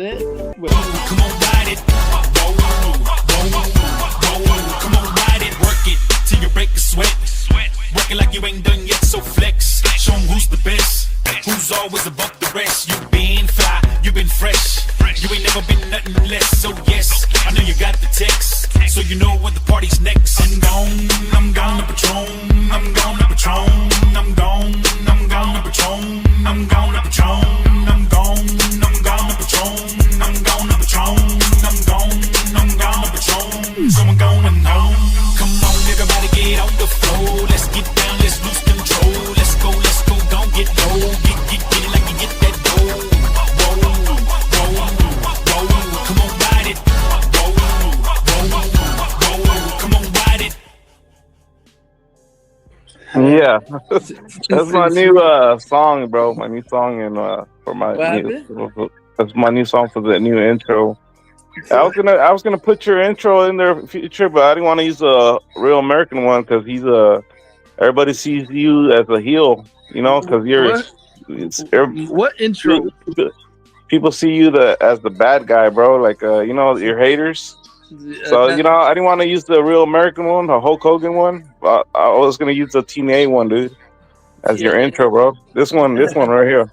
it. Come on, ride it. Roll, roll, roll. Come on, ride it. Work it till you break a sweat. Work it like you ain't done yet, so flex. Show 'em who's the best. Who's always above the rest. You been fly, you been fresh. You ain't never been nothing less. So yes, I know you got the text. So you know what the party's next. I'm gone to Patron. I'm gone to Patron. I'm gone to Patron. I'm gone to Patron. I'm gone to Patron. I'm gone to Patron. I'm gone to Patron. So I'm going home. Come on, everybody get on the floor. Let's get down, let's lose control. Let's go, don't get low. Get it like you get that dough. Roll, come on, ride it. Roll, come on, ride it. Yeah, that's my new song, bro. My new song and for my What new. happened? That's my new song for the new intro. I was gonna put your intro in there future, but I didn't want to use a real American one because everybody sees you as a heel, because What? it's, What intro? people see you as the bad guy, bro. Like your haters. So I didn't want to use the real American one, the Hulk Hogan one. I was gonna use the TNA one, dude, as your TNA. intro, bro. This one right here.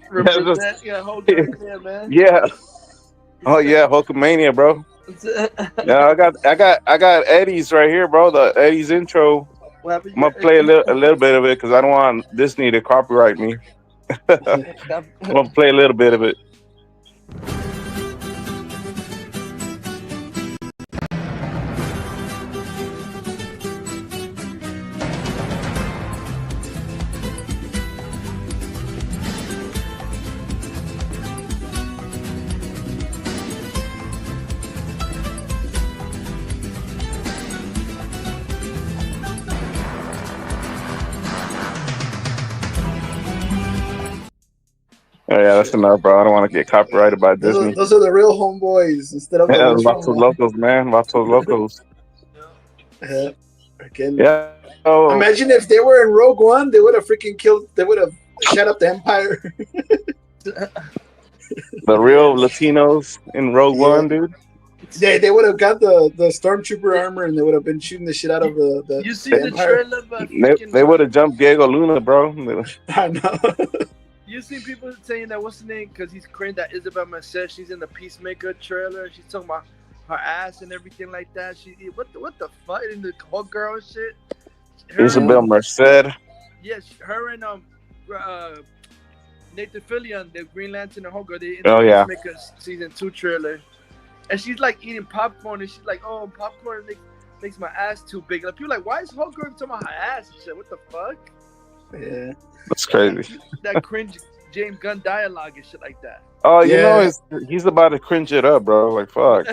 Remember that? Yeah, hold on there, man. Yeah. Oh yeah, Hulkamania, bro. Yeah, I got Eddie's right here, bro. The Eddie's intro. What happened? I'm gonna play a little bit of it because I don't want Disney to copyright me. I'm gonna play a little bit of it. Oh, yeah, that's enough, bro. I don't want to get copyrighted by Disney. Those are the real homeboys instead of the Yeah, ones lots of from. locals, man. Lots of locals. Again. Yeah. Oh, Imagine if they were in Rogue One, they would have freaking killed. They would have shut up the Empire. the real Latinos in Rogue One, dude. They would have got the stormtrooper armor and they would have been shooting the shit out of the You see the the Empire. trailer, but They would have jumped Diego Luna, bro. I know. You see people saying that what's the name? Because he's cringe that Isabel Merced. She's in the Peacemaker trailer. She's talking about her ass and everything like that. What the fuck in the Hulk girl and shit. Isabel Merced. Yes, her and Nathan Fillion, the Green Lantern and Hulk girl. They in Oh, the yeah. Peacemaker season 2 trailer, and she's like eating popcorn and she's like, "Oh, popcorn makes my ass too big." Like people are like, why is Hulk girl talking about her ass and shit? What the fuck? Yeah. That's crazy. That cringe James Gunn dialogue and shit like that. Oh, Yeah. he's about to cringe it up, bro. Like, fuck.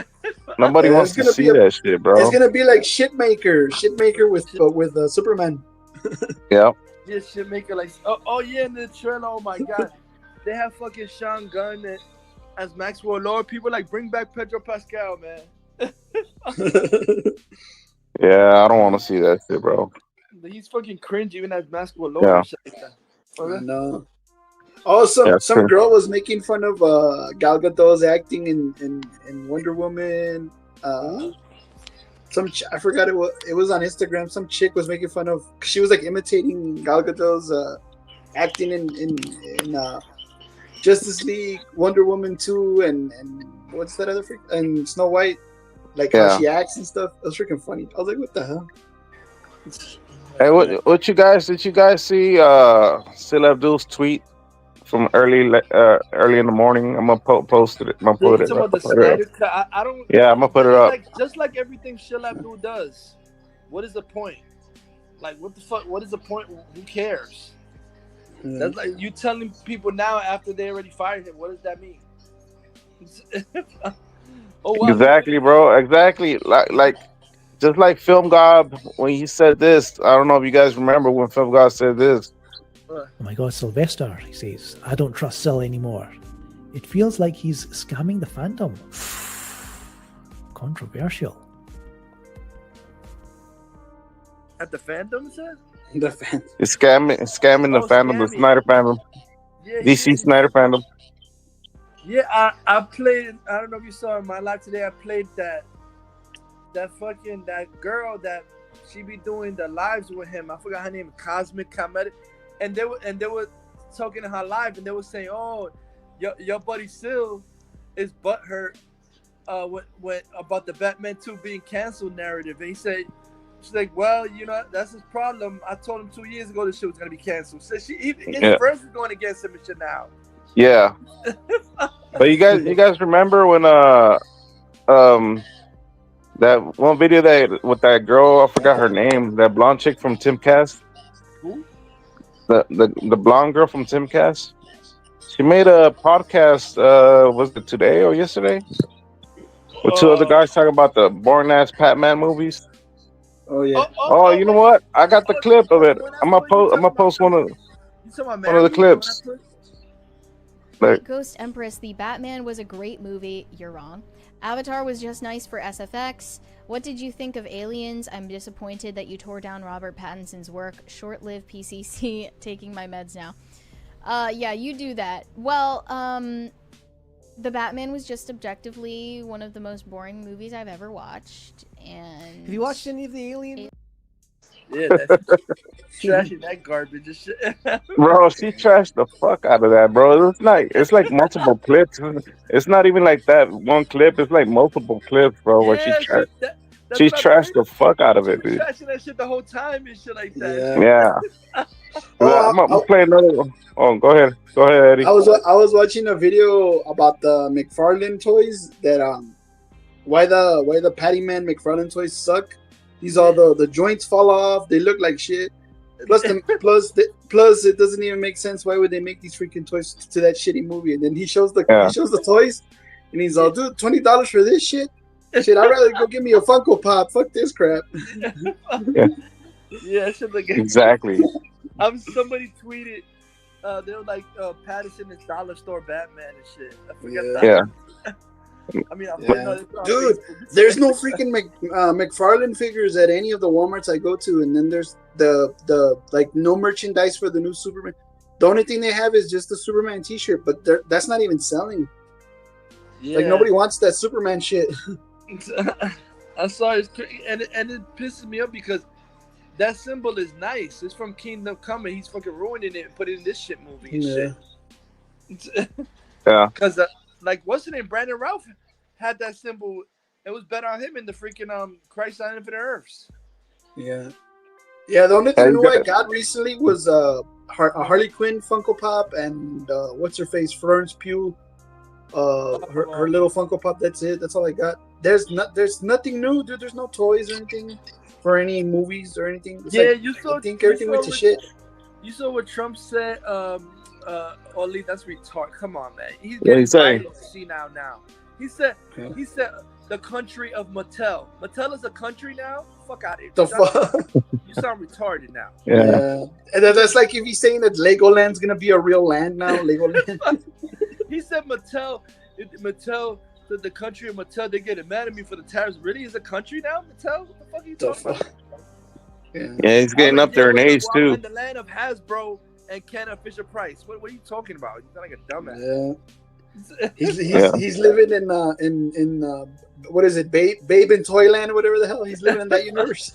Nobody Yeah, wants it's to gonna see be that shit, bro. It's gonna be like Shitmaker with Superman. Yeah. Yeah, shit make it like oh yeah, in the trailer, oh my god. They have fucking Sean Gunn as Maxwell Lord. People like bring back Pedro Pascal, man. Yeah, I don't want to see that shit, bro. He's fucking cringe even as Maxwell Lord Yeah. and shit like that. Okay? No. Also, Yeah, some true. girl was making fun of Gal Gadot's acting in Wonder Woman. I forgot it was on Instagram. Some chick was making fun of. She was like imitating Gal Gadot's acting in Justice League, Wonder Woman 2, and what's that other freak? And Snow White, like Yeah. how she acts and stuff. It was freaking funny. I was like, what the hell? Hey, what did you guys see Sil Abdul's tweet from early in the morning? I'm gonna post it. I'm gonna You put it. talking about the put it up. Snyder Cut? I don't. Yeah, I'm gonna put it up. Just like everything Shia Abdul does. What is the point? Like, what the fuck? What is the point? Who cares? That's like you telling people now after they already fired him. What does that mean? Oh wow. Exactly, bro. Exactly. Like just like Film God when he said this. I don't know if you guys remember when Film God said this. Oh my God, Sylvester, he says, I don't trust Sil anymore. It feels like he's scamming the fandom. Controversial. At the fandom, sir? The fan. It's scamming the fandom, the Scamming. Snyder fandom, Yeah, DC Snyder fandom. Yeah, I played. I don't know if you saw in my live today. I played that girl that she be doing the lives with him. I forgot her name, Cosmic Comedic, and they were talking in her live, and they were saying, "Oh, your buddy Sil is butthurt when about the Batman 2 being canceled narrative." And he said, "She's like, well, that's his problem. I told him 2 years ago this shit was gonna be canceled." So his friends is going against him and shit now. Yeah, but you guys remember when that one video that with that girl, I forgot her name, that blonde chick from Timcast. Who? The blonde girl from Timcast. She made a podcast. Was it today or yesterday? With two other guys talking about the boring ass Pattman movies. Oh yeah. Oh, you know what? I got the clip of it. I'm gonna post one of the clips. Like, Ghost Empress, the Batman was a great movie. You're wrong. Avatar was just nice for SFX. What did you think of Aliens? I'm disappointed that you tore down Robert Pattinson's work. Short-lived PCC. Taking my meds now. Yeah, you do that. Well, the Batman was just objectively one of the most boring movies I've ever watched. And have you watched any of the Aliens? Yeah, that's trashing that garbage and shit. bro, she trashed the fuck out of that, bro. It's like multiple clips. It's not even like that one clip. It's like multiple clips, bro. Where she trashed the fuck out of it, dude. Trashing that shit the whole time and shit like that. Yeah. I'm gonna play another one. Oh, go ahead, Eddie. I was watching a video about the McFarlane toys that why the Pattman McFarlane toys suck. These all the joints fall off. They look like shit. Plus it doesn't even make sense. Why would they make these freaking toys to that shitty movie? And then he shows the toys, and he's all, dude, $20 for this shit. Shit, I'd rather go give me a Funko Pop. Fuck this crap. Yeah, shit like exactly. Somebody tweeted. They were like Patterson is dollar store Batman and shit. I forget that. Yeah. I mean, dude, there's no freaking McFarlane figures at any of the Walmarts I go to, and then there's the like no merchandise for the new Superman. The only thing they have is just the Superman T-shirt, but that's not even selling. Yeah. Like nobody wants that Superman shit. I saw it, and it pisses me off because that symbol is nice. It's from Kingdom Come, and he's fucking ruining it and putting it in this shit movie and shit. Yeah. Because like what's the name? Brandon Ralph had that symbol. It was better on him in the freaking Christ on Infinite Earths. Yeah. Yeah, the only thing new I got recently was a Harley Quinn Funko Pop and what's her face? Florence Pugh. Her little Funko Pop, that's it. That's all I got. There's nothing new, dude. There's no toys or anything for any movies or anything. It's I think everything went to shit. You saw what Trump said? Oli, that's retarded. Come on, man. He's saying. See now. He said the country of Mattel. Mattel is a country now? Fuck out of here. The fuck? You sound retarded now. Yeah. And that's like if he's saying that Legoland's gonna be a real land now. Legoland. He said Mattel, the country of Mattel, they get mad at me for the tariffs. Really, is a country now, Mattel? What the fuck are you talking about? Yeah, he's getting up there in age too. In the land of Hasbro and Kenneth Fisher Price. What are you talking about? You sound like a dumbass. Yeah. He's living in what is it, Babe in Toyland or whatever the hell. He's living in that universe.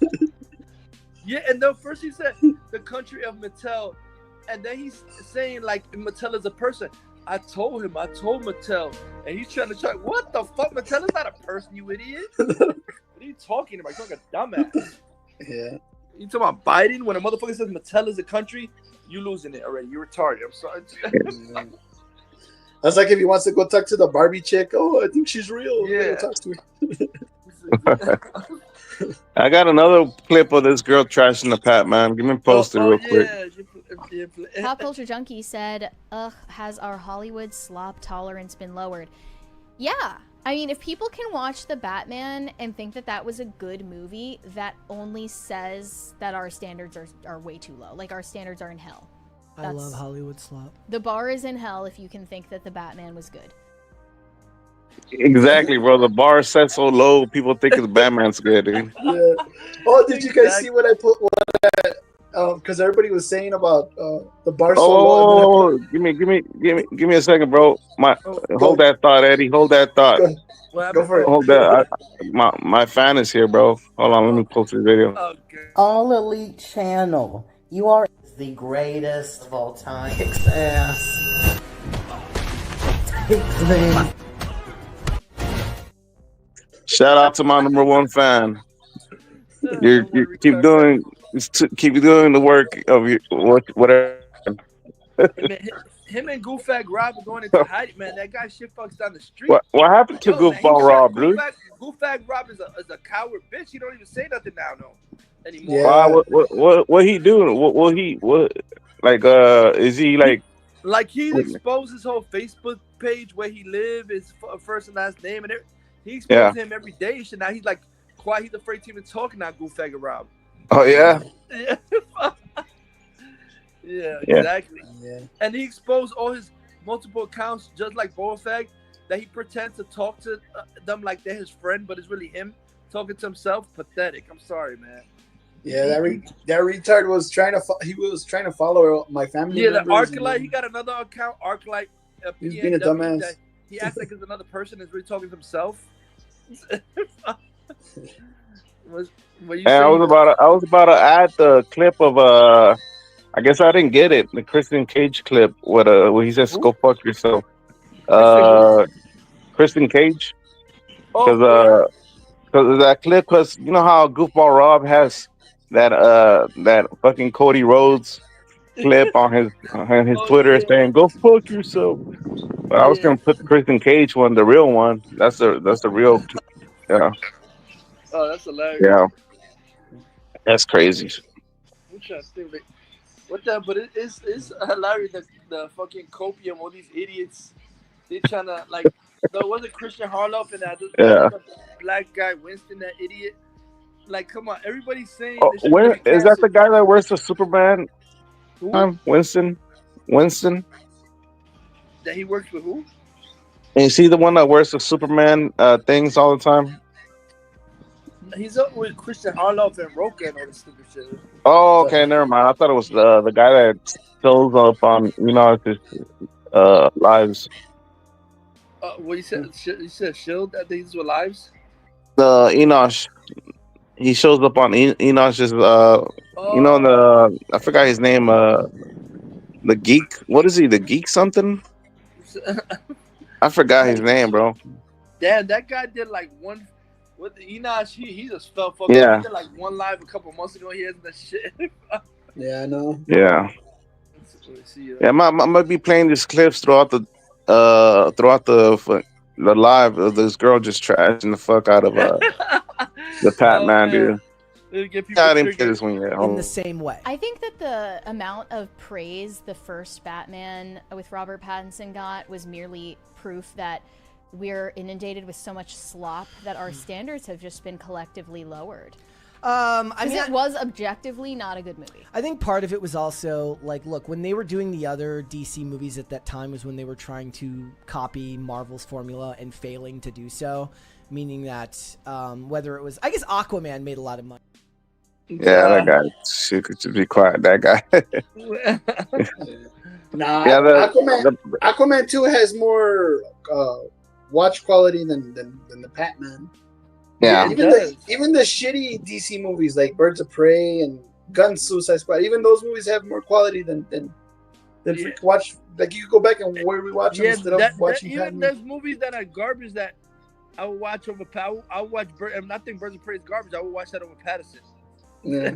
Yeah, and then first he said the country of Mattel, and then he's saying like Mattel is a person. I told Mattel, and he's trying to check. What the fuck? Mattel is not a person, you idiot. What are you talking about? You're like a dumbass. Yeah. You talking about Biden? When a motherfucker says Mattel is a country, you losing it already. You're retarded. I'm sorry. That's like if he wants to go talk to the Barbie chick. Oh, I think she's real. Yeah. Talk to her. I got another clip of this girl trashing the Pattman. Give me a poster real quick. Pop Culture Junkie said, ugh, has our Hollywood slop tolerance been lowered? Yeah, I mean, if people can watch The Batman and think that that was a good movie, that only says that our standards are way too low. Like, our standards are in hell. I love Hollywood slop. The bar is in hell if you can think that The Batman was good. Exactly, bro. The bar is set so low, people think the Batman's good, dude. Yeah. Oh, did you guys see what I put? Because everybody was saying about the bar so low. Oh, give me a second, bro. Hold that thought, Eddie. Hold that thought. Go for it. Hold that. My fan is here, bro. Hold on, let me post this video. All Elite Channel. You are the greatest of all time. Kicks ass. Shout out to my number one fan. You keep doing the work of whatever. Him and Goofag Rob are going into hiding, man. That guy shit fucks down the street. What happened to Goofball Rob, dude? Goofag Rob is a coward bitch. He don't even say nothing now, anymore. Yeah. What he doing? Is he like? Like he exposed his whole Facebook page where he live, his first and last name, and he exposed him every day. So now he's like quiet. He's afraid to even talk now. Goofag Rob. Oh yeah. Yeah, exactly. Yeah. And he exposed all his multiple accounts, just like Boafag, that he pretends to talk to them like they're his friend, but it's really him talking to himself. Pathetic. I'm sorry, man. Yeah, that retard was trying to follow my family. Yeah, the Arclight. He got another account, Arclight. He's being a dumbass. He acts like it's another person. Is really talking to himself. I was about to add the clip of I guess I didn't get it. The Kristen Cage clip where he says, "Go fuck yourself." Kristen Cage. Because that clip, because you know how Goofball Rob has that fucking Cody Rhodes clip on his Twitter saying, "Go fuck yourself." But I was gonna put the Kristen Cage one, the real one. That's the real. Yeah. Oh, that's hilarious. Yeah. That's crazy. I'm trying to think. But it's hilarious that the fucking copium, all these idiots, they trying to like. There was a Christian Harloff and that black guy Winston, that idiot. Like, come on, everybody's saying. Where is that? The guy that wears the Superman? Winston. That he works with who? And you see the one that wears the Superman things all the time? He's up with Christian Harloff and Roka and all this stupid shit. Oh, okay, never mind. I thought it was the guy that shows up on his lives. What you said? You said Shield. I think these were lives. Enosh. He shows up on Enosh's. I forgot his name. The geek. What is he? The geek something? I forgot his name, bro. Damn, that guy did like one. With Enosh, he just fell fucking. Yeah. He did like one live a couple months ago. He has that shit. Yeah, I know. Yeah. Yeah, I might be playing these clips throughout the live of this girl just trashing the fuck out of the Pattman, dude. I didn't play this one yet. In the same way. I think that the amount of praise the first Batman with Robert Pattinson got was merely proof that we're inundated with so much slop that our standards have just been collectively lowered. It was objectively not a good movie. I think part of it was also like, look, when they were doing the other DC movies at that time was when they were trying to copy Marvel's formula and failing to do so, meaning that whether it was, I guess Aquaman made a lot of money. Yeah, that guy should be quiet. That guy. Nah, Aquaman 2 has more watch quality than the Pattman. Yeah, even the shitty DC movies like Birds of Prey and Suicide Squad, even those movies have more quality than watch. Like you go back and rewatch them instead of watching. Even there's movies that are garbage that I would watch over. I would watch. I think Birds of Prey is garbage. I would watch that over Patterson. Yeah.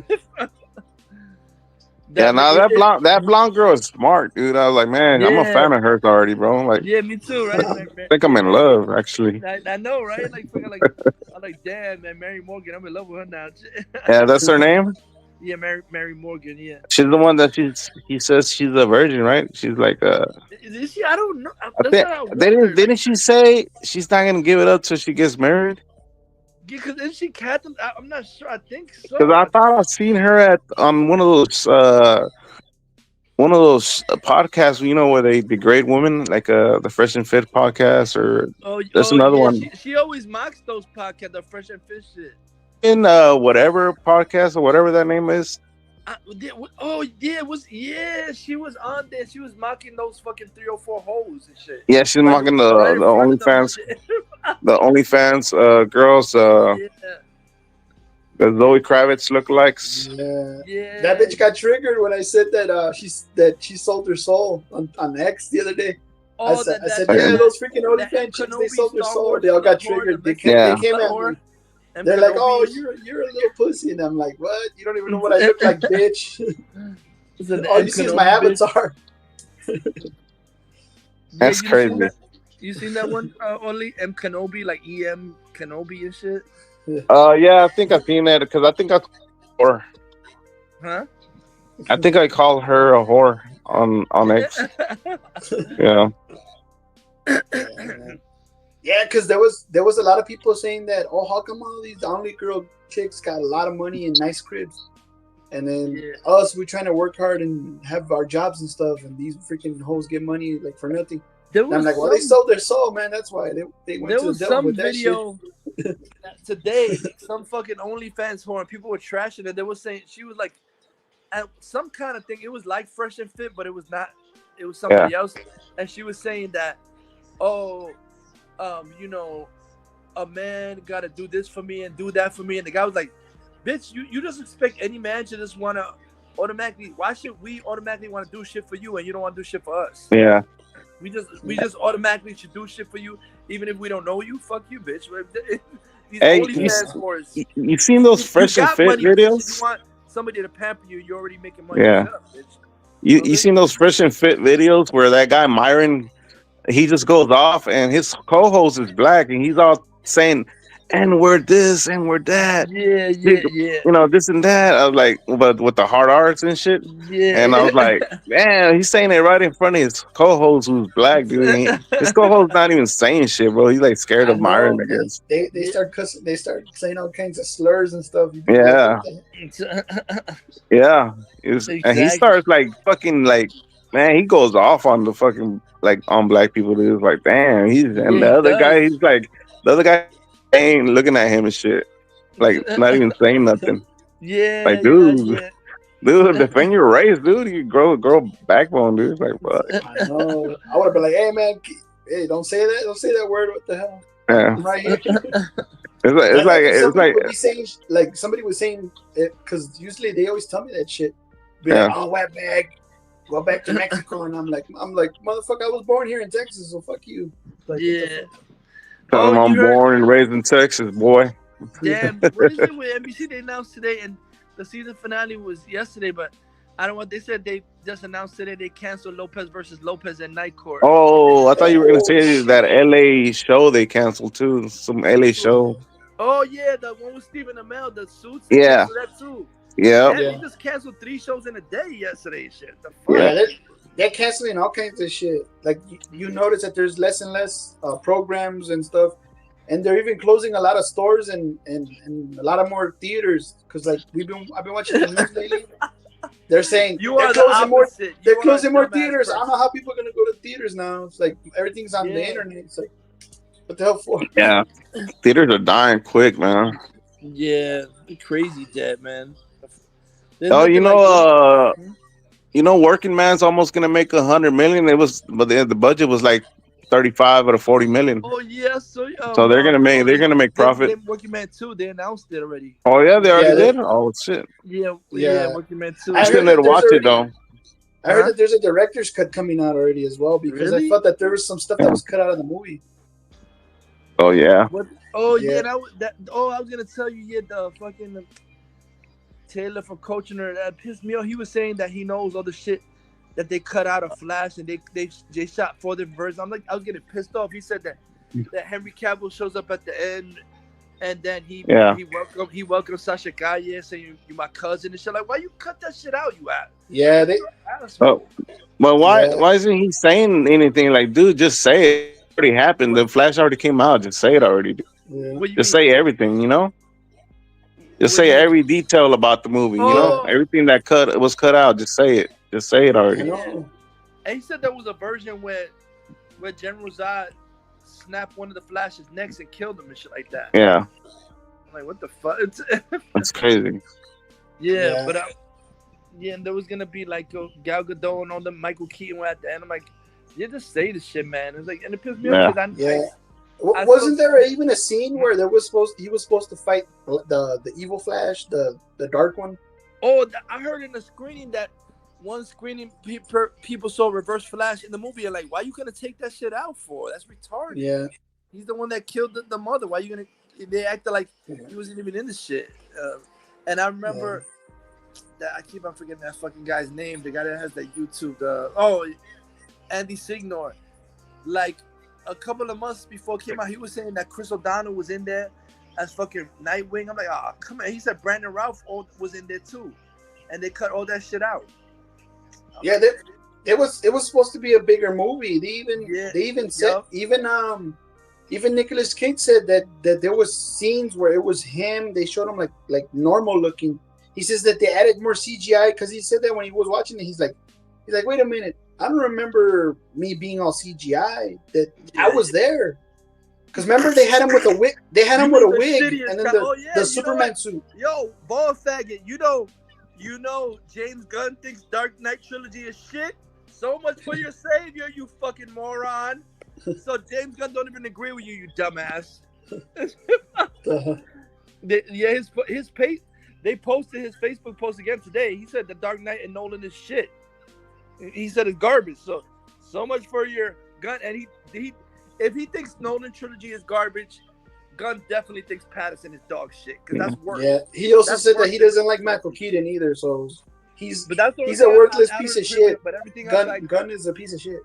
that blonde girl is smart, dude. I was like, man, I'm a fan of hers already, bro. Like, yeah, me too, right? I think I'm in love, actually. I know, right? I'm like, damn, man, Mary Morgan, I'm in love with her now. Yeah, that's her name. Yeah, Mary Morgan. Yeah. She's the one that he says she's a virgin, right? She's like Is she? I don't know. I That's think what I they didn't wonder. didn't she say she's not gonna give it up till she gets married? Because isn't she Catherine? I'm not sure. I think Because so. I thought I seen her at on one of those podcasts, you know, where they degrade women, like the Fresh and Fit podcast, or there's Oh another yeah. one She always mocks those podcasts, the Fresh and Fish shit. in whatever podcast or whatever that name is. Oh yeah, she was on there. She was mocking those fucking 304 hoes and shit. Yeah, she's Like mocking right in the front of them and OnlyFans, shit. the OnlyFans girls, Yeah, the Zoe Kravitz lookalikes. yeah. That bitch got triggered when I said that she sold her soul on X the other day. I Oh, said, yeah, those freaking OnlyFans chicks, they sold their soul. They all got triggered. They came at me. They're like, "Oh, you're a little pussy," and I'm like, "What? You don't even know what I look like, bitch." All you see is my avatar. That's crazy. You seen that one? Only M Kenobi, like EM Kenobi and shit. Yeah, I think I've seen that because I think or Huh? I think I called her a whore on X. Yeah. Yeah, because there was a lot of people saying that, oh, how come all these only girl chicks got a lot of money and nice cribs, and then us, we're trying to work hard and have our jobs and stuff, and these freaking hoes get money like for nothing. And I'm like, well, they sold their soul, man. That's why they went to the devil with that shit. Today, some fucking OnlyFans whore, people were trashing it. They were saying she was like at some kind of thing. It was like Fresh and Fit, but it was not. It was somebody else, and she was saying that, oh, you know, a man got to do this for me and do that for me, and the guy was like, bitch, you just expect any man to just want to automatically. Why should we automatically want to do shit for you and you don't want to do shit for us? Yeah. We just automatically should do shit for you, even if we don't know you. Fuck you, bitch. These OnlyFans whores. You seen those Fresh and Fit videos? If you want somebody to pamper you, you're already making money. Yeah. Shut up, bitch. You seen those Fresh and Fit videos where that guy Myron, he just goes off and his co-host is black and he's all saying, and we're this and we're that. Yeah. You know, this and that. I was like, but with the hard arts and shit. Yeah. And I was like, man, he's saying it right in front of his co-host who's black, dude. His co-host not even saying shit, bro. He's like scared of Myron, I guess. They start cussing. They start saying all kinds of slurs and stuff. Yeah. Yeah. Exactly. And he starts like fucking like, man, he goes off on the fucking like on black people. Dude. Like, damn, the other guy ain't looking at him and shit. Like, not even saying nothing. Yeah. Like, dude, defend your race, dude. You grow backbone, dude. Like, what? I know. I would have been like, hey, man, hey, don't say that. Don't say that word. What the hell? Yeah. I'm right here. It's like would be saying, like somebody was saying it because usually they always tell me that shit. Be like, oh, wet bag, go back to Mexico, and I'm like, motherfucker, I was born here in Texas, so fuck you. Like, tell them I'm born and raised in Texas, boy. Damn, what is it with NBC? They announced today, and the season finale was yesterday, but I don't know what they said. They just announced today they canceled Lopez versus Lopez at Night Court. Oh, I thought you were gonna say that LA show they canceled too. Some LA show. Oh yeah, the one with Stephen Amell, the Suits. Yeah, that too. Yeah. They just canceled 3 shows in a day yesterday. Shit. The fuck? Yeah, they're canceling all kinds of shit. Like you notice that there's less and less programs and stuff, and they're even closing a lot of stores and a lot of more theaters. Because like I've been watching the news lately. They're saying they're closing more theaters. I don't know how people are gonna go to theaters now. It's like everything's on the internet. It's like, what the hell for? Yeah, theaters are dying quick, man. Yeah, crazy dead, man. Oh, Working Man's almost gonna make $100 million. But the budget was like 35 out of 40 million. Oh yeah, so they're gonna make profit. Working Man 2, they announced it already. Oh yeah, they already did. Oh shit. Yeah, Working Man 2. I still need to watch it though. I heard that there's a director's cut coming out already as well because I thought that there was some stuff that was cut out of the movie. Oh yeah. What? Oh yeah, I was gonna tell you, the fucking Taylor from Coaching Her, that pissed me off. He was saying that he knows all the shit that they cut out of Flash and they shot 4 different versions. I was getting pissed off. He said that Henry Cavill shows up at the end And then Yeah. he welcomed Sasha Calle saying you my cousin and shit. Like, why you cut that shit out, you ass? Yeah, they. Oh, but why Yeah. why isn't he saying anything? Like, dude, just say it. It already happened. The Flash already came out. Just say it already. Dude. Yeah. What do you Just mean? say everything. You know. Just What do say you mean? every detail about the movie. You know, Oh, everything that was cut out. Just say it. Just say it I already. know. and he said there was a version where General Zod snapped one of the Flash's necks and killed him and shit like that. Yeah, I'm like, what the fuck? that's crazy. Yeah, Yeah. but yeah, and there was gonna be like Gal Gadot and all the Michael Keaton at the end. I'm like, you just say this shit, man. It's like, and it pissed me Yeah. off because Yeah. I Wasn't saw- there even a scene where he was supposed to fight the evil Flash, the dark one? I heard in the screening that one screening people saw Reverse Flash in the movie. And like, why you gonna take that shit out for? That's retarded. Yeah. He's the one that killed the mother. Why you gonna? They acted like he wasn't even in the shit. And I remember that I keep on forgetting that fucking guy's name. The guy that has that YouTube. Andy Signor. Like a couple of months before it came out, he was saying that Chris O'Donnell was in there as fucking Nightwing. I'm like, oh, come on. He said Brandon Routh was in there too, and they cut all that shit out. Yeah, it was supposed to be a bigger movie. They even said even Nicolas Cage said that there was scenes where it was him. They showed him like normal looking. He says that they added more CGI because he said that when he was watching it, he's like, wait a minute, I don't remember me being all CGI. That I was there. Because remember they had him with a wig. They had him with a wig and then the Superman suit. Yo, ball faggot, you know James Gunn thinks Dark Knight trilogy is shit. So much for your savior, you fucking moron. So James Gunn don't even agree with you dumbass. His page. They posted his Facebook post again today. He said the Dark Knight and Nolan is shit. He said it's garbage. So much for your Gunn. And he if he thinks Nolan trilogy is garbage, Gunn definitely thinks Pattinson is dog shit because that's worse. Yeah, he also said that he doesn't like Michael Keaton either. So he's a worthless piece of shit. But everything Gun is a piece of shit.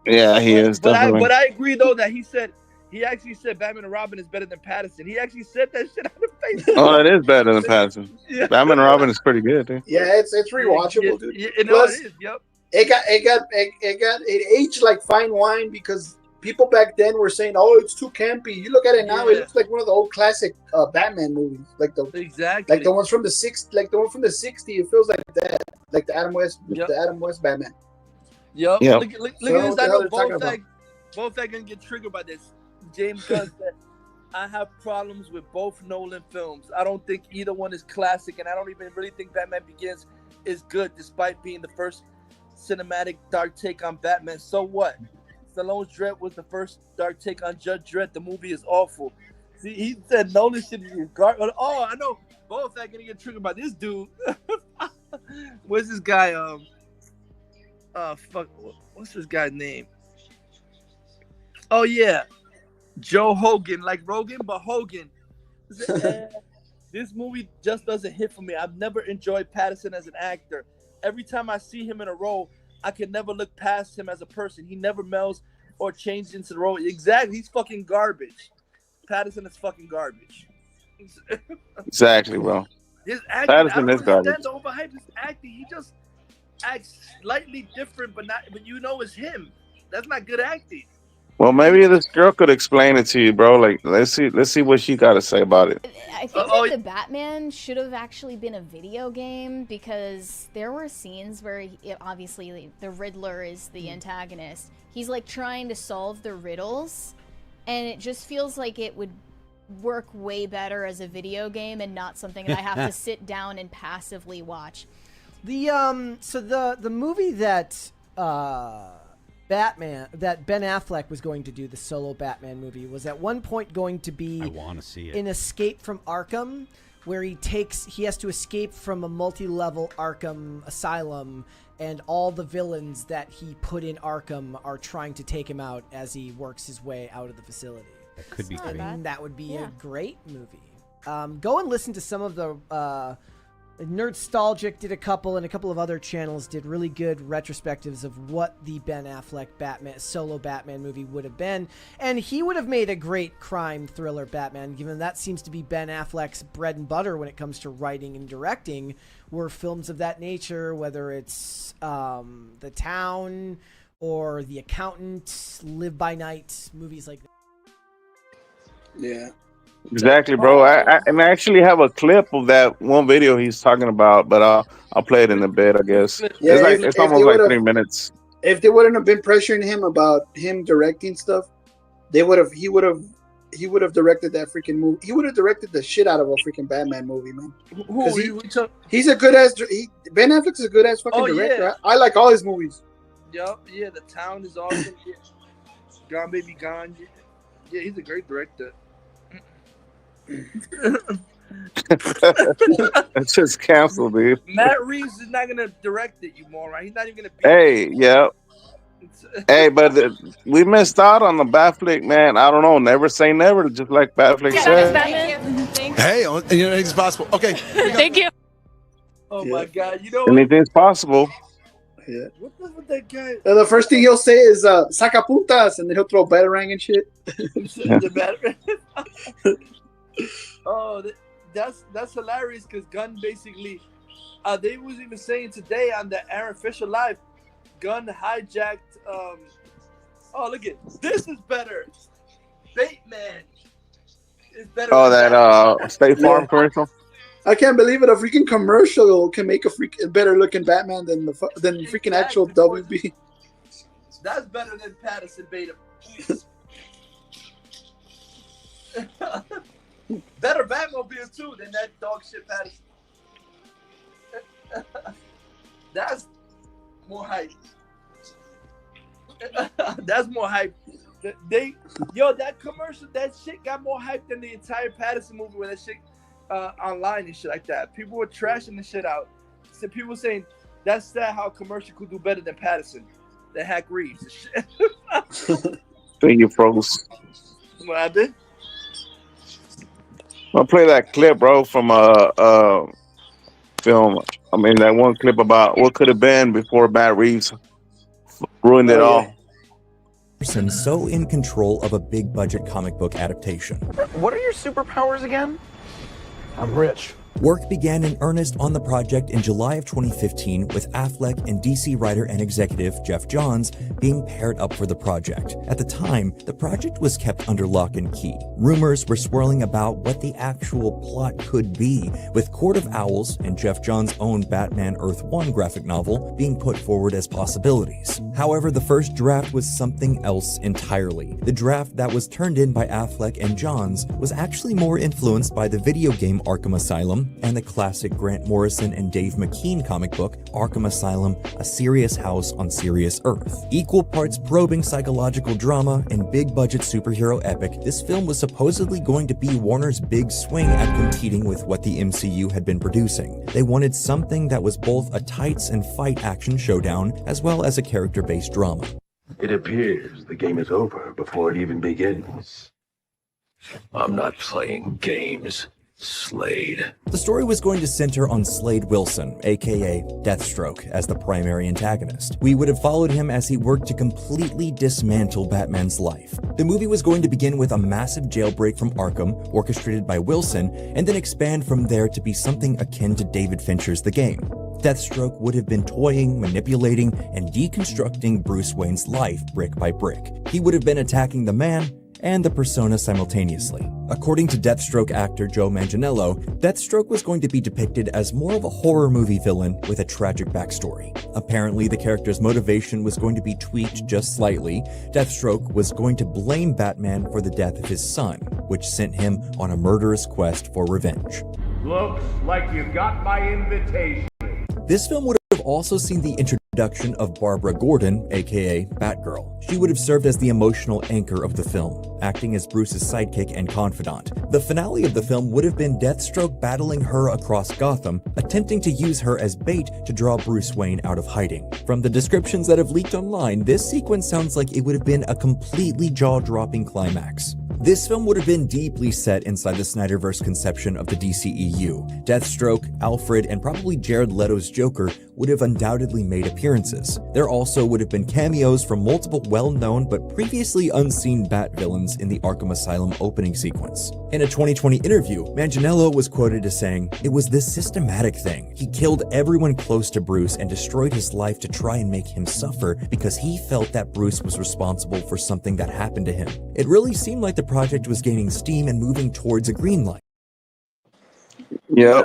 Yeah, he is. But definitely. I agree though that he actually said Batman and Robin is better than Pattinson. He actually said that shit on the face. Oh, it is better than Pattinson. Yeah. Batman and Robin is pretty good, dude. Yeah, it's rewatchable, dude. Yeah, Plus, it is. Yep. It aged like fine wine because people back then were saying, "Oh, it's too campy." You look at it now; it looks like one of the old classic Batman movies, like the ones from the '60s. It feels like that, like the Adam West Batman. Yep. Yep. Look at this. I know both are gonna get triggered by this. James Gunn said, "I have problems with both Nolan films. I don't think either one is classic, and I don't even really think Batman Begins is good, despite being the first cinematic dark take on Batman. So what? Stallone's Dredd was the first dark take on Judge Dredd. The movie is awful." See, he said Nolan shit is garbage. Oh, I know. Both are gonna get triggered by this dude. Where's this guy? What's this guy's name? Oh yeah, Joe Hogan, like Rogan, but Hogan. This movie just doesn't hit for me. I've never enjoyed Pattinson as an actor. Every time I see him in a role, I can never look past him as a person. He never melds or changes into the role. Exactly, he's fucking garbage. Pattinson is fucking garbage. Exactly, bro. His acting, Pattinson is garbage. The overhype his acting. He just acts slightly different, but you know it's him. That's not good acting. Well, maybe this girl could explain it to you, bro. Like, let's see what she got to say about it. I think that the Batman should have actually been a video game because there were scenes where obviously the Riddler is the antagonist. He's like trying to solve the riddles, and it just feels like it would work way better as a video game and not something that I have to sit down and passively watch. The movie that Ben Affleck was going to do, the solo Batman movie, was at one point going to be I want to see it. an Escape from Arkham, where he has to escape from a multi-level Arkham asylum, and all the villains that he put in Arkham are trying to take him out as he works his way out of the facility. That could be It's not great. bad. And that would be a great movie. Go and listen to some of the Nerdstalgic did a couple, and a couple of other channels did really good retrospectives of what the Ben Affleck solo Batman movie would have been. And he would have made a great crime thriller Batman, given that seems to be Ben Affleck's bread and butter when it comes to writing and directing, were films of that nature, whether it's The Town or The Accountant, Live by Night, movies like that. Yeah. Exactly, bro. I actually have a clip of that one video he's talking about, but I'll play it in a bit, I guess. Yeah, it's almost like 3 minutes. If they wouldn't have been pressuring him about him directing stuff, he would have directed that freaking movie. He would have directed the shit out of a freaking Batman movie, man. He's a good ass. Ben Affleck's a good ass fucking director. Yeah. I like all his movies. Yup, yeah, The Town is awesome. Yeah. Gone Baby Gone. Yeah, he's a great director. It's just canceled, dude. Matt Reeves is not gonna direct it, you moron. He's not even gonna be. Hey, yeah. Hey, but we missed out on the Batflick, man. I don't know. Never say never, just like Batflick said. Hey, anything's possible. Okay. Thank you. Oh my God! You know Anything's possible. Yeah. What that guy? The first thing he'll say is "sacapuntas," and then he'll throw batarang and shit. The Batarang. Oh, that's hilarious because Gunn basically, they was even saying today on the Aaron Fisher Live, Gunn hijacked. Oh, look at this is better. Bateman is better. Oh, that State Farm commercial. I can't believe it. A freaking commercial can make a better looking Batman than freaking actual WB. That's better than Patterson Beta. Better Batmobile too than that dog shit Patterson. That's more hype. That's more hype. That commercial, that shit got more hype than the entire Patterson movie when that shit online and shit like that. People were trashing the shit out. So people saying that's sad how a commercial could do better than Patterson, than Hack Reeves and shit. Then you froze. What I did? I'll play that clip, bro, from a film. I mean, that one clip about what could have been before Matt Reeves ruined it all. So in control of a big budget comic book adaptation. What are your superpowers again? I'm rich. Work began in earnest on the project in July of 2015 with Affleck and DC writer and executive Jeff Johns being paired up for the project. At the time, the project was kept under lock and key. Rumors were swirling about what the actual plot could be, with Court of Owls and Jeff Johns' own Batman Earth 1 graphic novel being put forward as possibilities. However, the first draft was something else entirely. The draft that was turned in by Affleck and Johns was actually more influenced by the video game Arkham Asylum and the classic Grant Morrison and Dave McKean comic book, Arkham Asylum, A Serious House on Serious Earth. Equal parts probing psychological drama and big-budget superhero epic, this film was supposedly going to be Warner's big swing at competing with what the MCU had been producing. They wanted something that was both a tights and fight action showdown, as well as a character-based drama. It appears the game is over before it even begins. I'm not playing games. Slade. The story was going to center on Slade Wilson, aka Deathstroke, as the primary antagonist. We would have followed him as he worked to completely dismantle Batman's life. The movie was going to begin with a massive jailbreak from Arkham, orchestrated by Wilson, and then expand from there to be something akin to David Fincher's The Game. Deathstroke would have been toying, manipulating, and deconstructing Bruce Wayne's life brick by brick. He would have been attacking the man and the persona simultaneously. According to Deathstroke actor Joe Manganiello, Deathstroke was going to be depicted as more of a horror movie villain with a tragic backstory. Apparently, the character's motivation was going to be tweaked just slightly. Deathstroke was going to blame Batman for the death of his son, which sent him on a murderous quest for revenge. Looks like you got my invitation. This film would have also seen the introduction of Barbara Gordon, aka Batgirl. She would have served as the emotional anchor of the film, acting as Bruce's sidekick and confidant. The finale of the film would have been Deathstroke battling her across Gotham, attempting to use her as bait to draw Bruce Wayne out of hiding. From the descriptions that have leaked online, this sequence sounds like it would have been a completely jaw-dropping climax. This film would have been deeply set inside the Snyderverse conception of the DCEU. Deathstroke, Alfred, and probably Jared Leto's Joker would have undoubtedly made appearances. There also would have been cameos from multiple well-known but previously unseen Bat villains in the Arkham Asylum opening sequence. In a 2020 interview, Manganiello was quoted as saying, "It was this systematic thing. He killed everyone close to Bruce and destroyed his life to try and make him suffer because he felt that Bruce was responsible for something that happened to him." It really seemed like the project was gaining steam and moving towards a green light. Yep,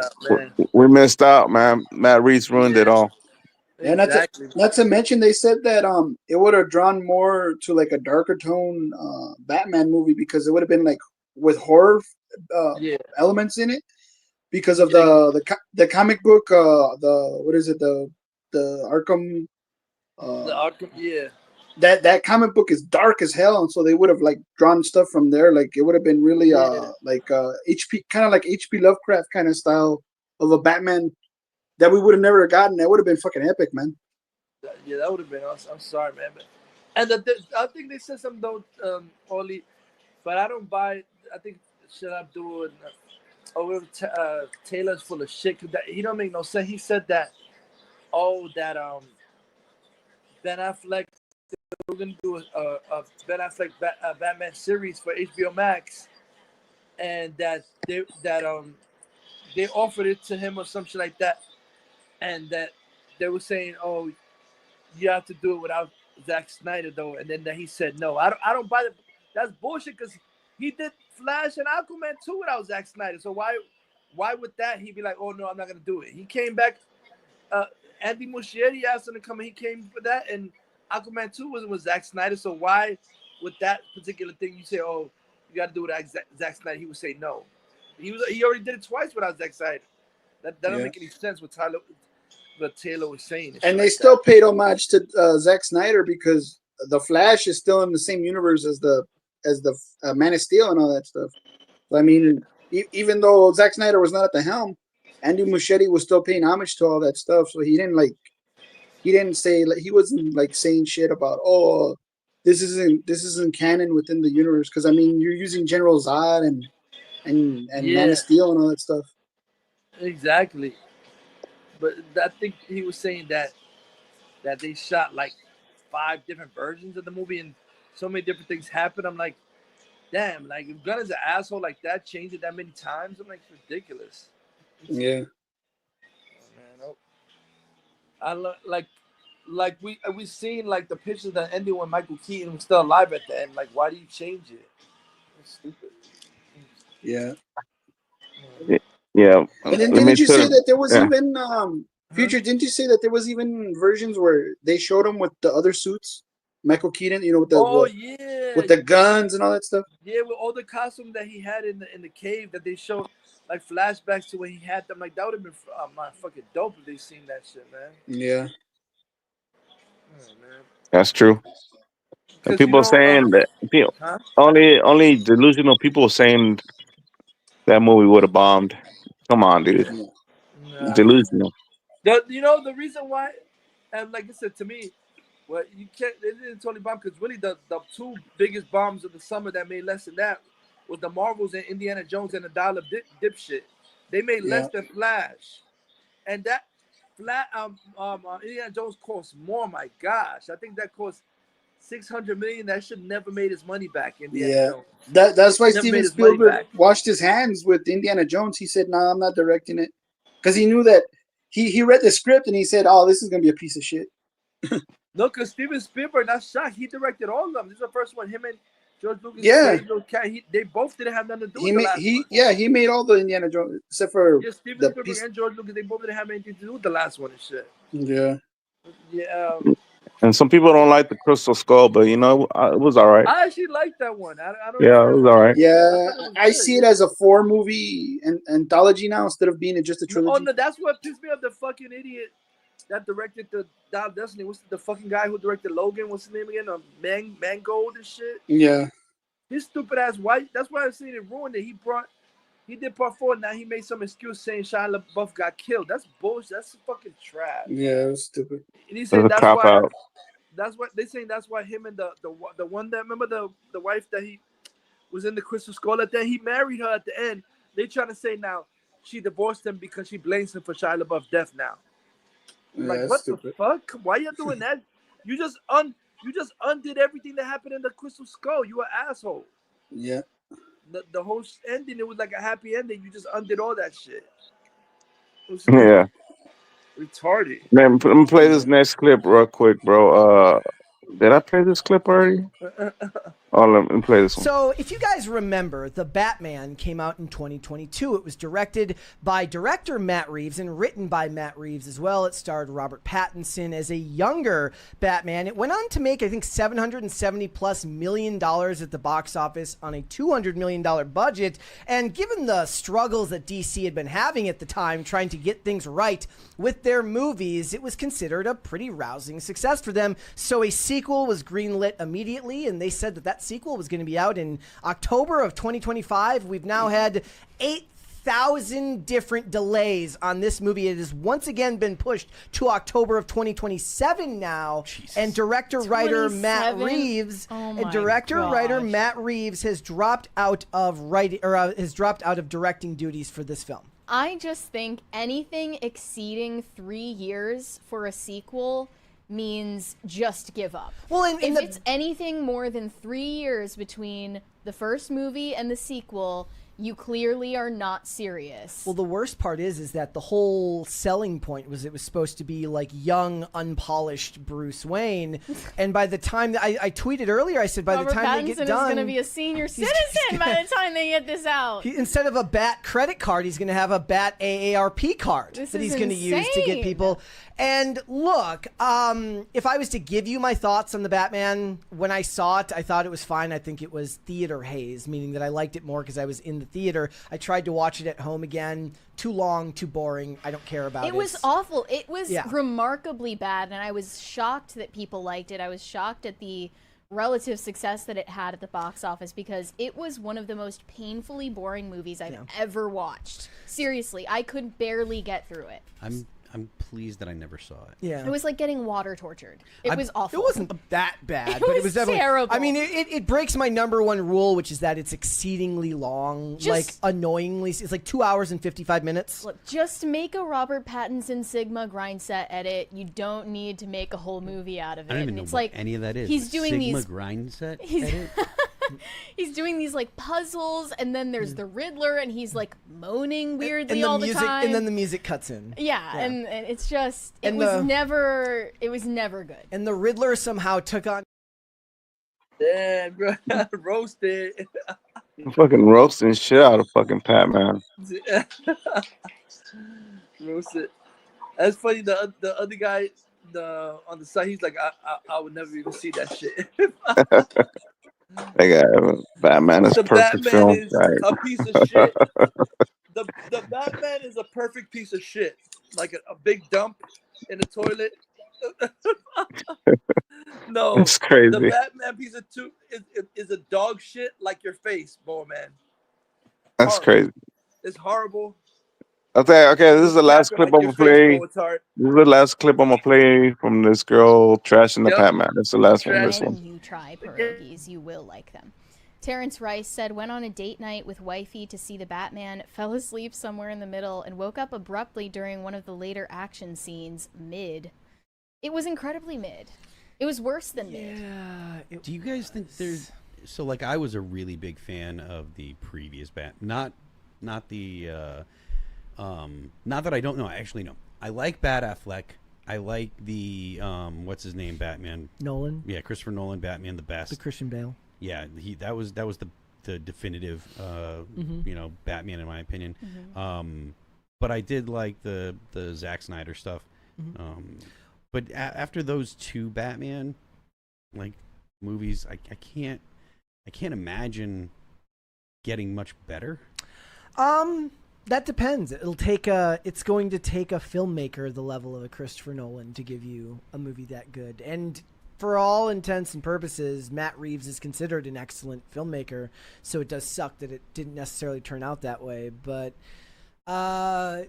we missed out, man. Matt Reeves ruined it all. Yeah, not to mention they said that it would have drawn more to like a darker tone Batman movie because it would have been like with horror elements in it because of the comic book the what is it the Arkham the Arkham that comic book is dark as hell, and so they would have like drawn stuff from there. Like it would have been really like HP kind of like HP Lovecraft kind of style of a Batman that we would have never gotten. That would have been fucking epic, man. Yeah, that would have been awesome. I'm sorry, man. And I think they said something though, Oli, but I don't buy. I think should I do it? Taylor's full of shit. He don't make no sense. He said that. Ben Affleck. We're gonna do a Ben Affleck Batman series for HBO Max, and that they offered it to him or some shit like that, and that they were saying, "Oh, you have to do it without Zack Snyder, though," and then he said, "No, I don't buy that. That's bullshit because he did Flash and Aquaman too without Zack Snyder. So why would that he be like, oh no, I'm not gonna do it? He came back. Andy Muschietti asked him to come, and he came for that, and Aquaman 2 was with Zack Snyder. So why with that particular thing you say, oh, you got to do it without Zack Snyder? He would say no. He already did it twice without Zack Snyder. That don't make any sense with what Taylor was saying. And they still paid homage to Zack Snyder because the Flash is still in the same universe as the Man of Steel and all that stuff. So, I mean, even though Zack Snyder was not at the helm, Andy Muschietti was still paying homage to all that stuff. So he didn't say like he wasn't like saying shit about this isn't canon within the universe because I mean you're using General Zod and Man of Steel and all that stuff. Exactly. But I think he was saying that they shot like 5 different versions of the movie and so many different things happened. I'm like, damn, like if Gunn is an asshole like that, changed it that many times, I'm like, it's ridiculous. Yeah. Oh, man, like we seen like the pictures that ended when Michael Keaton was still alive at the end. Like, why do you change it? It's stupid. Yeah. Yeah. And then didn't you say that there was even Future? Didn't you say that there was even versions where they showed him with the other suits, Michael Keaton? You know, with the with the guns and all that stuff. Yeah, with all the costumes that he had in the cave that they showed, like flashbacks to when he had them. Like that would have been fucking dope if they seen that shit, man. Yeah. Oh, man. That's true. And people saying that only delusional people saying that movie would have bombed. Come on, dude. Nah. Delusional. The reason why, and like I said to me, well, you can't. It didn't totally bomb because really the 2 biggest bombs of the summer that made less than that was the Marvels and Indiana Jones and the Dollar Dipshit. They made less than Flash, and that Indiana Jones cost more. My gosh, I think that cost $600 million. That should never made his money back. Indiana Jones. That's why Steven Spielberg washed his hands with Indiana Jones. He said, "No, I'm not directing it," because he knew that he read the script and he said, "Oh, this is gonna be a piece of shit." No, because Steven Spielberg, not shocked. He directed all of them. This is the first one. Him and George Lucas. They both didn't have nothing to do with the last one. He made all the Indiana Jones except for Steven Spielberg and George Lucas. They both didn't have anything to do with the last one and shit. Yeah. Yeah. And some people don't like the Crystal Skull, but it was all right. I actually like that one. I don't. Yeah, it was all right. Yeah, I see it as a 4-movie anthology now instead of being just a trilogy. Oh no, that's what pissed me off. The fucking idiot that directed the Dial of Destiny. What's the fucking guy who directed Logan? What's his name again? Mangold and shit. Yeah. His stupid ass white. That's why I seen it ruined it. He did part 4. Now he made some excuse saying Shia LaBeouf got killed. That's bullshit. That's fucking trash. Yeah, it was stupid. And he said that's why. That's what they saying. That's why him and the one that remember the wife that he was in the Crystal Skull. At the end, he married her. At the end, they trying to say now she divorced him because she blames him for Shia LaBeouf's death. Now, like what stupid. the fuck? Why you doing that? You just undid everything that happened in the Crystal Skull. You an asshole. Yeah. The whole ending, it was like a happy ending. You just undid all that shit. It was Yeah. retarded. Man, let me play this next clip real quick, bro. Did I play this clip already? Oh, let me play this one. So, if you guys remember, The Batman came out in 2022. It was directed by director Matt Reeves and written by Matt Reeves as well. It starred Robert Pattinson as a younger Batman. It went on to make, I think, $770+ million at the box office on a $200 million budget. And given the struggles that DC had been having at the time, trying to get things right with their movies, it was considered a pretty rousing success for them. So a sequel was greenlit immediately, and they said that sequel was going to be out in October of 2025. We've now had 8,000 different delays on this movie. It has once again been pushed to October of 2027 now. Jesus. And director-writer Matt Reeves, Matt Reeves has dropped out of directing duties for this film. I just think anything exceeding 3 years for a sequel means just give up. Well, if it's anything more than 3 years between the first movie and the sequel, you clearly are not serious. Well, the worst part is that the whole selling point was it was supposed to be like young, unpolished Bruce Wayne, and by the time I tweeted earlier, I said by Robert the time Pattinson they get done, is going to be a senior citizen by the time they get this out. Instead of a Bat credit card, he's going to have a Bat AARP card that he's going to use to get people. And look, if I was to give you my thoughts on the Batman, when I saw it, I thought it was fine. I think it was theater haze, meaning that I liked it more because I was in the theater. I tried to watch it at home again. Too long, too boring. I don't care about it. It was awful. It was remarkably bad, and I was shocked that people liked it. I was shocked at the relative success that it had at the box office because it was one of the most painfully boring movies I've ever watched. Seriously, I could barely get through it. I'm pleased that I never saw it. Yeah, it was like getting water tortured. It was awful. It wasn't that bad, but it was definitely terrible. I mean, it breaks my number one rule, which is that it's exceedingly long, like annoyingly. It's like 2 hours and 55 minutes. Look, just make a Robert Pattinson Sigma grind set edit. You don't need to make a whole movie out of it. I don't even know what any of that is. He's doing Sigma grind set edit? He's doing these like puzzles, and then there's the Riddler, and he's like moaning weirdly and all the time. And then the music cuts in. Yeah. And it's just it was never good. And the Riddler somehow took on. Damn, bro, roasted. I'm fucking roasting shit out of fucking Pattman. Roasted. That's funny. The other guy, on the side, he's like, I would never even see that shit. Batman is perfect Batman film. is a piece of shit. The Batman is a perfect piece of shit. Like a big dump in the toilet. No, it's crazy. The Batman piece of two is a dog shit like your face, man. That's crazy. It's horrible. Okay, this is the last clip I'm gonna play. This is the last clip I'm gonna play from this girl trashing the Pattman. That's the last one. This one. When you try pierogies, you will like them. Terrence Rice said, went on a date night with wifey to see the Batman, fell asleep somewhere in the middle, and woke up abruptly during one of the later action scenes, mid. It was incredibly mid. It was worse than mid. Yeah. Do you guys think there's... So, like, I was a really big fan of the previous Not the... not that I don't know. I actually know. I like Bat Affleck. I like the... what's his name? Batman. Nolan. Yeah, Christopher Nolan, Batman, the best. The Christian Bale. Yeah, that was the definitive, Batman in my opinion. But I did like the Zack Snyder stuff. But after those two Batman, like movies, I can't imagine getting much better. That depends. It's going to take a filmmaker the level of a Christopher Nolan to give you a movie that good. And for all intents and purposes, Matt Reeves is considered an excellent filmmaker, so it does suck that it didn't necessarily turn out that way. But, I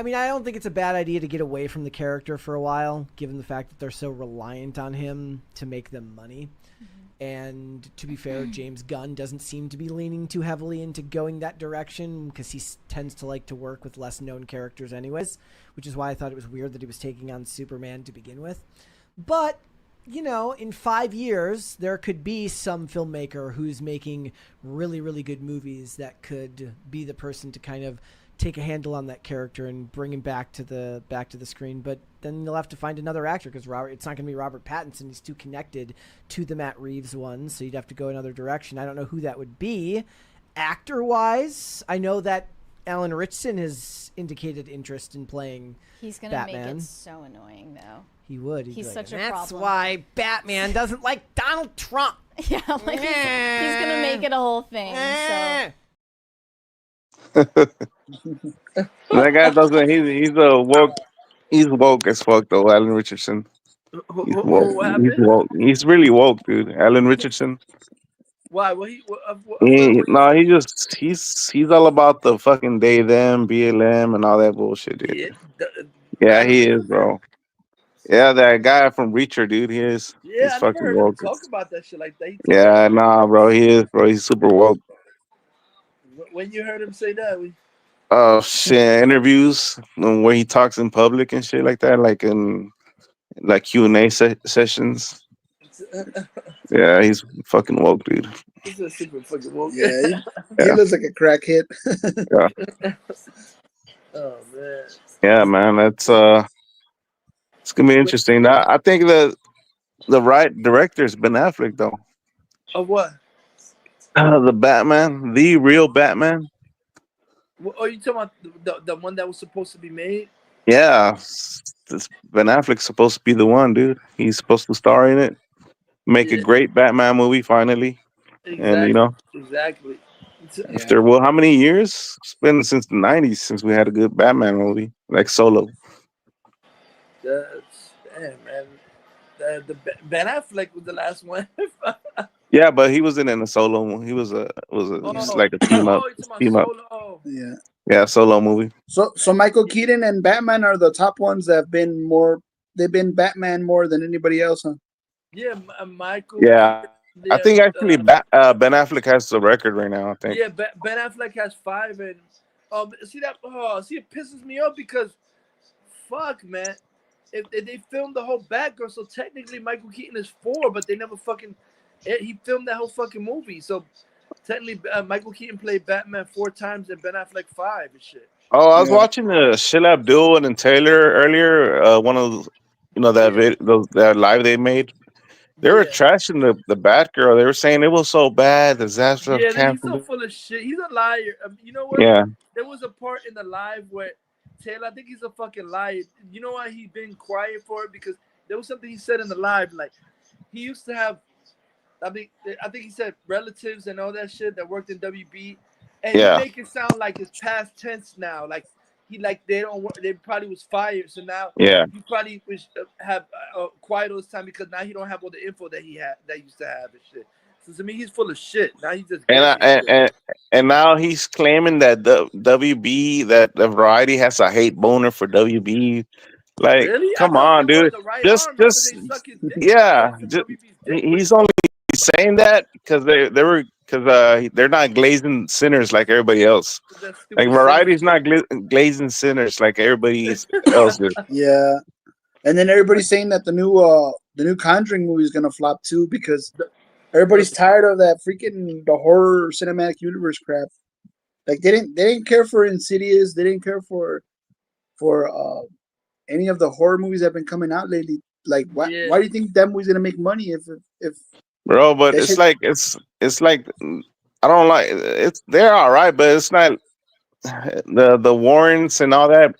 mean, I don't think it's a bad idea to get away from the character for a while, given the fact that they're so reliant on him to make them money. And to be fair, James Gunn doesn't seem to be leaning too heavily into going that direction because he tends to like to work with less known characters anyways, which is why I thought it was weird that he was taking on Superman to begin with. But, in 5 years, there could be some filmmaker who's making really, really good movies that could be the person to kind of take a handle on that character and bring him back to the screen. But then you'll have to find another actor because it's not going to be Robert Pattinson. He's too connected to the Matt Reeves one, so you'd have to go another direction. I don't know who that would be. Actor-wise, I know that Alan Ritchson has indicated interest in playing He's going to Batman. make it so annoying, though. He would. He's like, such a that's problem. why Batman doesn't like Donald Trump. Yeah, like he's going to make it a whole thing. So. That guy doesn't. He's a woke. He's woke as fuck though. Alan Richardson. He's woke. What He's happened? woke. He's really woke, dude. Alan Richardson. Why? What he No, he's all about the fucking they them BLM and all that bullshit, dude. Yeah, he is, bro. Yeah, that guy from Reacher, dude. He is. Yeah, He's I never fucking heard him woke. talk about that shit like that. He talk Yeah, about nah, bro. He is, bro. He's super woke. when you heard him say that. Oh shit, interviews where he talks in public and shit like that, like in like Q&A sessions. Yeah, he's fucking woke, dude. He's a super fucking woke. Yeah, he looks like a crackhead. Yeah. Oh man. Yeah, man. That's it's gonna be interesting. I think the right director is Ben Affleck, though. Of what? The Batman, the real Batman. Oh, you talking about the one that was supposed to be made? Yeah, this Ben Affleck's supposed to be the one, dude. He's supposed to star in it, make a great Batman movie finally, Exactly. and Exactly. after how many years? It's been since the '90s since we had a good Batman movie like Solo. Damn, man. The Ben Affleck was the last one. Yeah, but he wasn't in a Solo movie. He was just like a team up. Solo. Yeah, Solo movie. So Michael Keaton and Batman are the top ones that have been more. They've been Batman more than anybody else, huh? Yeah, Michael. Yeah, Keaton, I think actually Ben Affleck has the record right now. I think. Yeah, Ben Affleck has 5, and see that? See, it pisses me off because, fuck, man, if they filmed the whole Batgirl, so technically Michael Keaton is 4, but they never fucking. He filmed that whole fucking movie, so technically Michael Keaton played Batman 4 times and Ben Affleck 5 and shit. Oh, I was watching Sheila Abdul and Taylor earlier. One of that live they made. They were trashing the Batgirl. They were saying it was so bad. Disaster. Yeah, he's so full of shit. He's a liar. You know what? Yeah. There was a part in the live where Taylor, I think he's a fucking liar. You know why he's been quiet for it? Because there was something he said in the live. Like, he used to have, I think he said relatives and all that shit that worked in WB. And he make it sound like it's past tense now. Like, they probably was fired. So now he probably was have quiet all this time because now he don't have all the info that he used to have and shit. So to me, he's full of shit. Now he's just and now he's claiming that the WB that the Variety has a hate boner for WB. Like, really? come on, dude. Just yeah. He's only saying that because they're not glazing sinners like everybody else. Like Variety's not glazing sinners like everybody else is. Yeah, and then everybody's saying that the new Conjuring movie is gonna flop too because everybody's tired of that freaking the horror cinematic universe crap. Like they didn't care for Insidious. They didn't care for any of the horror movies that have been coming out lately. Like why do you think that movie's gonna make money if Bro, but it's like I don't like it's. They're all right, but it's not the Warrens and all that.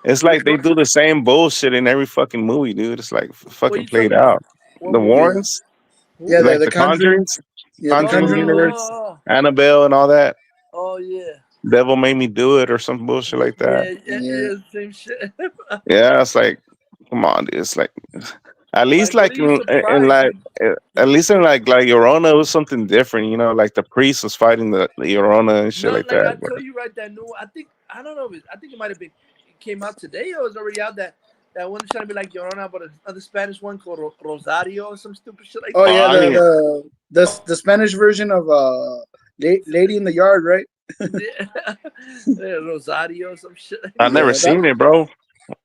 It's like they do the same bullshit in every fucking movie, dude. It's like fucking played out. The Warrens, like the Conjurings, Conjuring universe, Annabelle, and all that. Oh yeah. Devil Made Me Do It or some bullshit like that. Yeah, same shit. Yeah, it's like, come on, dude. It's like. At least like in like at least in like Llorona, it was something different, you know, like the priest was fighting the Llorona and shit like that. I tell you right, that new I think it might have been came out today or was already out that That one is trying to be like Llorona, but another Spanish one called Rosario or some stupid shit like Oh that. yeah, I didn't. the Spanish version of Lady in the Yard, right? Yeah, Rosario or some shit. I never seen it, bro.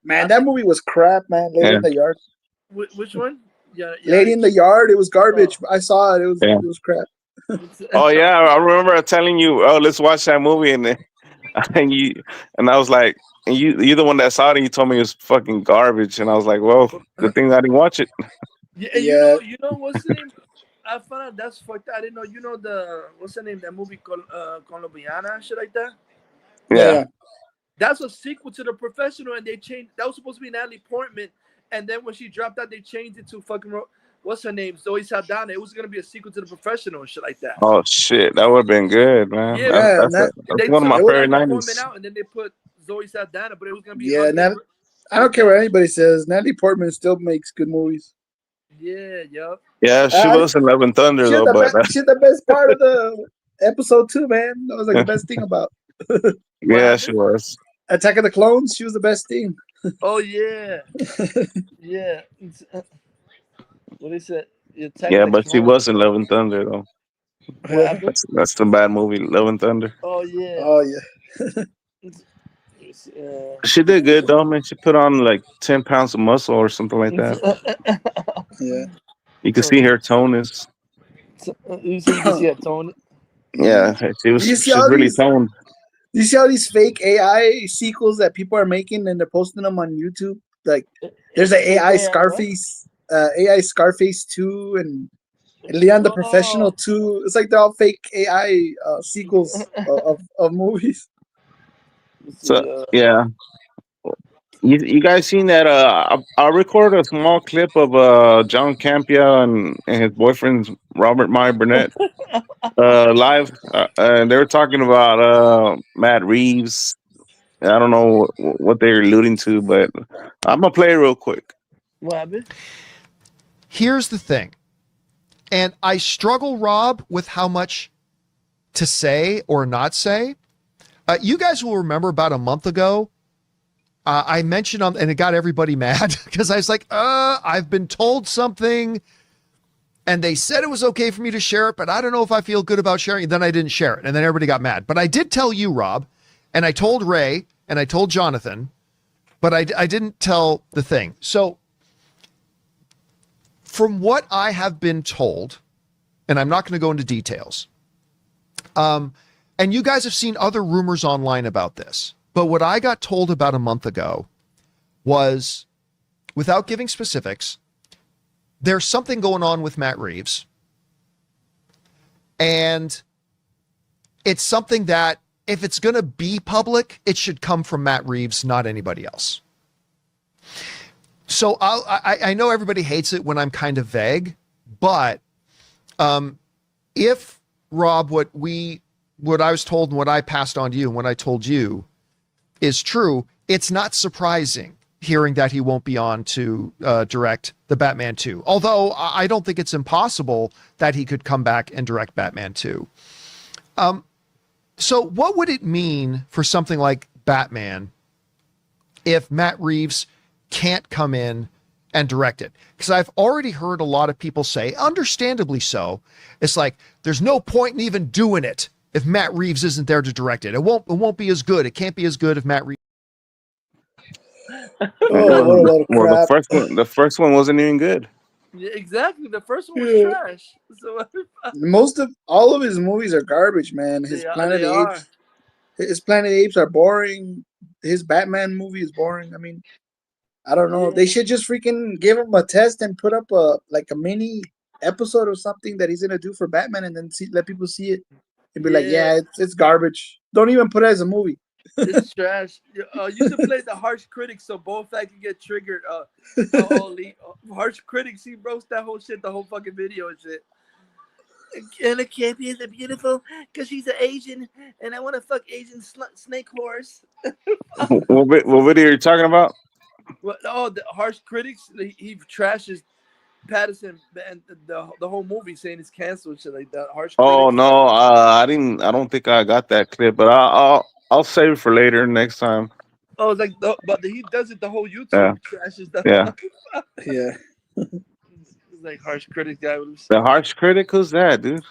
Man, that movie was crap, man. Lady Yeah. in the Yard. Which one? Yeah, Lady in the Yard. It was garbage. Oh. I saw it. Yeah. It was crap. Oh yeah, I remember telling you, oh, let's watch that movie, and then, and I was like, and you're the one that saw it, and you told me it was fucking garbage, and I was like, well, good thing I didn't watch it. Yeah, and Yeah. you know what's the name? I found out that's fucked. I didn't know. You know what's the name? That movie called Colombiana and shit like that. Yeah. That's a sequel to The Professional, and they changed. That was supposed to be Natalie Portman, and then when she dropped out, they changed it to fucking what's her name? Zoe Saldana. It was gonna be a sequel to The Professional and shit like that. Oh shit, that would have been good, man. Yeah, That's they one of my took favorite Natalie Portman 90s. out, and then they put Zoe Saldana, but it was gonna be Yeah, I don't care what anybody says. Natalie Portman still makes good movies. Yeah, yup. Yeah, she was in Love and Thunder She's though, but the best part of the episode 2, man. That was like the best thing about. yeah, she was. Attack of the Clones. She was the best thing. Oh yeah, yeah. What is it? Yeah, but she was in Love and Thunder though. What happened? That's the bad movie, Love and Thunder. Oh yeah. Oh yeah. She did good though, man. She put on like 10 pounds of muscle or something like that. Yeah. You can see her tonus. You see a tone. Yeah, she's really toned. Do you see all these fake AI sequels that people are making and they're posting them on YouTube? Like, there's an AI Scarface, AI Scarface 2, and Leon the Professional 2. It's like they're all fake AI sequels of movies. So yeah, you guys seen that? I'll record a small clip of John Campia and his boyfriend Robert Meyer Burnett live, and they were talking about Matt Reeves. I don't know what they're alluding to, but I'm gonna play it real quick. What happened? Here's the thing, and I struggle, Rob, with how much to say or not say. You guys will remember about a month ago, I mentioned and it got everybody mad because I was like, I've been told something and they said it was okay for me to share it, but I don't know if I feel good about sharing it. Then I didn't share it, and then everybody got mad. But I did tell you, Rob, and I told Ray, and I told Jonathan, but I didn't tell the thing. So from what I have been told, and I'm not going to go into details, and you guys have seen other rumors online about this, but what I got told about a month ago was, without giving specifics, there's something going on with Matt Reeves. And it's something that, if it's going to be public, it should come from Matt Reeves, not anybody else. So I know everybody hates it when I'm kind of vague, but if, Rob, what I was told and what I passed on to you and what I told you is true, it's not surprising hearing that he won't be on to direct the Batman 2. Although I don't think it's impossible that he could come back and direct Batman 2. So what would it mean for something like Batman if Matt Reeves can't come in and direct it? Because I've already heard a lot of people say, understandably so, it's like, there's no point in even doing it if Matt Reeves isn't there to direct it. It won't be as good. It can't be as good if Matt Reeves. Well, the first one wasn't even good. Yeah, exactly. The first one was trash. So All of his movies are garbage, man. His Planet of the Apes. His Planet of the Apes are boring. His Batman movie is boring. I mean, I don't know. They should just freaking give him a test and put up a mini episode or something that he's gonna do for Batman, and then let people see it and be like, yeah, it's garbage. Don't even put it as a movie. It's trash. You should play the harsh critics so both I can get triggered. Harsh critics, he roast that whole shit, the whole fucking video and shit. And it can't be as beautiful because she's an Asian and I want to fuck Asian snake horse. What video are you talking about? Well, the harsh critics, he trashes Patterson and the whole movie, saying it's canceled and shit like that. Harsh critics. No, I don't think I got that clip, but I'll save it for later next time. Oh, it's like, but he does it the whole YouTube. Yeah. He trashes the. Yeah. Yeah. He's like harsh critic guy. The harsh critic, who's that, dude?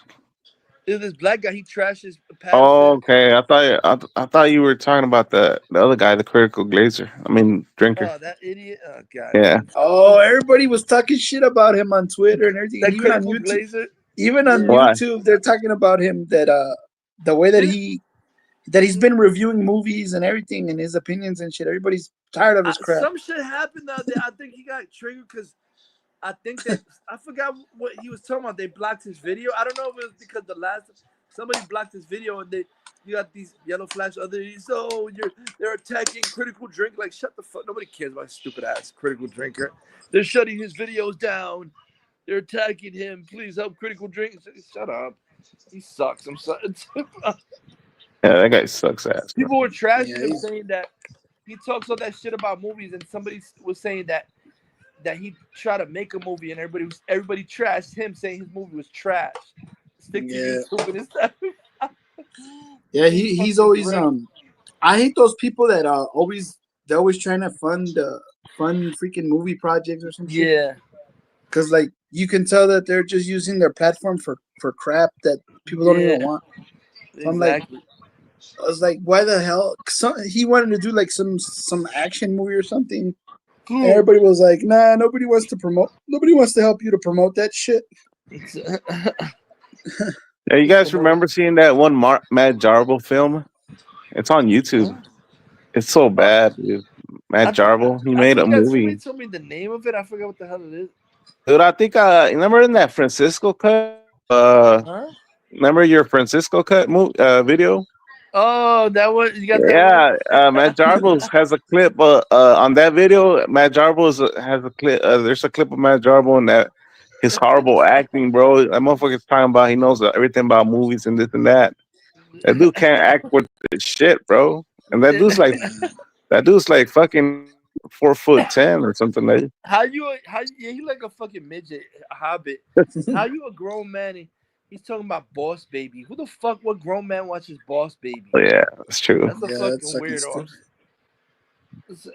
There's this black guy. He trashes Oh, Patterson. okay. I thought you were talking about the other guy, the critical glazer. I mean, drinker. Oh, that idiot. Oh god. Yeah. Oh, everybody was talking shit about him on Twitter and everything, and That even on critical YouTube. glazer. Even on Why? YouTube, they're talking about him that the way that he's been reviewing movies and everything and his opinions and shit. Everybody's tired of his crap. Some shit happened the other day. I think he got triggered because I think that I forgot what he was talking about. They blocked his video. I don't know if it was because somebody blocked his video and you got these yellow flash others. Oh, they're attacking critical drink. Like, shut the fuck. Nobody cares about stupid ass critical drinker. They're shutting his videos down. They're attacking him. Please help critical drink. Shut up. He sucks. I'm sorry. Yeah, that guy sucks ass. Bro. People were trashing him, saying that he talks all that shit about movies, and somebody was saying that he tried to make a movie, and everybody trashed him, saying his movie was trash. Stick to YouTube and stuff. Yeah, he's always I hate those people that they're always trying to fund freaking movie projects or something. Yeah, because like you can tell that they're just using their platform for crap that people don't even want. So exactly. I was like, why the hell? He wanted to do like some action movie or something. And everybody was like, nah, nobody wants to help you to promote that shit. Yeah, you guys remember seeing that one Matt Jarble film? It's on YouTube. It's so bad, dude. Matt Jarble, he made a movie. Somebody told me the name of it. I forgot what the hell it is. Dude, I think remember in that Francisco cut? Remember your Francisco cut video? Oh, that one. You got that one? Matt Jarble has a clip on that video. Matt Jarble has a clip. There's a clip of Matt Jarble and that his horrible acting, bro. That motherfucker's talking about he knows everything about movies and this and that. That dude can't act with shit, bro. And that dude's like fucking 4'10" or something like that. How you like a fucking midget, a hobbit. How you a grown man and he's talking about Boss Baby? Who the fuck, what grown man watches Boss Baby? Oh, yeah, that's true. That's a fucking weirdo.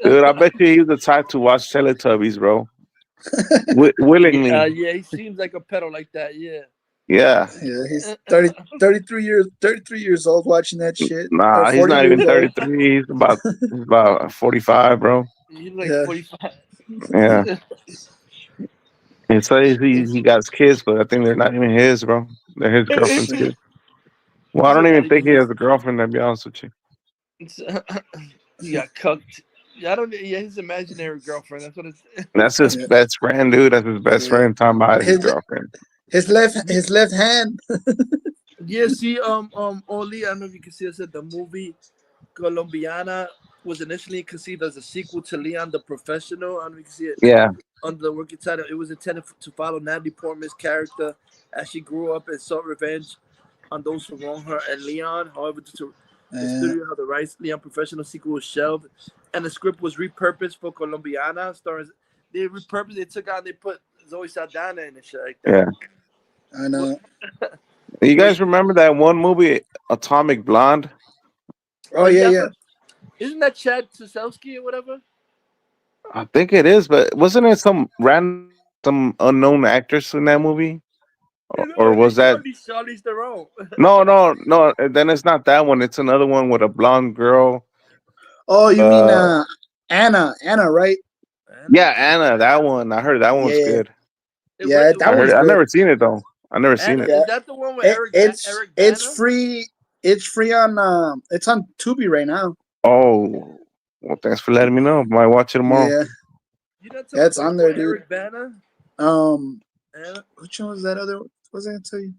Dude, I bet you he's the type to watch Teletubbies, bro. Willingly. Yeah, he seems like a pedo like that, yeah. Yeah. Yeah, he's 33 years old watching that shit. Nah, he's not even 33. He's about 45, bro. He's like 45. Yeah. It says he got kids, but I think they're not even his, bro. They're his girlfriend's kids. Well, I don't even think he has a girlfriend, to be honest with you. He got cooked. Yeah, his imaginary girlfriend. That's what it's. That's his best friend, dude. That's his best friend talking about his girlfriend. His left hand. Yeah, see, Oli, I don't know if you can see. I said the movie Colombiana was initially conceived as a sequel to Leon the Professional. I don't know if you can see it. Yeah. Under the working title, it was intended to follow Natalie Portman's character as she grew up and sought revenge on those who wronged her and Leon. However, due to the studio how the rights, Leon Professional sequel was shelved, and the script was repurposed for Colombiana. They took out, they put Zoe Saldana in and shit like that. Yeah. I know. You guys remember that one movie, Atomic Blonde? Oh, yeah. Isn't that Chad Stahelski or whatever? I think it is, but wasn't it some unknown actress in that movie? Or was that Charlize Theron? No. Then it's not that one. It's another one with a blonde girl. Oh, you mean Anna, right? Yeah, Anna. That one. I heard that one was good. Yeah, that was good. I've never seen it though. I've never seen it. Is that the one with Eric? It's free. It's free on. It's on Tubi right now. Oh, well, thanks for letting me know. Might watch it tomorrow. Yeah, it's on there, dude. Eric Bana? Which one was that other? What was I gonna tell you?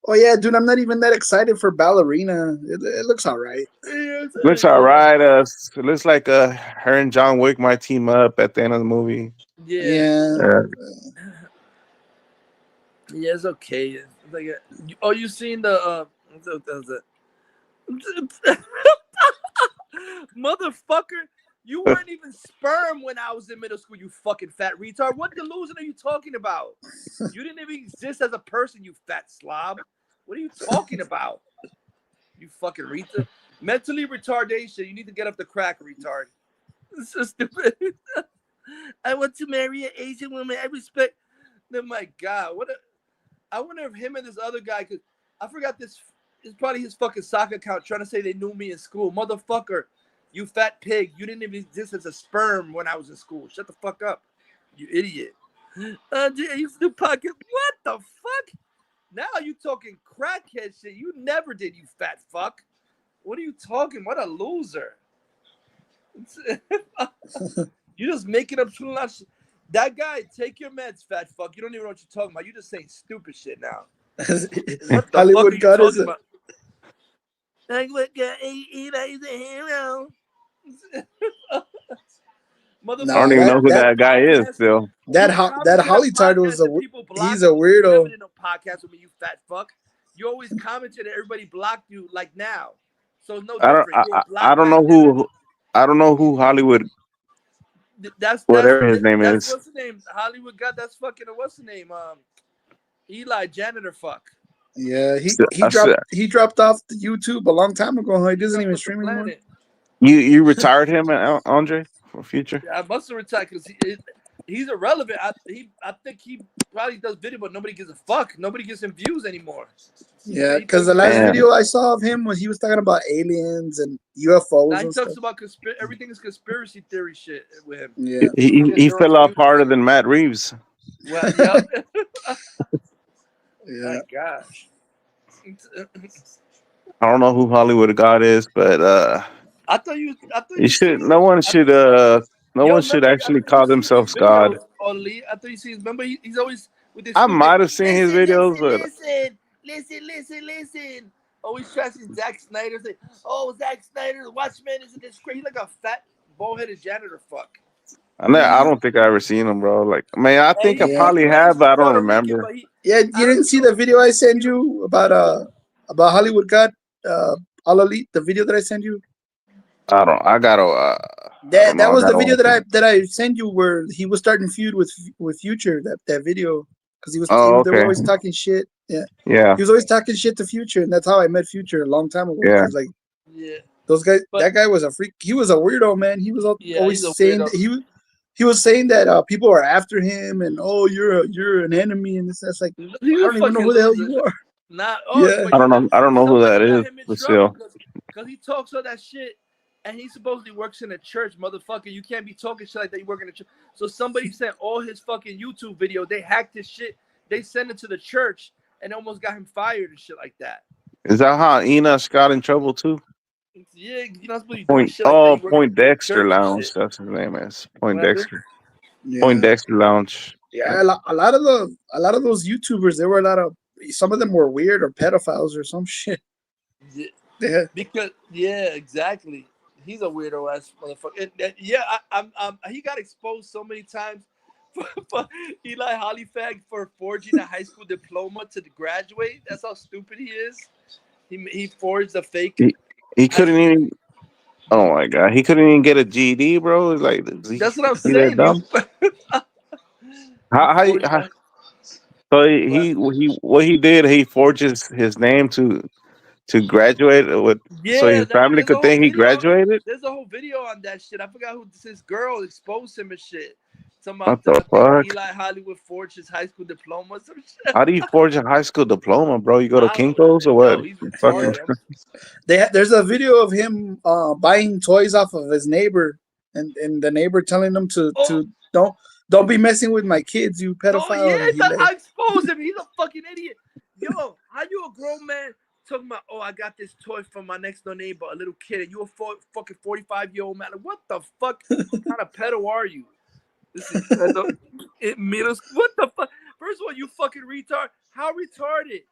Oh yeah, dude, I'm not even that excited for Ballerina. It looks all right. Looks all right. It looks like her and John Wick might team up at the end of the movie. Yeah, it's okay. It's like you seen the motherfucker? You weren't even sperm when I was in middle school, you fucking fat retard. What delusion are you talking about? You didn't even exist as a person, you fat slob. What are you talking about? You fucking retard. Mentally retardation. You need to get up the crack, retard. It's so stupid. I want to marry an Asian woman. I respect. Oh my God, I wonder if him and this other guy, cause I forgot this. It's probably his fucking soccer account trying to say they knew me in school. Motherfucker, you fat pig. You didn't even exist as a sperm when I was in school. Shut the fuck up, you idiot. I used to pocket. What the fuck? Now you talking crackhead shit. You never did, you fat fuck. What are you talking? What a loser. You just making up true shit. That guy, take your meds, fat fuck. You don't even know what you're talking about. You just saying stupid shit now. What the Hollywood fuck are you God talking about? Like what guy he's a hero. I don't even know who that guy is still. That Hollytard was he's a weirdo. You never did no podcast with me, you fat fuck. You always commented and everybody blocked you like now. So no different. I don't know who Hollywood. That's whatever his name is. What's the name? Hollywood God. That's fucking what's the name? Eli janitor fuck. Yeah, he dropped off the YouTube a long time ago. He doesn't even stream anymore. You retired him, Andre, for future? Yeah, I must have retired because he's irrelevant. I think he probably does video, but nobody gives a fuck. Nobody gives him views anymore. Yeah, because the last video I saw of him was he was talking about aliens and UFOs. Now he and talks stuff. about everything is conspiracy theory shit with him. Yeah, he fell off harder than Matt Reeves. Well, yeah. Yeah. My gosh. I don't know who Hollywood God is, but I thought you should. No one should actually call themselves God. Only I thought you see. Remember, he's always with this. I might have seen his videos, but listen. Always trashing Zack Snyder. Say, oh, Zack Snyder, the Watchmen isn't this crazy? He's like a fat, bald-headed janitor fuck. I don't think I ever seen him, bro. Like, man, I think I probably have, but I don't remember. Yeah, you didn't see the video I sent you about Hollywood God, All Elite, the video that I sent you? I gotta. That was the video that I sent you where he was starting feud with Future. That video because they were always talking shit. Yeah. He was always talking shit to Future, and that's how I met Future a long time ago. Yeah. Like, those guys. That guy was a freak. He was a weirdo, man. He was always saying that he was saying that people are after him, and you're an enemy, and that's like I don't even know who the hell you are. I don't know who that is, but still. Because he talks all that shit, and he supposedly works in a church, motherfucker. You can't be talking shit like that. You work in a church. So somebody sent all his fucking YouTube videos. They hacked his shit. They sent it to the church, and almost got him fired and shit like that. Is that how Enos got in trouble too? Yeah, you're not supposed to be doing shit like that. Point Dexter Lounge. That's his name is Point Dexter. Point Dexter Lounge. Yeah, a lot of those YouTubers, there were some of them were weird or pedophiles or some shit. Yeah. Because exactly. He's a weirdo ass motherfucker. He got exposed so many times for Eli Hollyfag for forging a high school diploma to graduate. That's how stupid he is. He forged a fake. He couldn't even. Oh my god, he couldn't even get a GED, bro. Like that's what I'm saying. So what he did, he forges his name to graduate with, so his family could think he graduated. There's a whole video on that shit. I forgot who this girl exposed him and shit. What the fuck? Eli Hollywood forged his high school diploma or some shit. How do you forge a high school diploma, bro? You go to Kinko's or what? There's a video of him buying toys off of his neighbor, and the neighbor telling him to don't be messing with my kids, you pedophile. Oh yeah, I exposed him. He's a fucking idiot. Yo, how you a grown man talking about? Oh, I got this toy from my next door neighbor, a little kid, and you a fucking 45-year-old man. Like, what the fuck? What kind of pedo are you? This is what the fuck? First of all, you fucking retard. How retarded?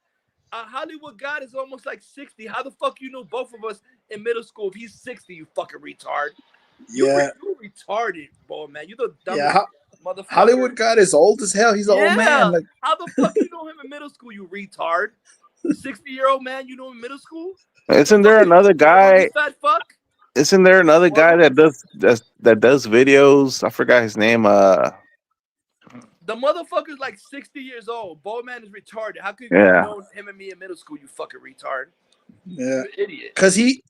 Hollywood God is almost like 60. How the fuck you know both of us in middle school? If he's 60, you fucking retard. You retarded, boy, man. You the dumbest motherfucker. Hollywood God is old as hell. He's an old man. Like, how the fuck you know him in middle school, you retard? 60-year-old man you know in middle school? Isn't there another guy? Fat fuck? Isn't there another guy that does videos? I forgot his name. The motherfucker's like 60 years old. Boy, man is retarded. How could you know him and me in middle school, you fucking retard? Yeah, you idiot. Because he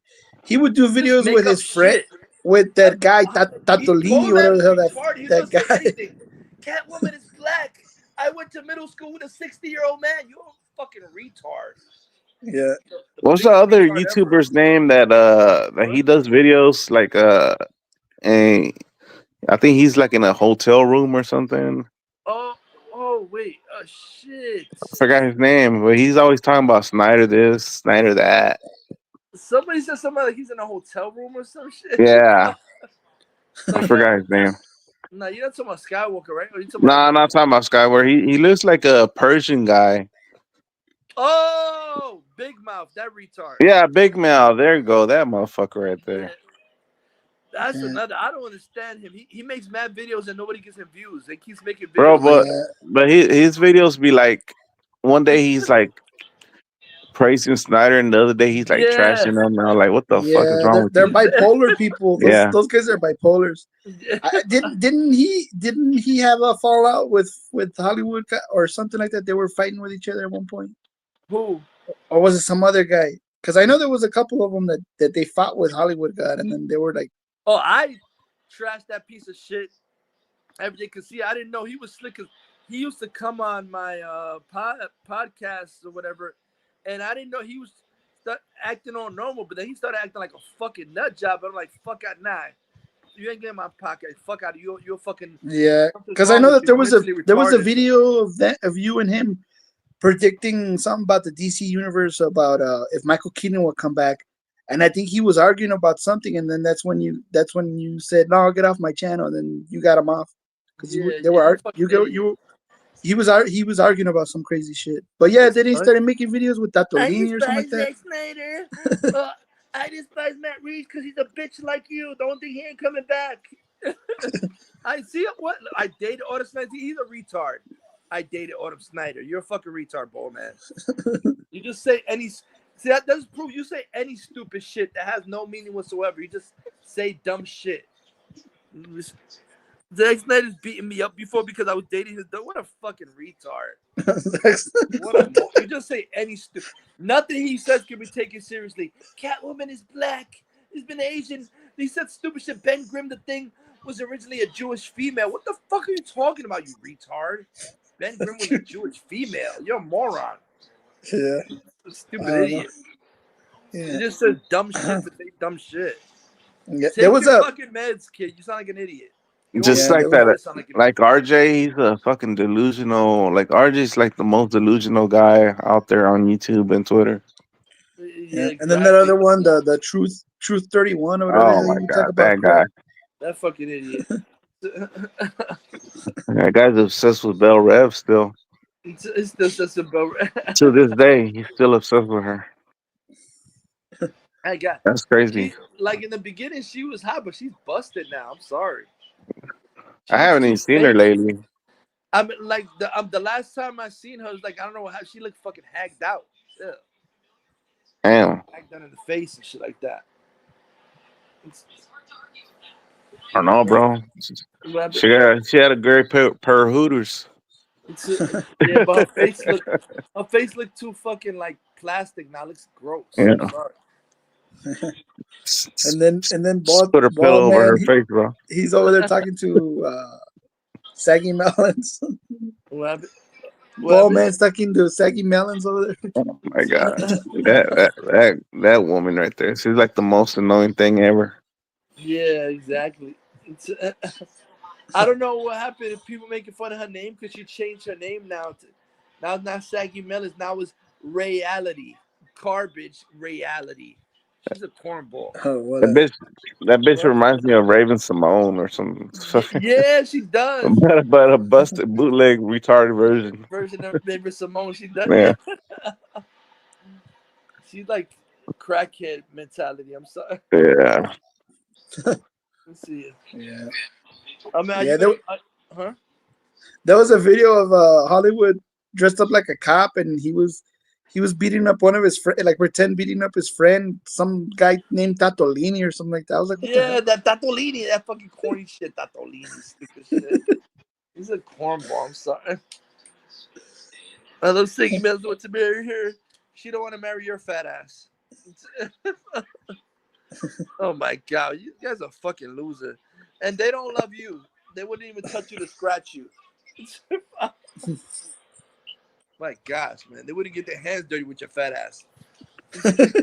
would do videos with his friend. with that guy He Tatolini, told whatever that the hell retard he that doesn't say guy. anything. Catwoman is black. I went to middle school with a 60-year-old man. You're a fucking retard. Yeah. What's the biggest other retard ever. YouTuber's name that he does videos like and I think he's like in a hotel room or something. Oh wait. Shit. I forgot his name, but he's always talking about Snyder this, Snyder that. Somebody said something like he's in a hotel room or some shit. Yeah, No, I you're forgot his name. no, you're not talking about Skywalker, right? Or you talking Nah, about? I'm not talking about Skyward. He looks like a Persian guy. Oh, Big Mouth, that retard. Yeah, Big Mal. There you go. That motherfucker right Yeah, there. that's another. I don't understand him. He makes mad videos and nobody gives him views. They keeps making Bro, videos. but his videos be like one day he's like praising Snyder and the other day he's like Yeah. trashing him. And I'm like, what the fuck is Yeah, wrong with they're you? bipolar people. Yeah. Those guys are bipolars. Didn't he have a fallout with Hollywood or something like that? They were fighting with each other at one point. Who? Or was it some other guy? Because I know there was a couple of them that they fought with Hollywood God, and then they were like, Oh, I trashed that piece of shit. Everything, cause see, I didn't know he was slick. Cause he used to come on my podcasts or whatever, and I didn't know he was acting all normal. But then he started acting like a fucking nut job. I'm like, fuck out, nah, you ain't getting my podcast. Fuck out of you. You're fucking yeah. Because I know that there was a retarded. video of you and him predicting something about the DC universe about if Michael Keaton would come back, and I think he was arguing about something, and then that's when you said no, get off my channel, and then you got him off because he was arguing about some crazy shit. But yeah, then he started making videos with Tatolini or something like that. Zack Snyder. I despise Matt Reeves because he's a bitch like you. Don't think he ain't coming back. I see what I dated Autumn Snyder. He's a retard. I dated Autumn Snyder. You're a fucking retard, ball man. You just say any. See, that doesn't prove you say any stupid shit that has no meaning whatsoever. You just say dumb shit. Zack Snyder's beating me up before because I was dating his daughter. What a fucking retard. You just say any stupid. Nothing he says can be taken seriously. Catwoman is black. He's been Asian. He said stupid shit. Ben Grimm, the thing, was originally a Jewish female. What the fuck are you talking about, you retard? Ben Grimm was a Jewish female. You're a moron. Yeah. Stupid idiot. Yeah. You just said dumb shit to say dumb shit. Yeah. Take your fucking meds, kid. You sound like an idiot. Just like that, like RJ, he's a fucking delusional. Like RJ's like the most delusional guy out there on YouTube and Twitter. Yeah. And then that other one, the Truth 31 or whatever. Oh my you god, talk about that guy. That fucking idiot. That guy's obsessed with Belle Rev still. It's just about To this day, he's still obsessed with her. I got That's crazy. Like in the beginning, she was hot, but she's busted now. I'm sorry. I haven't even seen her lately. I mean, like the last time I seen her was like I don't know how she looked fucking hagged out. Yeah. Damn. Hagged down in the face and shit like that. I don't know, bro. She had a great pair of Hooters. Yeah, but her face looked too fucking like plastic now. It looks gross. Yeah. I'm sorry. and then bald, put her pillow over her face, bro. He's over there talking to Saggy Melons. Bald man's talking to Saggy Melons over there. Oh my god, that woman right there. She's like the most annoying thing ever. Yeah, exactly. I don't know what happened if people making fun of her name because she changed her name now. Now not Saggy Melons. Now it's Reality. Garbage Reality. She's a cornball. Oh, that bitch reminds me of Raven Simone or something. Yeah, she does. but a busted bootleg retarded version of Raven Simone. She does. Yeah. She's like crackhead mentality. I'm sorry. Yeah. Let's see. Yeah. I mean, yeah, huh? There was a video of Hollywood dressed up like a cop, and he was beating up one of his friends, like pretend beating up his friend, some guy named Tatolini or something like that. I was like, what yeah, that Tatolini, that fucking corny shit, Tatolini, stupid shit. He's a cornball. I'm sorry. I love Siggy Mills want to marry her. She don't want to marry your fat ass. Oh my god, you guys are fucking loser, and they don't love you. They wouldn't even touch you to scratch you. My gosh, man, they wouldn't get their hands dirty with your fat ass. Goodness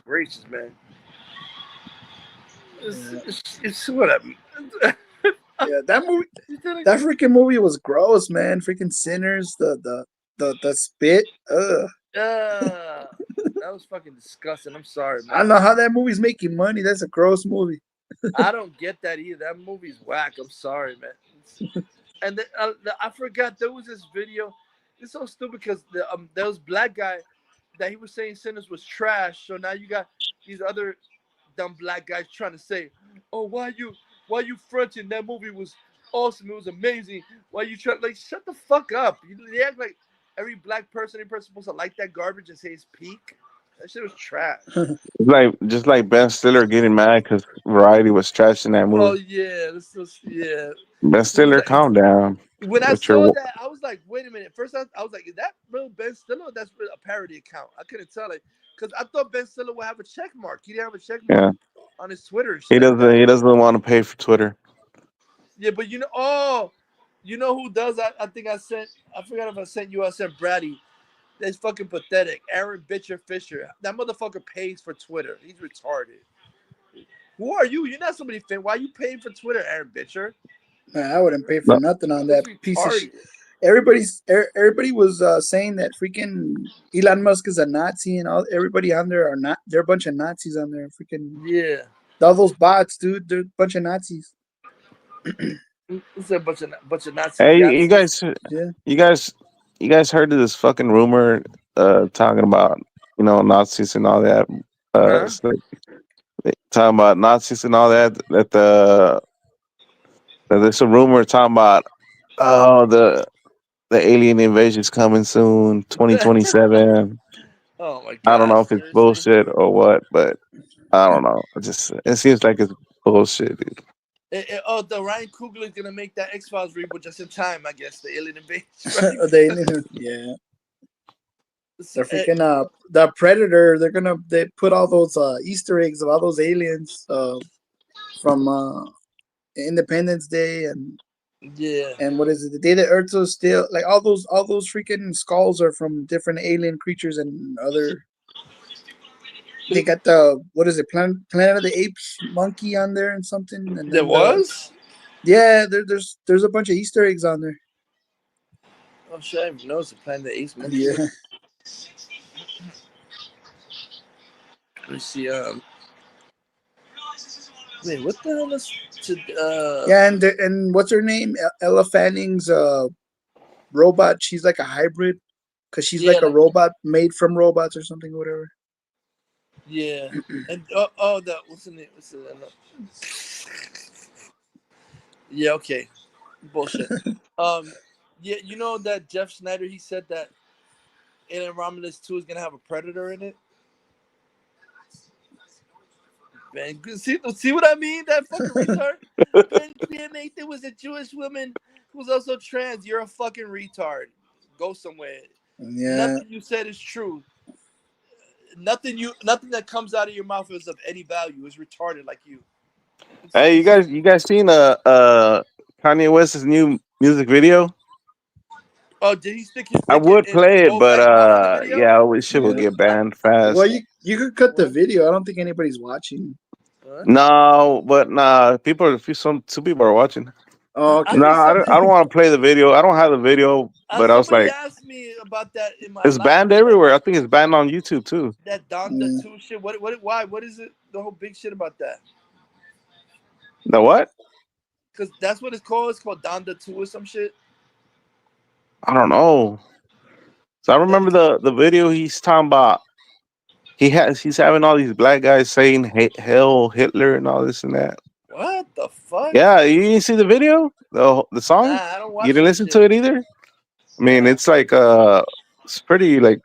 gracious, man. It's whatever. Yeah, that movie, that freaking movie was gross, man. Freaking Sinners, the spit. Ugh. That was fucking disgusting. I'm sorry, man. I don't know how that movie's making money. That's a gross movie. I don't get that either. That movie's whack. I'm sorry, man. And I forgot there was this video. It's so stupid because there was black guy that he was saying Sinners was trash. So now you got these other dumb black guys trying to say, "Oh, why you fronting? That movie was awesome. It was amazing. Why you try like shut the fuck up? They act like every black person, supposed to like that garbage and say it's peak. That shit was trash." Just like Ben Stiller getting mad because Variety was trashing that Oh movie. yeah, yeah. Ben Stiller, Like, calm down. when I With saw your that, I was like, "Wait a minute!" First, I was like, "Is that real Ben Stiller? Or that's a parody account?" I couldn't tell it because I thought Ben Stiller would have a check mark. He didn't have a check mark on his Twitter. He doesn't want to pay for Twitter. Yeah, but you know who does? I think I forgot if I sent you. I sent Brady. That's fucking pathetic. Aaron Bitcher Fisher. That motherfucker pays for Twitter. He's retarded. Who are you? You're not somebody fan. Why are you paying for Twitter, Aaron Bitcher? Man, I wouldn't pay for nothing on that piece of retarded. shit. Everybody was saying that freaking Elon Musk is a Nazi, and everybody on there are not. They're a bunch of Nazis on there. Freaking yeah. All those bots, dude. They're a bunch of Nazis. It's a bunch of Nazis. Hey, you guys heard of this fucking rumor talking about Nazis and all that? It's like, talking about Nazis and all that. That there's a rumor talking about the alien invasion is coming soon, 2027. Oh my god! I don't know if it's bullshit or what, but I don't know. It seems like it's bullshit, dude. The Ryan Coogler is gonna make that X-Files reboot just in time, I guess. The alien invasion. Yeah. They're freaking the Predator. They put all those Easter eggs of all those aliens from Independence Day and what is it? The day that Earth was still like all those freaking skulls are from different alien creatures and other. They got the what is it? Planet of the Apes monkey on there and something. And there was. Yeah, there's a bunch of Easter eggs on there. Oh shit! I didn't notice the Planet of the Apes monkey. Yeah. Let me see. Wait, what the hell is? Yeah, and what's her name? Ella Fanning's robot. She's like a hybrid because she's like a robot made from robots or something, or whatever. Yeah, and what's the name? Yeah, okay, bullshit. Yeah, you know that Jeff Snyder, he said that Alien Romulus 2 is gonna have a Predator in it. Man, see what I mean? That fucking retard. Ben Nathan was a Jewish woman who was also trans. You're a fucking retard. Go somewhere. Yeah. Nothing you said is true. Nothing that comes out of your mouth is of any value. Is retarded like you. Hey, you guys seen Kanye West's new music video? Oh, did he stick his dick I would play it, but shit will get banned fast. Well, you could cut the video. I don't think anybody's watching. No, but some people are watching. Oh, okay. No, I don't want to play the video. I don't have the video, but I was like, asked me about that in my it's banned everywhere. I think it's banned on YouTube too. That Donda 2 shit. Why? What is it? The whole big shit about that? The what? Because that's what it's called. It's called Donda 2 or some shit. I don't know. So I remember the video he's talking about. He's having all these black guys saying "Hell Hitler" and all this and that. What the fuck? Yeah, you didn't see the video, the song. Nah, I don't watch. You didn't listen to it either. I mean, it's like it's pretty like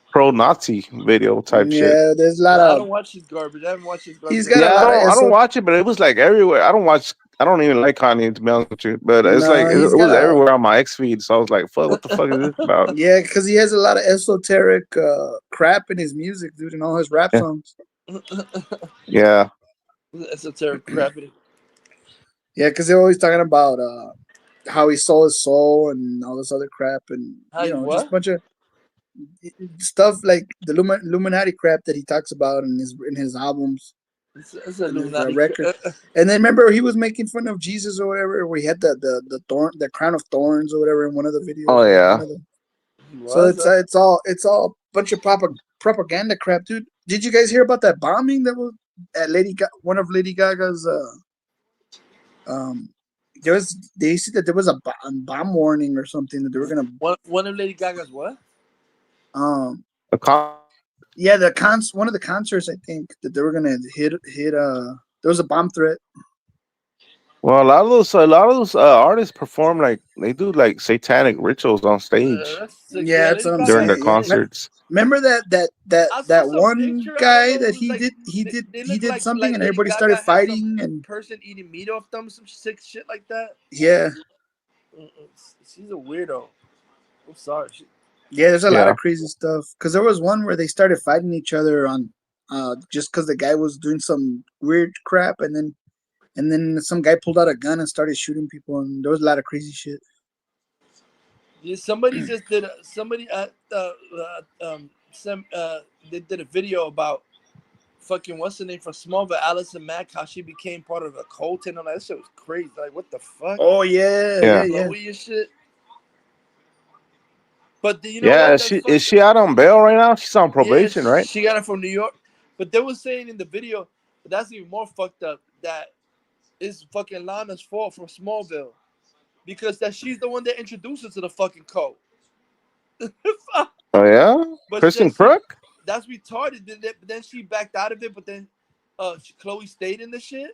pro-Nazi video type shit. Yeah, there's a lot of. I don't watch his garbage. I haven't watched his garbage. He's got a lot I don't watch it, but it was like everywhere. I don't even like Kanye, to be honest with you. But it's it was everywhere on my X feed. So I was like, "Fuck, what the fuck is this about?" Yeah, because he has a lot of esoteric crap in his music, dude, and all his rap songs. Yeah. Esoteric crap. Yeah, because they're always talking about how he sold his soul and all this other crap, and How you just a what? bunch of stuff like the Illuminati crap that he talks about in his albums It's and his Illuminati. record. And then remember he was making fun of Jesus or whatever, where he had the crown of thorns or whatever in one of the videos. Oh yeah. One of them. So Was it's all a bunch of propaganda crap, dude. Did you guys hear about that bombing that was at one of Lady Gaga's? They said that there was a bomb warning or something that they were gonna. one of Lady Gaga's what? A con- Yeah, one of the concerts, I think, that they were gonna hit. There was a bomb threat. Well, a lot of those artists perform like they do like satanic rituals on stage That's sick. Yeah, that's Lady what I'm during their saying. Yeah, concerts. remember I saw that some one picture. I don't guy know. It that was like they he look did something like and Lady everybody started Gaga had some fighting and person eating meat off them, some sick shit like that. yeah, She's a weirdo. I'm sorry. yeah. There's a lot Yeah. of crazy stuff because there was one where they started fighting each other on just because the guy was doing some weird crap and then some guy pulled out a gun and started shooting people and there was a lot of crazy shit. Yeah, somebody just did. Somebody they did a video about fucking what's the name from Smallville, Allison Mack, how she became part of a cult and all that. That shit was crazy. Like what the fuck? Oh yeah. Chloe and shit. But you know Yeah. what? Is she out on bail right now? She's on Yeah, probation, right? she got it from New York. But they were saying in the video, that's even more fucked up. That is fucking Lana's fault from Smallville, because that she's the one that introduced her to the fucking cult. Oh yeah. But then Kristen Crook. that's retarded. Then she backed out of it. But then, Chloe stayed in the shit.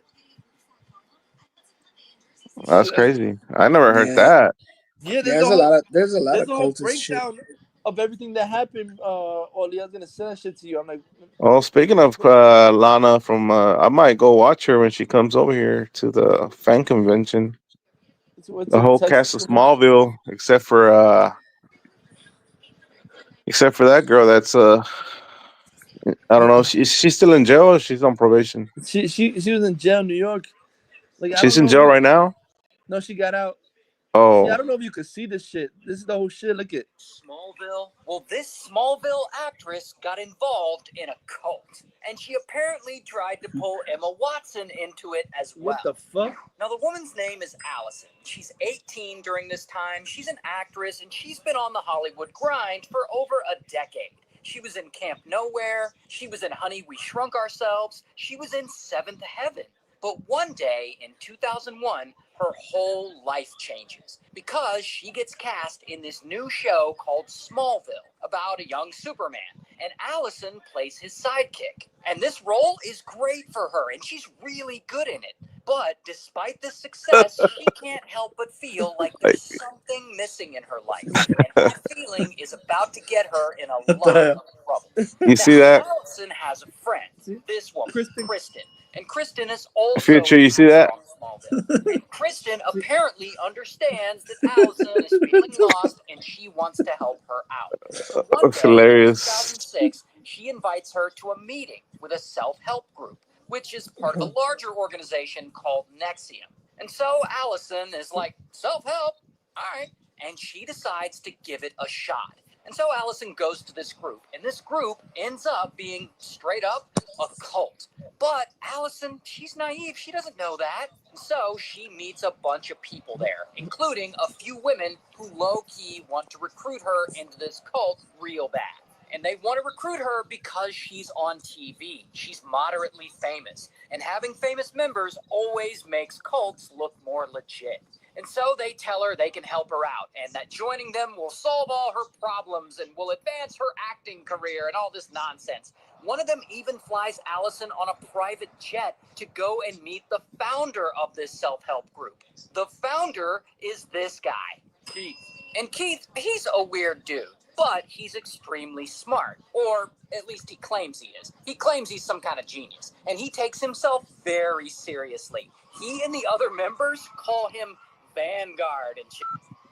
That's crazy. I never heard Yeah. that. Yeah, There's a lot of there's a whole cultist shit. breakdown of everything that happened. Oli, I was gonna send that shit to you. I'm like, Well, speaking of Lana from, I might go watch her when she comes over here to the fan convention. it's The a whole Texas cast of convention. Smallville, except for that girl. That's I don't know. She's still in jail. Or she's on probation. She was in jail in New York. Like I She's don't in know if jail right now. no, she got out. See, I Oh, don't know if you could see this shit. This is the whole shit. Look at Smallville? Well, this Smallville actress got involved in a cult, and she apparently tried to pull Emma Watson into it as well. what the fuck? Now, the woman's name is Allison. She's 18 during this time. She's an actress, and she's been on the Hollywood grind for over a decade. She was in Camp Nowhere. She was in Honey, We Shrunk Ourselves. She was in Seventh Heaven. But one day in 2001, her whole life changes because she gets cast in this new show called Smallville about a young Superman. And Allison plays his sidekick. And this role is great for her, and she's really good in it. But despite the success, she can't help but feel like there's something missing in her life. And that feeling is about to get her in a lot of trouble. you see that? Allison has a friend, this woman, Kristen. And Kristen is also Future, you see that? Smallville. And Kristen apparently understands that Allison is feeling lost and she wants to help her out. So one That's day, hilarious. in 2006, she invites her to a meeting with a self-help group, which is part of a larger organization called Nexium. And so Allison is like, self-help? All right. And she decides to give it a shot. And so Allison goes to this group, and this group ends up being straight up a cult. But Allison, she's naive. She doesn't know that. So she meets a bunch of people there, including a few women who low-key want to recruit her into this cult real bad. And they want to recruit her because she's on TV. She's moderately famous. And having famous members always makes cults look more legit. And so they tell her they can help her out and that joining them will solve all her problems and will advance her acting career and all this nonsense. One of them even flies Allison on a private jet to go and meet the founder of this self-help group. The founder is this guy, Keith. And Keith, he's a weird dude, but he's extremely smart, or at least he claims he is. He claims he's some kind of genius, and he takes himself very seriously. He and the other members call him Vanguard and shit.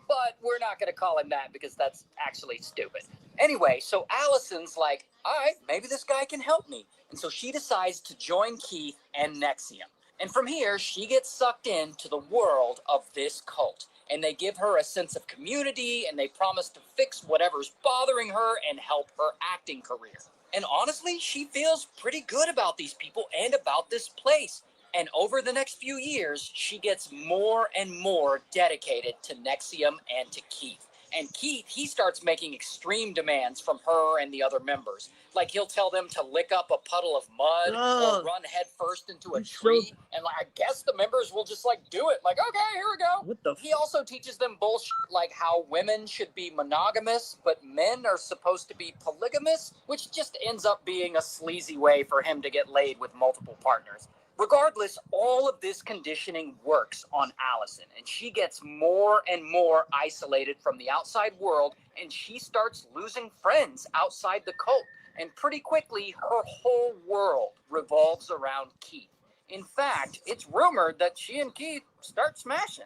But we're not going to call him that because that's actually stupid. Anyway, so Allison's like, all right, maybe this guy can help me. And so she decides to join Keith and Nexium. And from here, she gets sucked into the world of this cult. And they give her a sense of community, and they promise to fix whatever's bothering her and help her acting career. And honestly, she feels pretty good about these people and about this place. And over the next few years, she gets more and more dedicated to Nexium and to Keith. And Keith, he starts making extreme demands from her and the other members. Like he'll tell them to lick up a puddle of mud or run headfirst into a tree. And I guess the members will just do it. Like, okay, here we go. What the He also teaches them bullshit like how women should be monogamous, but men are supposed to be polygamous, which just ends up being a sleazy way for him to get laid with multiple partners. Regardless, all of this conditioning works on Allison, and she gets more and more isolated from the outside world, and she starts losing friends outside the cult. And pretty quickly, her whole world revolves around Keith. In fact, it's rumored that she and Keith start smashing.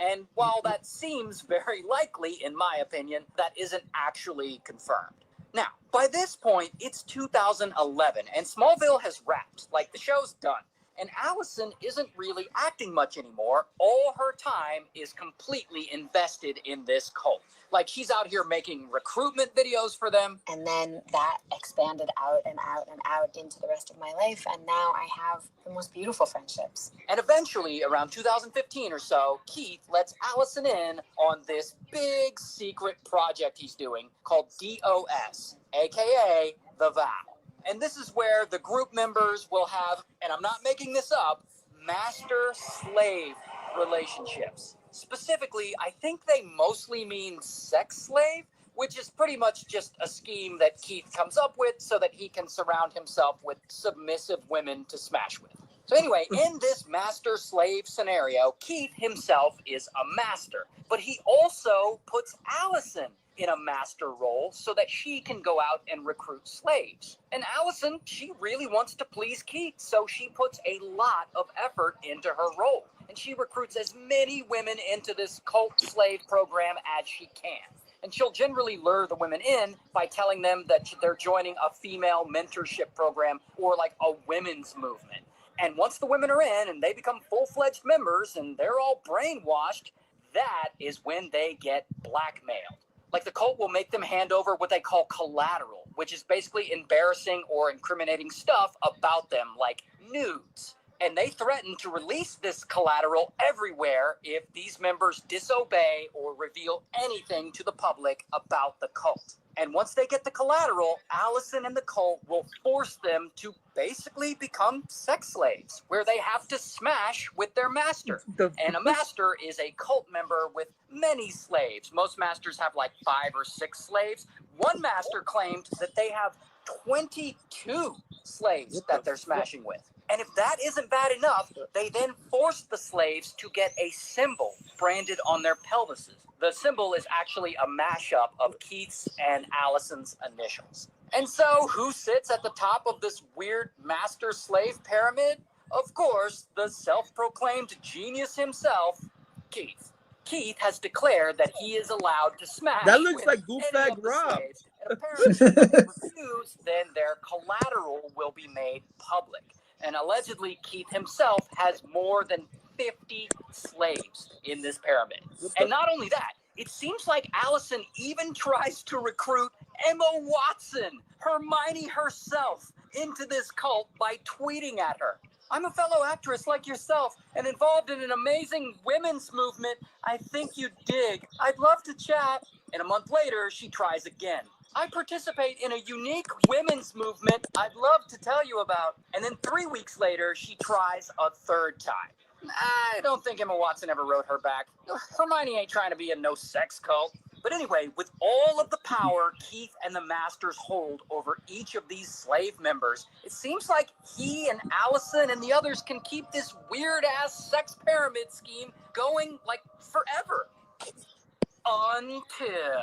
And while that seems very likely, in my opinion, that isn't actually confirmed. Now, by this point, it's 2011, and Smallville has wrapped. The show's done. And Allison isn't really acting much anymore. All her time is completely invested in this cult. She's out here making recruitment videos for them. And then that expanded out and out and out into the rest of my life. And now I have the most beautiful friendships. And eventually, around 2015 or so, Keith lets Allison in on this big secret project he's doing called DOS, aka The Vow. And this is where the group members will have, and I'm not making this up, master-slave relationships. Specifically, I think they mostly mean sex slave, which is pretty much just a scheme that Keith comes up with so that he can surround himself with submissive women to smash with. So anyway, in this master-slave scenario, Keith himself is a master, but he also puts Allison in a master role so that she can go out and recruit slaves. And Allison, she really wants to please Keith, so she puts a lot of effort into her role. And she recruits as many women into this cult slave program as she can. And she'll generally lure the women in by telling them that they're joining a female mentorship program or a women's movement. And once the women are in and they become full-fledged members and they're all brainwashed, that is when they get blackmailed. The cult will make them hand over what they call collateral, which is basically embarrassing or incriminating stuff about them, like nudes. And they threaten to release this collateral everywhere if these members disobey or reveal anything to the public about the cult. And once they get the collateral, Allison and the cult will force them to basically become sex slaves, where they have to smash with their master. And a master is a cult member with many slaves. Most masters have 5 or 6 slaves. One master claimed that they have 22 slaves that they're smashing with. And if that isn't bad enough, they then force the slaves to get a symbol branded on their pelvises. The symbol is actually a mashup of Keith's and Allison's initials. And so, who sits at the top of this weird master-slave pyramid? Of course, the self-proclaimed genius himself, Keith. Keith has declared that he is allowed to smash. That looks like Goofbag Rob. And apparently, if they refuse, then their collateral will be made public. And allegedly, Keith himself has more than 50 slaves in this pyramid. And not only that, it seems like Allison even tries to recruit Emma Watson, Hermione herself, into this cult by tweeting at her. I'm a fellow actress like yourself and involved in an amazing women's movement I think you'd dig. I'd love to chat. And a month later, she tries again. I participate in a unique women's movement I'd love to tell you about. And then 3 weeks later, she tries a third time. I don't think Emma Watson ever wrote her back. Hermione ain't trying to be a no-sex cult. But anyway, with all of the power Keith and the Masters hold over each of these slave members, it seems like he and Allison and the others can keep this weird-ass sex pyramid scheme going, forever. Until...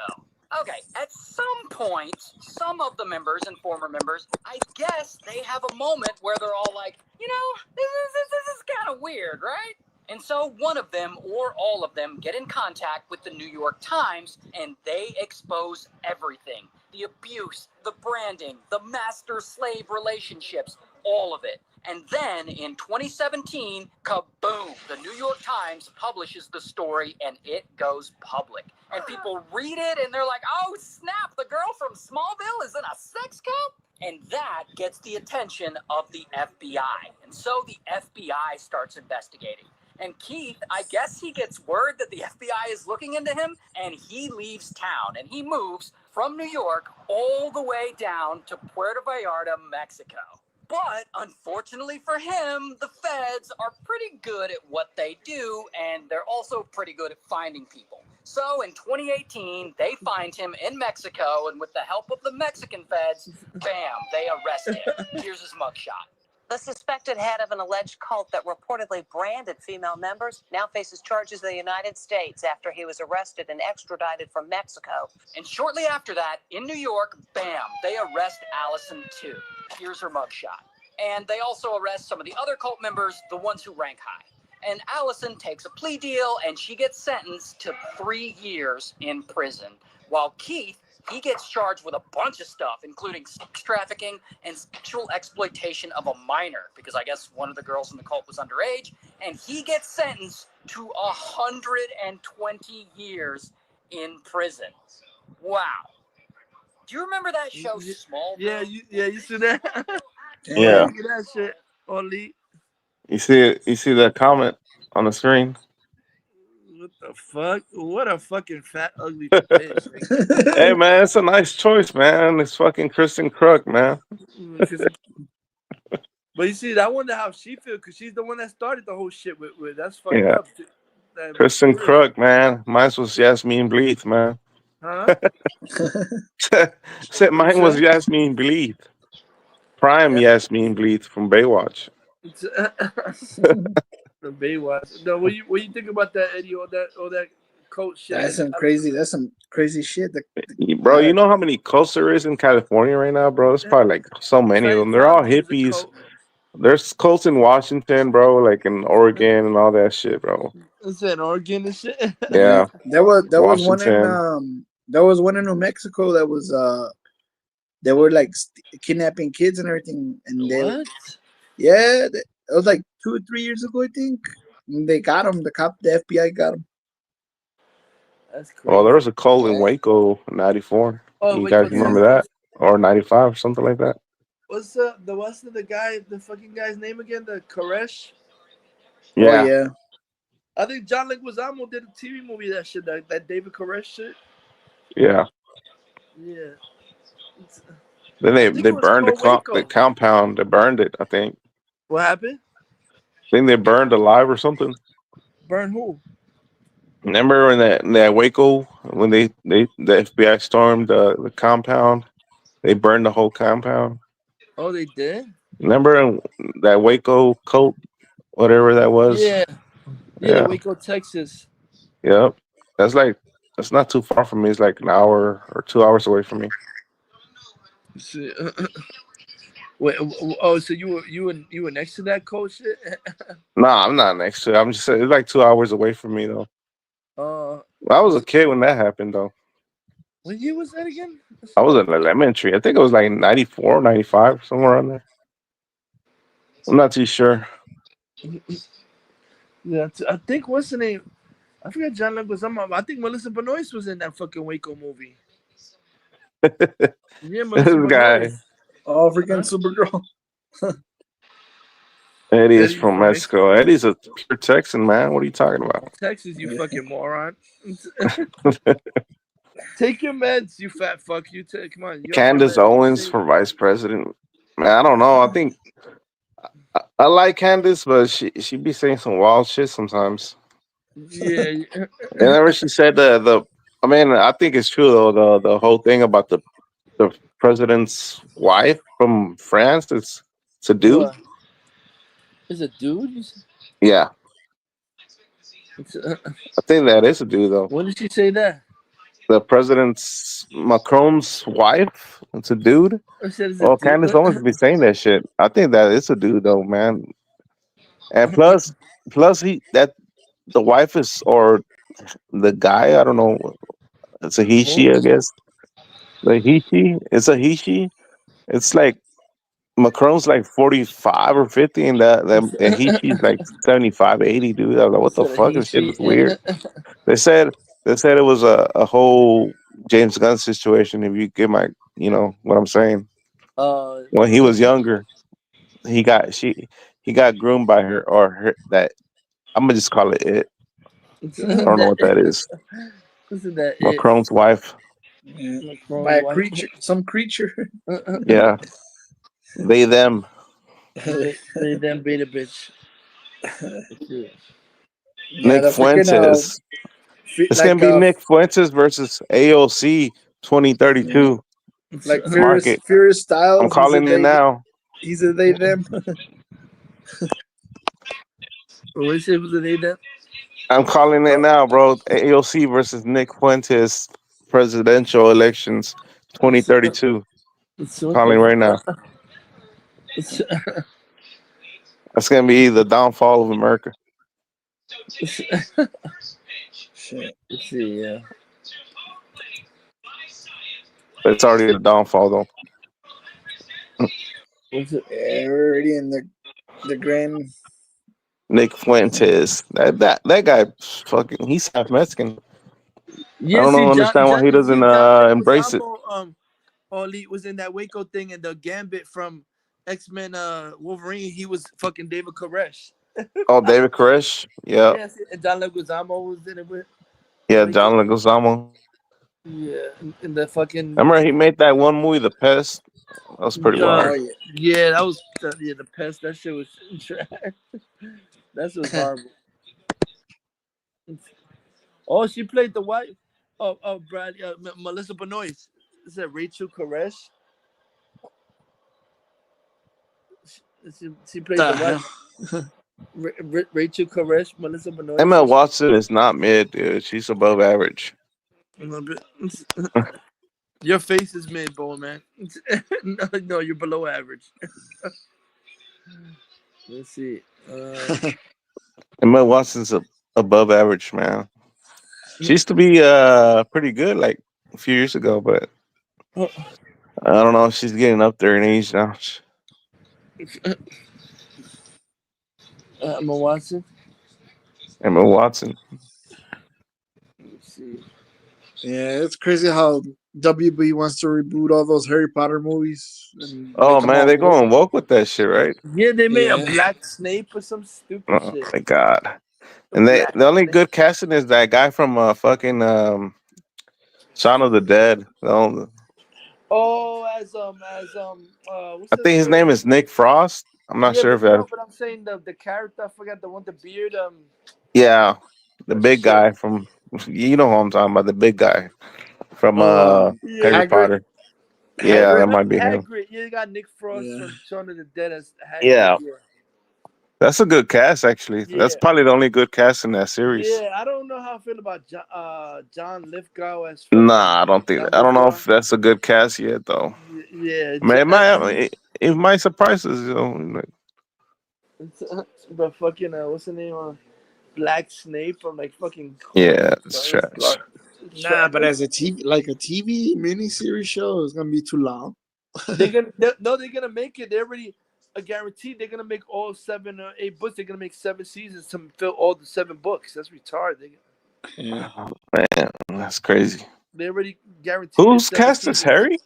Okay, at some point, some of the members and former members, I guess they have a moment where they're all like, this is kind of weird, right? And so one of them or all of them get in contact with the New York Times and they expose everything. The abuse, the branding, the master-slave relationships, all of it. And then in 2017, kaboom, the New York Times publishes the story and it goes public. And people read it and they're like, oh snap, the girl from Smallville is in a sex cult? And that gets the attention of the FBI. And so the FBI starts investigating. And Keith, I guess he gets word that the FBI is looking into him, and he leaves town, and he moves from New York all the way down to Puerto Vallarta, Mexico. But unfortunately for him, the feds are pretty good at what they do, and they're also pretty good at finding people. So in 2018, they find him in Mexico, and with the help of the Mexican feds, bam, they arrest him. Here's his mugshot. The suspected head of an alleged cult that reportedly branded female members now faces charges in the United States after he was arrested and extradited from Mexico. And shortly after that, in New York, bam, they arrest Allison too. Here's her mugshot. And they also arrest some of the other cult members, the ones who rank high. And Allison takes a plea deal and she gets sentenced to 3 years in prison. While Keith, he gets charged with a bunch of stuff, including sex trafficking and sexual exploitation of a minor, because I guess one of the girls in the cult was underage, and he gets sentenced to 120 years in prison. Wow. Do you remember that show, Smallville? Yeah, you see that? Yeah. Look at that shit, Oli. You see that comment on the screen? What the fuck? What a fucking fat, ugly bitch. Hey man, it's a nice choice, man. It's fucking Kristen Kruk, man. But you see, I wonder how she feels, because she's the one that started the whole shit with that's fucked Yeah. up. Kristen Kruk, man. Mine was Jasmine Bleeth, man. Huh? Said mine was Jasmine Bleeth. Prime Jasmine Bleeth from Baywatch. The Baywatch. No, what you think about that, Eddie? All that coach shit. That's some crazy shit. Bro, you know how many cults there is in California right now, bro? It's probably like so many of them. They're all hippies. There's cults in Washington, bro, like in Oregon and all that shit, bro. Is it Oregon and shit? Yeah. There was one in Washington. there was one in New Mexico that was they were like kidnapping kids and everything, and it was like 2 or 3 years ago, I think. And they got him. The FBI got him. That's crazy. Well, there was a cult in Waco, 94. Oh, you Waco, guys remember that? Or 95, something like that. What's the fucking guy's name again? The Koresh? Yeah. Oh, yeah. I think John Leguizamo did a TV movie that shit, that David Koresh shit. Yeah. Yeah. Then they burned the compound. They burned it, I think. What happened? I think they burned alive or something. Burn who? Remember in that Waco when the FBI stormed the compound? They burned the whole compound. Oh, they did? Remember in that Waco cult, whatever that was? Yeah. Yeah, Waco, Texas. Yep. That's not too far from me. It's like an hour or 2 hours away from me. Wait, oh, so you were next to that coach shit? Nah, I'm not next to it. I'm just saying it's like 2 hours away from me though. I was a kid when that happened though. What year was that again? I was in elementary. I think it was like 94, 95, somewhere around there. I'm not too sure. Yeah, I think what's the name? I forgot John Leguizamo. I think Melissa Benoist was in that fucking Waco movie. Yeah, Melissa This guy. Benoist. Oh, freaking Supergirl. Eddie's from Mexico. Eddie's a pure Texan, man. What are you talking about? Texas, you fucking moron. Take your meds, you fat fuck. Come on. Candace Owens for vice president. Man, I don't know. I think I like Candace, but she be saying some wild shit sometimes. Yeah. Whenever she said I mean, I think it's true though. The whole thing about the president's wife from France. It's a dude. What? Is a dude? Yeah. I think that is a dude though. When did she say that? The president's Macron's wife. It's a dude. Well, Candace Owens be saying that shit. I think that is a dude though, man. And plus the wife is, or the guy, I don't know. It's a he, she, I guess. The Hishi, it's a Hishi. It's like Macron's like 45 or 50, and and Hishi's like 75, 80, dude. I was like, what the Instead of fuck? he, This shit she. is weird. They said they said it was a whole James Gunn situation. If you get my, what I'm saying. When he was younger, he got she he got groomed by her or her that I'm gonna just call it it. I don't know what that is. Isn't that it? Macron's wife. Yeah. By Macron's a wife. creature, some creature. Yeah, they them. They them beta bitch. Yeah, Nick the freaking Fuentes. It's gonna like be Nick Fuentes versus AOC 2032. like Mark it. Furious I'm Styles. calling it now. He's a they them. What is it? Who's the name that? I'm calling it now, bro. AOC versus Nick Fuentes presidential elections 2032. What Calling right now. That's gonna be the downfall of America. Shit. Let's see, yeah. But it's already the downfall, though. What's it? Yeah, we're already in the grand. Nick Fuentes. That guy, fucking, he's half Mexican. I Yeah, don't see, know, understand why he doesn't John embrace it. Leguizamo, Oli was in that Waco thing and the Gambit from X-Men Wolverine. He was fucking David Koresh. Oh, David Koresh. Yeah, Yes, and John Leguizamo was in it with yeah, Waco. John Leguizamo. Yeah, in the fucking. Remember he made that one movie, The Pest. That was pretty wild. Yeah, that was the pest. That shit was trash. That shit was horrible. Oh, she played the wife of Brad Melissa Benoist. Is that Rachel Koresh? She played the wife. Rachel Koresh, Melissa Benoist. Emma Watson is not mid, dude. She's above average. A little bit. Your face is mid, boy, man. No, you're below average. Let's see. Emma Watson's above average, man. She used to be pretty good like a few years ago, but I don't know if she's getting up there in age now. Emma Watson. Emma Watson. Let's see. Yeah, it's crazy how WB wants to reboot all those Harry Potter movies. And Oh man, they're going woke with that shit, right? Yeah, they made a black Snape or some stupid Oh shit. my god! And the only good casting is that guy from fucking Shaun of the Dead. Oh, as what's I think his name is Nick Frost. I'm not sure if that. But I'm saying the character. I forgot the one, the beard. Yeah, the big guy from you know who I'm talking about. The big guy from Harry Hagrid? Potter. Yeah, that might be him. Hagrid. Yeah, you got Nick Frost from Shaun of the Dead as Hagrid. Yeah. That's a good cast, actually. Yeah. That's probably the only good cast in that series. Yeah, I don't know how I feel about John Lithgow as. Nah, I don't think. I don't know if that's a good cast yet, though. Yeah, Man, it might surprise us, you know. But fucking what's the name? Black Snape from like fucking. Yeah, it's trash. Nah, but as a TV miniseries show, it's gonna be too long. they're gonna make it. They already guaranteed they're gonna make all 7 or 8 books. They're gonna make 7 seasons to fill all the 7 books. That's retarded. Oh, man, that's crazy. They already guaranteed. Who's cast as Harry?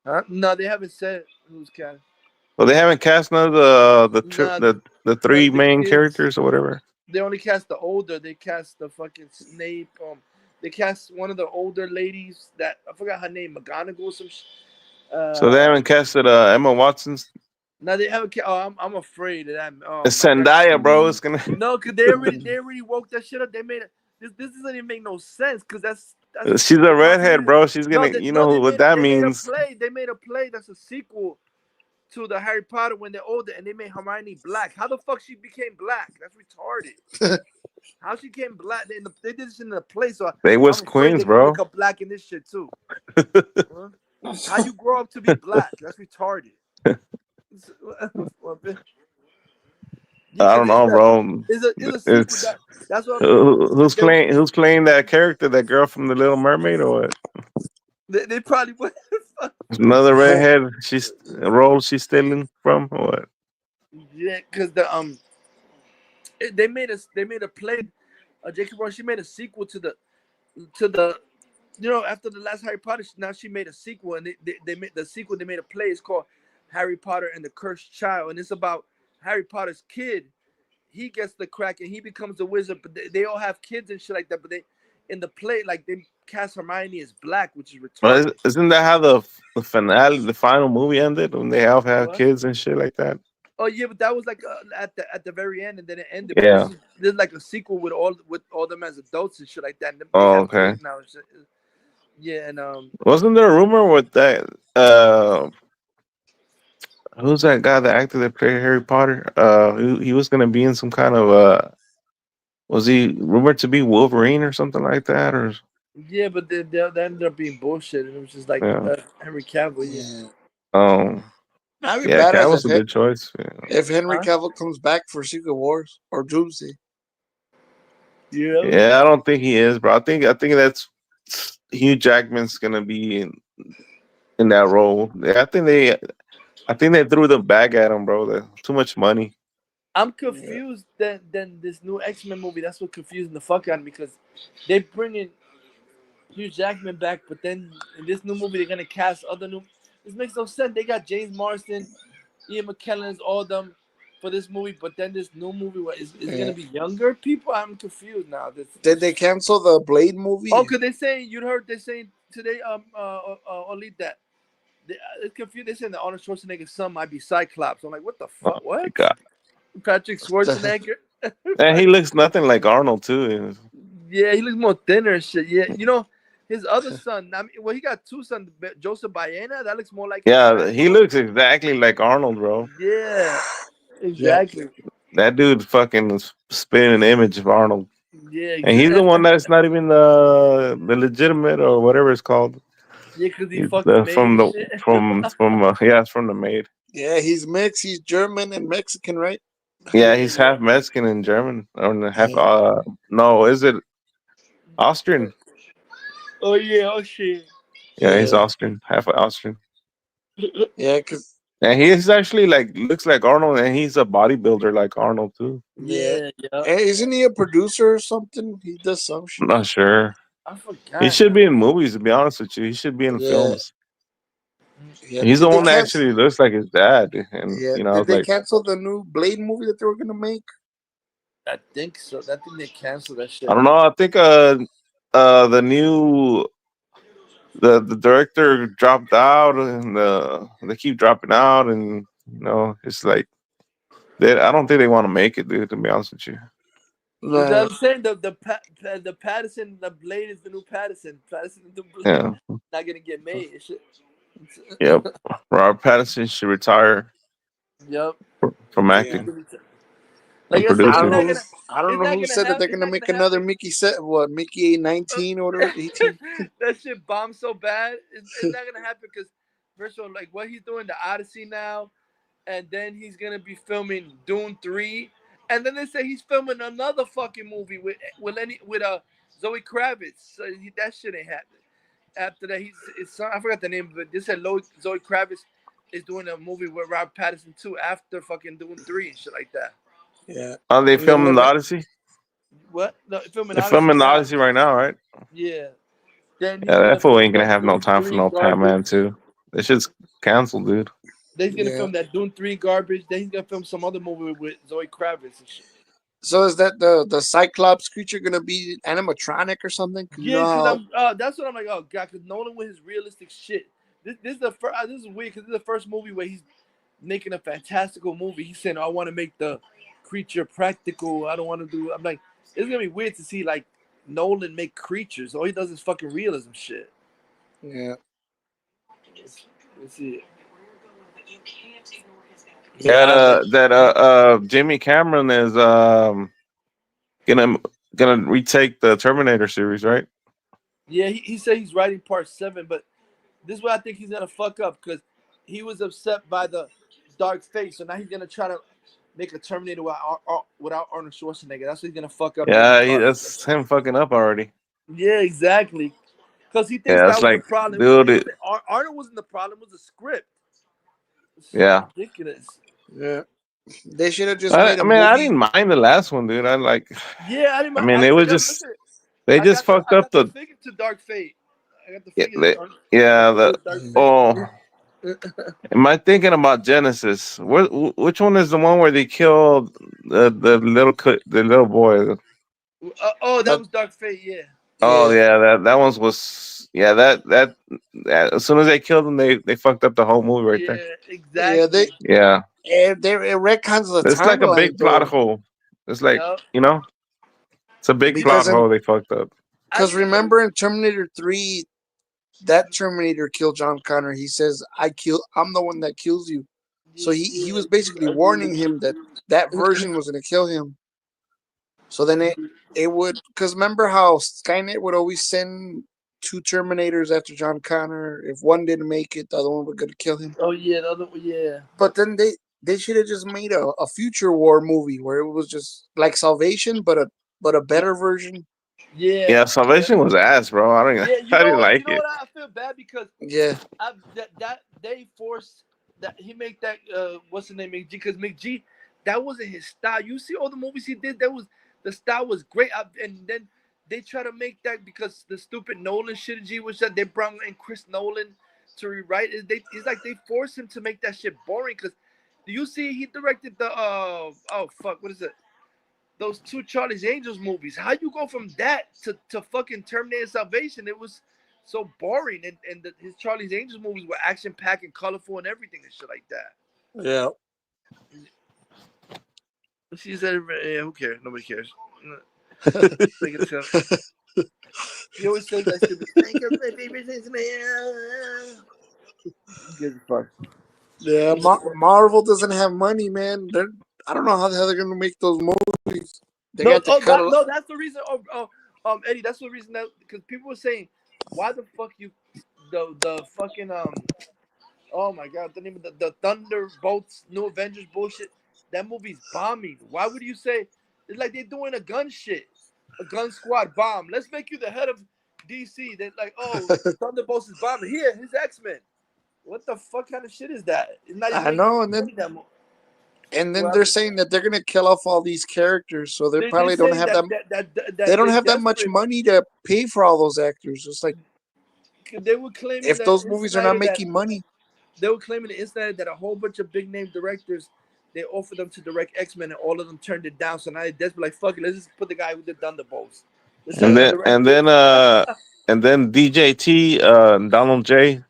Huh? No, they haven't said who's cast. Well, they haven't cast none of the 3 main characters or whatever. They only cast the older. They cast the fucking Snape. They cast one of the older ladies that I forgot her name, McGonagall or some. So they haven't casted Emma Watson's. No, they haven't. I'm afraid of that. It's Zendaya, bro. It's gonna. No, cause they already woke that shit up. They made it. This doesn't even make no sense. Cause that's She's a redhead, bro. She's gonna. What that means. They made a play that's a sequel to the Harry Potter when they're older, and they made Hermione black. How the fuck she became black? That's retarded. How she became black? They did this in the play, so they was queens, bro. Make her black in this shit too. How you grow up to be black? That's retarded. I don't know, bro. That's what who's playing that character? That girl from The Little Mermaid, or what? They probably would. Another redhead. She's role she's stealing from or what? Yeah, because they made a play. J.K. Rowling, she made a sequel to the after the last Harry Potter. Now she made a sequel, and they made the sequel. They made a play. It's called Harry Potter and the Cursed Child, and it's about Harry Potter's kid. He gets the crack and he becomes a wizard, but they all have kids and shit like that. But they in the play, like they cast Hermione as black, which is Well, retarded. isn't that how the finale, the final movie ended when they all have What? kids and shit like that? Oh yeah, but that was like at the very end, and then it ended. But Yeah. this is like a sequel with all them as adults and shit like that. And they Oh, have okay. kids now. And shit. Yeah, and Wasn't there a rumor with that? Who's that guy, the actor that played Harry Potter? He was gonna be in some kind of was he rumored to be Wolverine or something like that? Or yeah, but they ended up being bullshit, and it was just like yeah. Henry Cavill. Yeah. Um. That'd be Yeah, badass Cavill's a good choice. Yeah. if Henry Huh? Cavill comes back for Secret Wars or Doomsday. Yeah. Yeah, I don't think he is, bro. I think that's Hugh Jackman's gonna be in that role. Yeah, I think they threw the bag at him, bro. Too much money. I'm confused than this new X-Men movie. That's what confusing the fuck out of me because they bringing Hugh Jackman back, but then in this new movie they're gonna cast other new. This makes no sense. They got James Marsden, Ian McKellen, all of them for this movie, but then this new movie, is it Yeah. gonna be younger people? I'm confused now. Did they cancel the Blade movie? Oh, cause they saying you heard they saying today only that. It's confused. They saying that Arnold Schwarzenegger's son might be Cyclops. I'm like, what the Oh fuck? my What? god. Patrick Schwarzenegger. And he looks nothing like Arnold too. Yeah, he looks more thinner and shit. Yeah, his other son. I mean, well, he got two sons. Joseph Baena. That looks more like his Yeah, he grandson. looks exactly like Arnold, bro. Yeah, Yeah. exactly. That dude fucking is spitting an image of Arnold. Yeah, And he's the exactly. one that's not even the legitimate or whatever it's called. Yeah, because he He's fucked the maid from and the shit. yeah, it's from the maid. Yeah, he's mixed. He's German and Mexican, right? Yeah, Yeah, he's yeah. half Mexican and German, or half Yeah. no, is it Austrian? Oh yeah, oh shit. Yeah, he's Yeah. Austrian, half Austrian. Yeah, because And he's actually like looks like Arnold, and he's a bodybuilder like Arnold too. yeah. Yeah, yeah. Hey, isn't he a producer or something? He does some I'm shit. not sure. I He forgot should now. be in movies, to be honest with you. He should be in Yeah. films. Yeah. He's the Did they one that cancel? actually looks like his dad, and Yeah. I Did was they like, cancel the new Blade movie that they were gonna make? I think so. I think they canceled that shit. I don't know. I think the new the director dropped out, and they keep dropping out, and it's like I don't think they want to make it, dude. To be honest with you, But Right. I'm saying the Patterson, the Blade is the new Patterson. Patterson is the Blade. yeah, Not gonna get made. It should- yep. Robert Pattinson should retire Yep. from Yeah. acting Like and I said, I it's don't producing. know not who. gonna. I don't It's know not who gonna said that happen. they're It's gonna not make gonna another happen. Mickey set. What Mickey 19 or whatever 18? That shit bombed so bad. It's not gonna happen because first of all, like what he's doing, the Odyssey now, and then he's gonna be filming Dune 3, and then they say he's filming another fucking movie with Zoe Kravitz. So that shit ain't happening. After that, I forgot the name, but they said Zoe Kravitz is doing a movie with Rob Pattinson too after fucking Dune 3 and shit like that. Yeah. Are they And then filming the Odyssey? What? No, filming They're Odyssey filming the now. Odyssey right now, right? Yeah. Then he's Yeah, gonna that fool film ain't gonna have no Dune time for 3 no garbage. Pattman too. That shit's canceled, dude. Then he's gonna Yeah. film that Dune 3 garbage. Then he's gonna film some other movie with Zoe Kravitz and shit. So is that the Cyclops creature gonna be animatronic or something? 'Cause you Yeah, know because how that's what I'm like. Oh god, because Nolan with his realistic shit. This is the first. This is weird because this is the first movie where he's making a fantastical movie. He's saying, "I want to make the creature practical. I don't want to do." I'm like, it's gonna be weird to see like Nolan make creatures. All he does is fucking realism shit. Yeah. Let's see. Jimmy Cameron is gonna retake the Terminator series, right? Yeah, he said he's writing part 7, but this is what I think he's gonna fuck up because he was upset by the dark fate, so now he's gonna try to make a Terminator without Arnold Schwarzenegger. That's what he's gonna fuck up. Maybe Yeah, dark. that's him fucking up already. Yeah, exactly. Because he thinks Yeah, that it's was the like, problem. dude. Arnold wasn't the problem. It was the script. It's Yeah. ridiculous. Yeah. They should have just made I a mean, I movie. didn't mind the last one, dude. I like. Yeah, I mean, it was just they just fucked I up got the the figure to Dark Fate. I got the yeah, figure. yeah the Dark Fate. oh. Am I thinking about Genesis? Which one is the one where they killed the little boy? Oh, that was Dark Fate. Yeah. Oh yeah, that one was yeah that as soon as they killed him, they fucked up the whole movie right there. Yeah, Yeah, exactly. Yeah, it retcons the it's like a timeline big plot though. hole. It's like Yep. it's a big Because plot hole they fucked up. Because remember in Terminator 3, that Terminator killed John Connor. He says, I'm the one that kills you. So he was basically warning him that version was going to kill him. So then it would, because remember how Skynet would always send 2 Terminators after John Connor. If one didn't make it, the other one was going to kill him. Oh yeah, the other yeah. But then they should have just made a future war movie where it was just like Salvation, but a better version. Yeah. Yeah, Salvation was ass, bro. I don't. Yeah, I didn't like you know it. what? I feel bad because that they forced that he make that what's the name McG, because McG that wasn't his style. You see all the movies he did, the style was great, and then they try to make that because the stupid Nolan shit G was that they brought in Chris Nolan to rewrite it. It's like they forced him to make that shit boring. Because do you see he directed the what is it? Those 2 Charlie's Angels movies. How you go from that to fucking Terminator Salvation? It was so boring, and his Charlie's Angels movies were action packed and colorful and everything and shit like that. Yeah. She said, "Yeah, who cares? Nobody cares." He always says that shit. Good fuck. Yeah, Marvel doesn't have money, man. I don't know how the hell they're gonna make those movies. They got to cut. No, that's the reason. Eddie, that's the reason that because people were saying, why the fuck the fucking oh my god, the name of the Thunderbolts New Avengers bullshit. That movie's bombing. Why would you say it's like they're doing a gun squad bomb? Let's make you the head of DC. They're like, oh, Thunderbolts is bombing. Here, his X-Men. What the fuck kind of shit is that? It's not even I know, and then they're saying that they're gonna kill off all these characters, so they probably don't have they don't have that much money to pay for all those actors. It's like they were claiming if those movies are not making money, they were claiming the insider that a whole bunch of big name directors they offered them to direct X-Men and all of them turned it down. So now they're desperate, like fuck it, let's just put the guy who did Thunderbolts. And then DJT Donald J.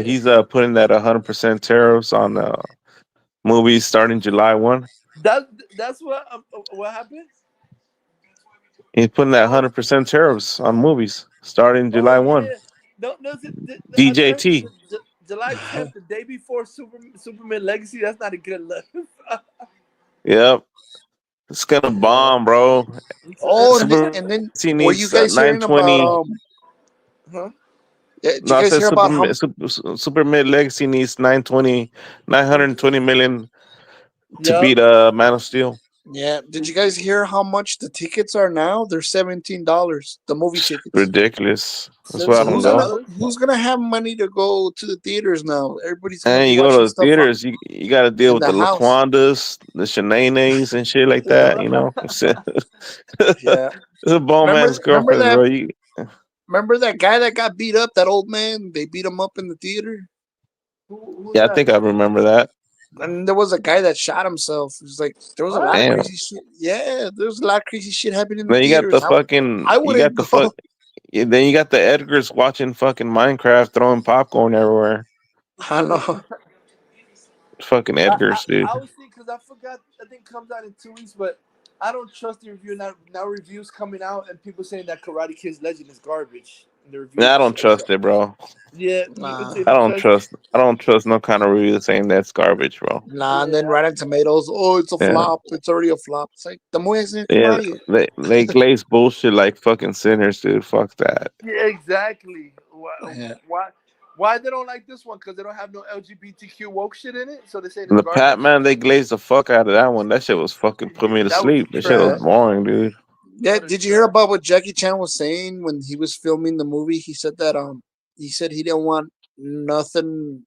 He's putting that 100% tariffs on movies starting July 1. That's what happened. He's putting that 100% tariffs on movies starting July 1. No, DJT. July 10th, the day before Superman Legacy. That's not a good look. Yep, it's gonna bomb, bro. Oh, and then were you guys hearing about Huh? Yeah, did you guys hear about how Superman Legacy needs 920 million to beat Man of Steel. Yeah, did you guys hear how much the tickets are now? They're $17. The movie tickets. Ridiculous. That's why I don't go. Who's gonna have money to go to the theaters now? Everybody's gonna And be you go watching to the stuff theaters, you got to deal with the house. Laquandas, the Shananes, and shit like that. You know, yeah. It's a bum man's girlfriend, bro. Remember that guy that got beat up? That old man. They beat him up in the theater. Yeah, I think I remember that. And there was a guy that shot himself. It was like there was a lot of crazy shit. Yeah, there was a lot of crazy shit happening in the Then you theaters. got the fucking. I wouldn't go. Then you got the Edgars watching fucking Minecraft, throwing popcorn everywhere. I know. Fucking Edgars, dude. I was thinking because I forgot. I think it comes out in 2 weeks, but I don't trust the review. Now reviews coming out and people saying that Karate Kid's Legend is garbage. Nah, I don't trust it, bro. Yeah, I don't trust no kind of review saying that's garbage, bro. Nah, and then Rotten Tomatoes, it's a flop. It's already a flop. It's like the movie hasn't come out yet. They glaze bullshit like fucking sinners, dude. Fuck that. Yeah, exactly. Why they don't like this one? Because they don't have no LGBTQ woke shit in it. So they say The Pattman, they glazed the fuck out of that one. That shit was fucking put me to sleep. That shit was boring, dude. Yeah, did you hear about what Jackie Chan was saying when he was filming the movie? He said that he said he didn't want nothing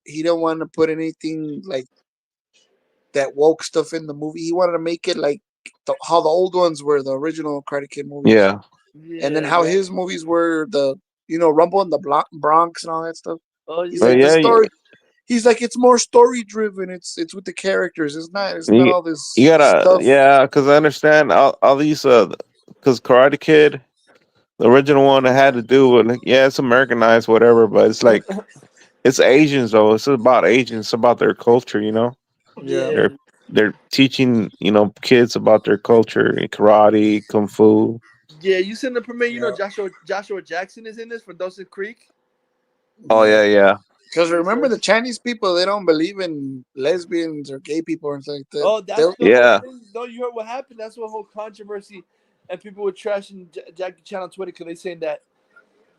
he didn't want to put anything like that woke stuff in the movie. He wanted to make it like how the old ones were, the original Karate Kid movies. Yeah. And then Yeah, how yeah. his movies were the Rumble in the Bronx and all that stuff. Oh He's Oh yeah. like the yeah, story. He's like it's more story driven. It's with the characters. It's not you, all you this gotta stuff. yeah, because I understand all these because Karate Kid, the original one, it had to do with like, yeah, it's Americanized, whatever, but it's like it's Asians though. It's about Asians, it's about their culture, you know. Yeah. Yeah. They're teaching kids about their culture, karate, kung fu. Yeah, you seen the premiere, Yeah. Joshua Jackson is in this for Dawson Creek. Oh Yeah. yeah, yeah, Because Yeah, remember, the Chinese people, they don't believe in lesbians or gay people or anything like that. oh, that's They'll, the whole yeah. thing. No, you heard what happened. That's what whole controversy, and people were trashing Jackie Chan on Twitter because they saying that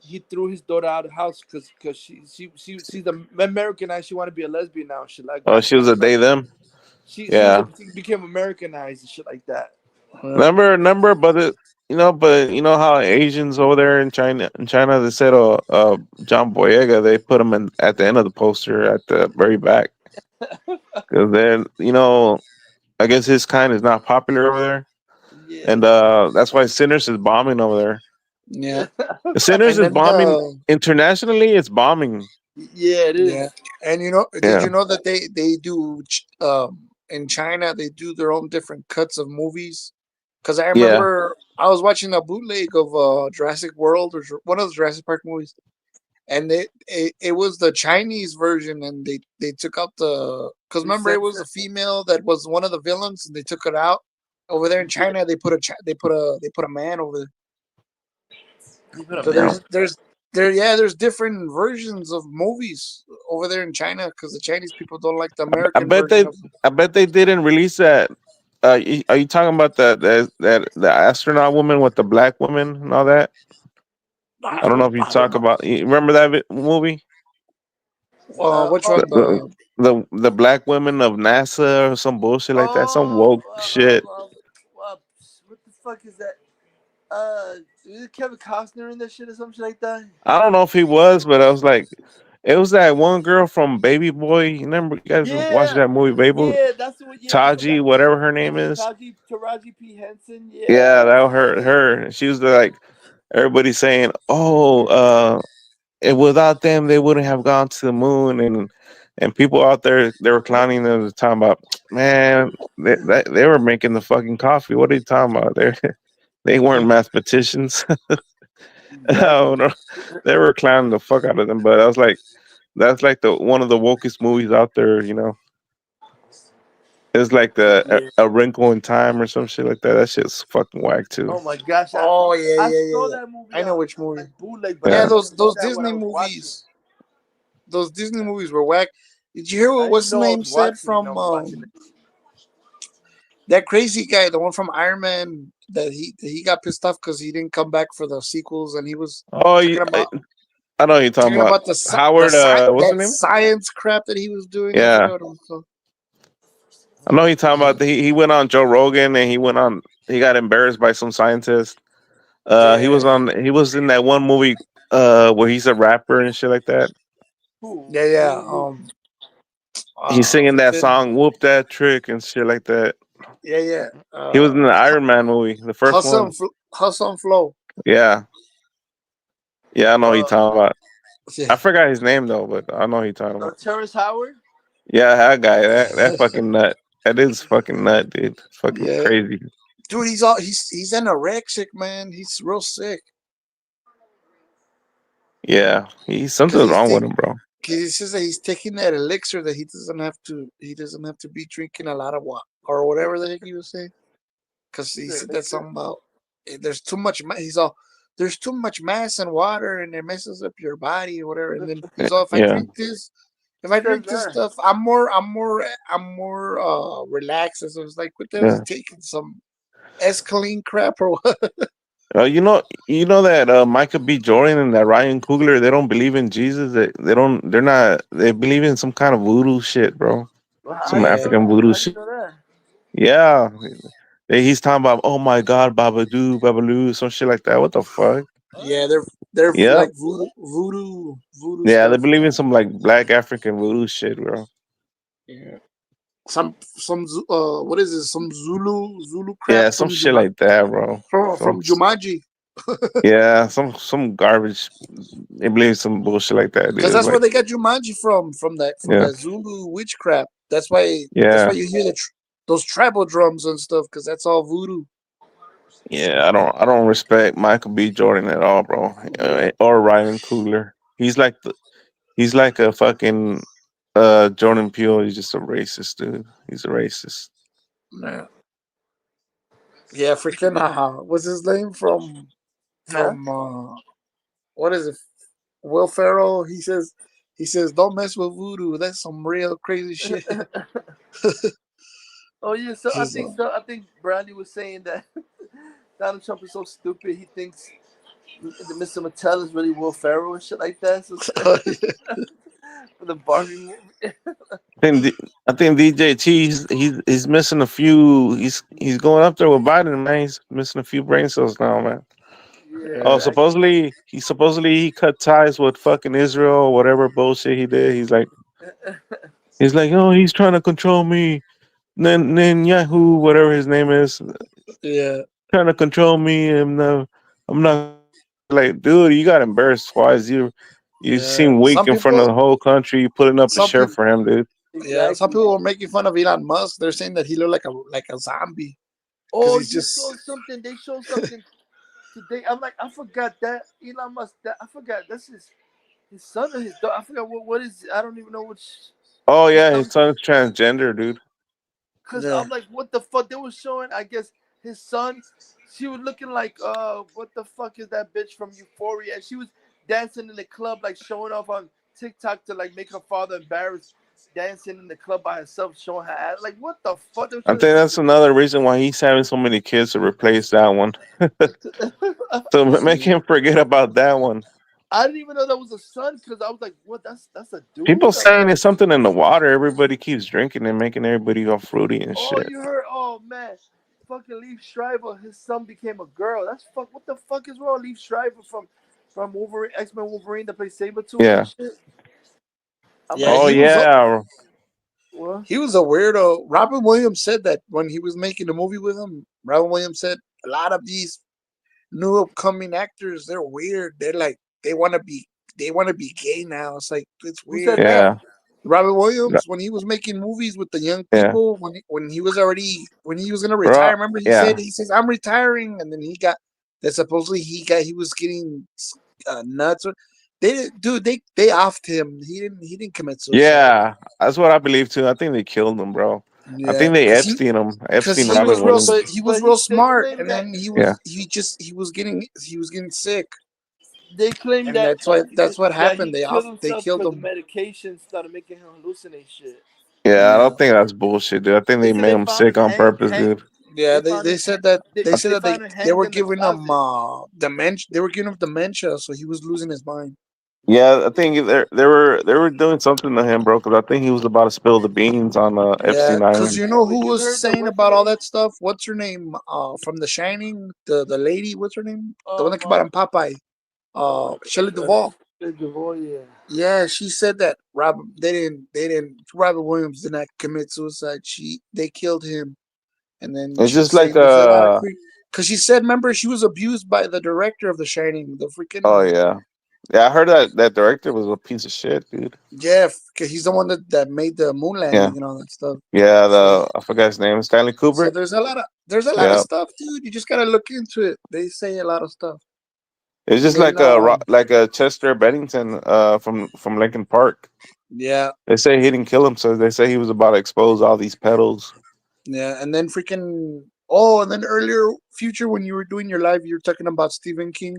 he threw his daughter out of the house because she's Americanized. She want to be a lesbian now. Shit like Oh, that. she was a they them. Yeah. She became Americanized and shit like that. Remember, but but you know how Asians over there in China, they said, John Boyega, they put him in at the end of the poster at the very back, because then I guess his kind is not popular over there, Yeah. and that's why Sinners is bombing over there. yeah. Sinners And is then bombing internationally. It's bombing. Yeah, it yeah. is. And did Yeah, you know that they do in China they do their own different cuts of movies? Because I yeah, remember I was watching a bootleg of Jurassic World or one of the Jurassic Park movies, and it was the Chinese version, and they took out because They remember it was censor. a female that was one of the villains, and they took it out. Over there in China, they put a man over there. You put a So man. there's different versions of movies over there in China because the Chinese people don't like the I American bet version they, of. I bet they didn't release that. Are you talking about the astronaut woman with the black woman and all that? I don't know if you I don't talk know. about. You remember that movie? Which Oh, one? The black women of NASA or some bullshit like that. Some woke shit. what the fuck is that? Is Kevin Costner in that shit or some shit like that? I don't know if he was, but I was like, it was that one girl from Baby Boy. You remember you guys watching Yeah, that movie, Baby Boy? yeah, that's what. Yeah, I Taji, forgot. whatever her name is. Taraji P Henson. Yeah, Yeah, that was her. She was like everybody saying, "Oh, without them, they wouldn't have gone to the moon." And people out there, they were clowning them, talking about, man, they were making the fucking coffee. What are you talking about? They weren't mathematicians. I don't know. They were clowning the fuck out of them. But I was like, that's like the one of the wokest movies out there. It's like yeah. a Wrinkle in Time or some shit like that. That shit's fucking whack too. Oh my gosh, Oh yeah, I yeah, saw yeah, that yeah. movie I know on which movie. like bootleg, but I Yeah, Yeah. didn't those understand what Disney I was watching. movies. Those Disney movies were whack. Did you hear I what didn't what's his know I name was said watching. You from know, watching it. that crazy guy, the one from Iron Man, that he got pissed off because he didn't come back for the sequels, and he was Oh, talking about I know what you're talking talking about. about Howard, what's that his name? science crap that he was doing. I Yeah. forgot what it was called. I know you're talking about. He went on Joe Rogan and he got embarrassed by some scientist. Yeah, He was in that one movie where he's a rapper and shit like that. yeah, yeah. He's singing What's that it? song "Whoop That Trick" and shit like that. Yeah, yeah. He was in the Iron Man movie, the first one. Hustle and Flow. Yeah, yeah, I know who you're Uh, talking about. Yeah, I forgot his name though, but I know who you're talking about. Terrence Howard. Yeah, that guy, that fucking nut. That is fucking nut, dude. It's fucking yeah. crazy. Dude, he's anorexic, man. He's real sick Yeah, he's because something's wrong with him, bro. he says that he's taking that elixir that he doesn't have to be drinking a lot of water or whatever the heck he was saying. Because he said that something about there's too much. He's all there's too much mass in water and it messes up your body or whatever. And then he's all Yeah, if I drink this stuff, I'm more relaxed. So it's like, what the hell is yeah. he taking some escaline crap or what? You know that Michael B. Jordan and that Ryan Coogler, they don't believe in Jesus. They're not. They believe in some kind of voodoo shit, bro. Well, Some Yeah, African voodoo how do you shit. know that? Yeah, He's talking about, oh my god, Babadoo, Babaloo, some shit like that. What the fuck? Yeah, they're Yep. like voodoo Yeah, they stuff. believe in some like black African voodoo shit, bro. Yeah. What is it? Some Zulu crap Yeah, some shit like that, bro. Some From Jumanji. yeah, some garbage. They believe some bullshit like that, Because dude. that's where Like, they got Jumanji from yeah, that Zulu witchcraft. That's why yeah, you hear those tribal drums and stuff. Because that's all voodoo. yeah. I don't respect Michael B. Jordan at all, bro. Or Ryan Coogler. He's like a fucking Jordan Peele. He's just a racist, dude. He's a racist. Yeah, yeah. Freaking what's his name Huh? from what is it? Will Ferrell. He says don't mess with voodoo. That's some real crazy shit. Oh yeah, so I Just, think so. I think Brandy was saying that Donald Trump is so stupid. He thinks the Mr. Mattel is really Will Ferrell and shit like that. So for the Barbie movie. I think DJT he's missing a few. He's going up there with Biden, man. He's missing a few brain cells now, man. Oh, Yeah, supposedly he cut ties with fucking Israel or whatever bullshit he did. He's like, oh, he's trying to control me. Then Yahoo, whatever his name is, yeah, trying to control me. I'm not like, dude, you got embarrassed twice. You yeah. seem weak in front of the whole country. You putting up a Some shirt people, for him, dude. yeah, some exactly. people were making fun of Elon Musk. They're saying that he looked like a zombie because Oh, he's you just saw something? They showed something today. I'm like, I forgot that Elon Musk. That I forgot. That's his son or his daughter. I forgot what is. I don't even know which. Oh His yeah, son. his son's transgender, dude. Cause yeah, I'm like, what the fuck? They were showing. I guess his son. She was looking like what the fuck is that bitch from Euphoria? And she was dancing in the club, like showing off on TikTok to like make her father embarrassed, dancing in the club by herself, showing her ass. Like, what the fuck? They were I showing think this that's another reason why he's having so many kids to replace that one. So make him forget about that one. I didn't even know that was a son because I was like, what? That's a dude. People Like, saying it's something in the water. Everybody keeps drinking and making everybody all fruity and oh, shit. you heard? Oh man, fucking Leaf Schreiber, his son became a girl. That's fuck. What the fuck is wrong, Leaf Schreiber from Wolverine, X-Men Wolverine that plays Sabretooth and Yeah. shit? I'm yeah. like, Oh yeah. what? He was a weirdo. Robin Williams said that when he was making the movie with him. Robin Williams said a lot of these new upcoming actors, they're weird. They're like they want to be gay now. It's like it's Who said weird. that? Yeah. Robin Williams, when he was making movies with the young Yeah. people, when he was gonna retire, Bro. remember Yeah. he says I'm retiring, and then supposedly he was getting nuts. They offed him. He didn't commit suicide. Yeah. That's what I believe too. I think they killed him, bro. I Yeah, think they Epstein him. because Epstein he Robin was real Williams. he was But real they smart, claim and that then Yeah. he was getting sick, they claim and that that's what that happened. he killed They himself killed because the him. medication started making him hallucinate shit. Yeah. I Yeah. don't think that's bullshit, dude. I think They they said made they him found sick him on purpose, dude. Yeah, They they, found they him. said that they said They that found him they hanged were in the giving him closet. dementia. They were giving him dementia, so he was losing his mind. Yeah, I think they were doing something to him, bro. Because I think he was about to spill the beans on Yeah, Epstein because Island. you know But who you was heard that saying what's her about all name? that stuff? What's her name? From The Shining, the lady. What's her name? The one that came out Um, on Popeye. Shelley Duvall. Devore, yeah. Yeah, she said that Robin Williams did not commit suicide. They killed him, and then It's she just said like he was a lot of because she said, remember, she was abused by the director of The Shining, the oh freaking yeah, yeah. I heard that director was a piece of shit, dude. Jeff, because he's the one that made the moon Yeah, landing and all that stuff. yeah. So I forgot his name, Stanley so Kubrick. there's a lot of Yeah, stuff, dude. You just gotta look into it. They say a lot of stuff. it's And just then like a Chester Bennington from Lincoln Park. yeah, They say he didn't kill him, so they say he was about to expose all these pedals. yeah, and then freaking and then earlier future when you were doing your live, you were talking about Stephen King.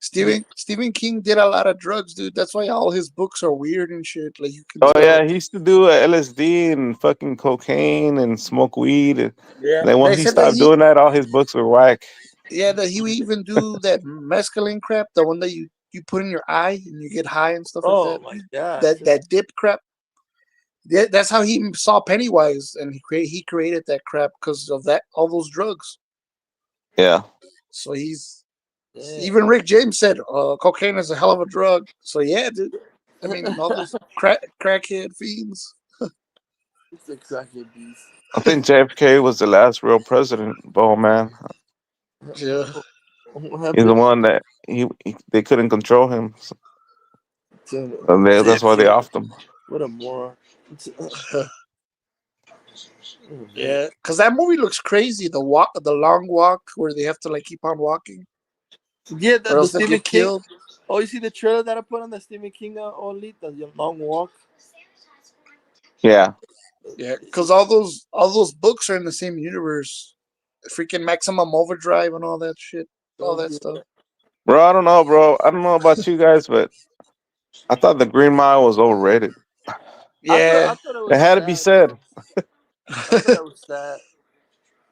Stephen King did a lot of drugs, dude. That's why all his books are weird and shit. Like you can Oh tell. yeah, he used to do LSD and fucking cocaine and smoke weed. And Yeah, then they once he said that stopped doing that, all his books were whack. he would even do that mescaline crap, the one that you put in your eye and you get high and stuff like Oh that. my god. That dip crap. Yeah, that's how he saw Pennywise, and he created that crap because of all those drugs. Yeah. So even Rick James said, cocaine is a hell of a drug. So yeah, dude. I mean, all those crackhead fiends. It's a crackhead beast. I think JFK was the last real president, bro, man. Yeah. What He's the happened? one that they couldn't control him. So, and that's why they JFK. offed him. What a moron. Yeah, because that movie looks crazy. The long walk where they have to like keep on walking, Yeah, or the else they Stephen get King. killed. Oh, you see the trailer that I put on the Stephen King only the long walk. Yeah. Yeah, because all those books are in the same universe. Freaking Maximum Overdrive and all that shit, all that stuff. Bro, I don't know, bro. I don't know about you guys, but I thought the Green Mile was overrated. Yeah, I thought it It was had to be sad, said. bro. I thought that was sad.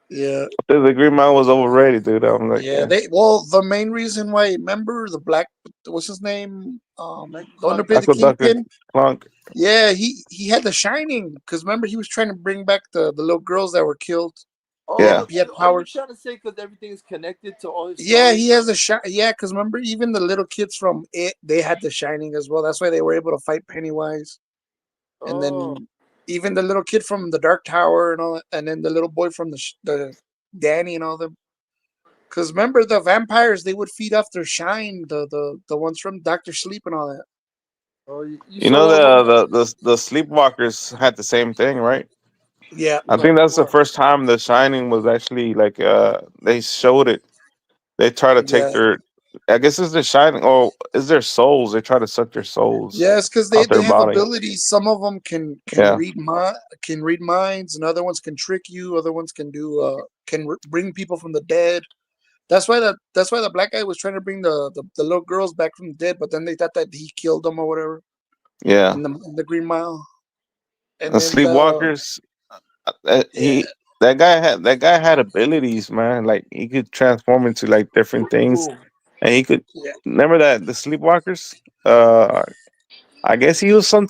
yeah, I think the Green Mile was overrated, dude. I'm like, yeah. The main reason why, remember the black, what's his name? Like The one who Clark played the Michael Ducker Kingpin. Clunk. Yeah, he had The Shining. Because remember, he was trying to bring back the little girls that were killed. Yeah. He had Are you powers. trying to say because everything is connected to all his Yeah, stories? he has a shine. Yeah, because remember, even the little kids from it, they had The Shining as well. That's why they were able to fight Pennywise. And Oh, then even the little kid from the Dark Tower and all that, and then the little boy from the Danny and all them. Because remember, the vampires, they would feed off their shine. The ones from Doctor Sleep and all that. oh, you You saw know all those? the Sleepwalkers had the same thing, right? Yeah, I think that's the first time The Shining was actually like they showed it. They try to take yeah. their, I guess it's The Shining. Oh, is their souls? They try to suck their souls Yes, because out they their have body. abilities. Some of them Yeah. can read minds, and other ones can trick you. Other ones can do bring people from the dead. That's why the black guy was trying to bring the little girls back from the dead, but then they thought that he killed them or whatever Yeah. in the Green Mile. The And then Sleepwalkers. yeah, That guy had abilities, man. Like he could transform into like different things, Who? and he could. yeah, Remember that the Sleepwalkers. I guess he was some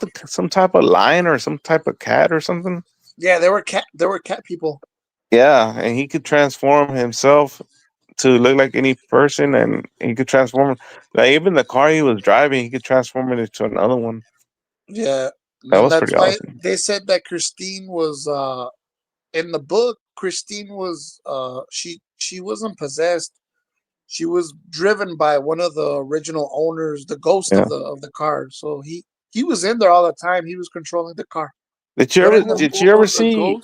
type of lion or some type of cat or something. yeah, they were cat people. Yeah, and he could transform himself to look like any person, and he could transform. Like even the car he was driving, he could transform it into another one. Yeah, That and was that's pretty why awesome. they said that Christine was in the book. Christine was she wasn't possessed. She was driven by one of the original owners, the ghost Yeah. of the car. So he was in there all the time. He was controlling the car. Did you But ever? in the Did you ever see? Did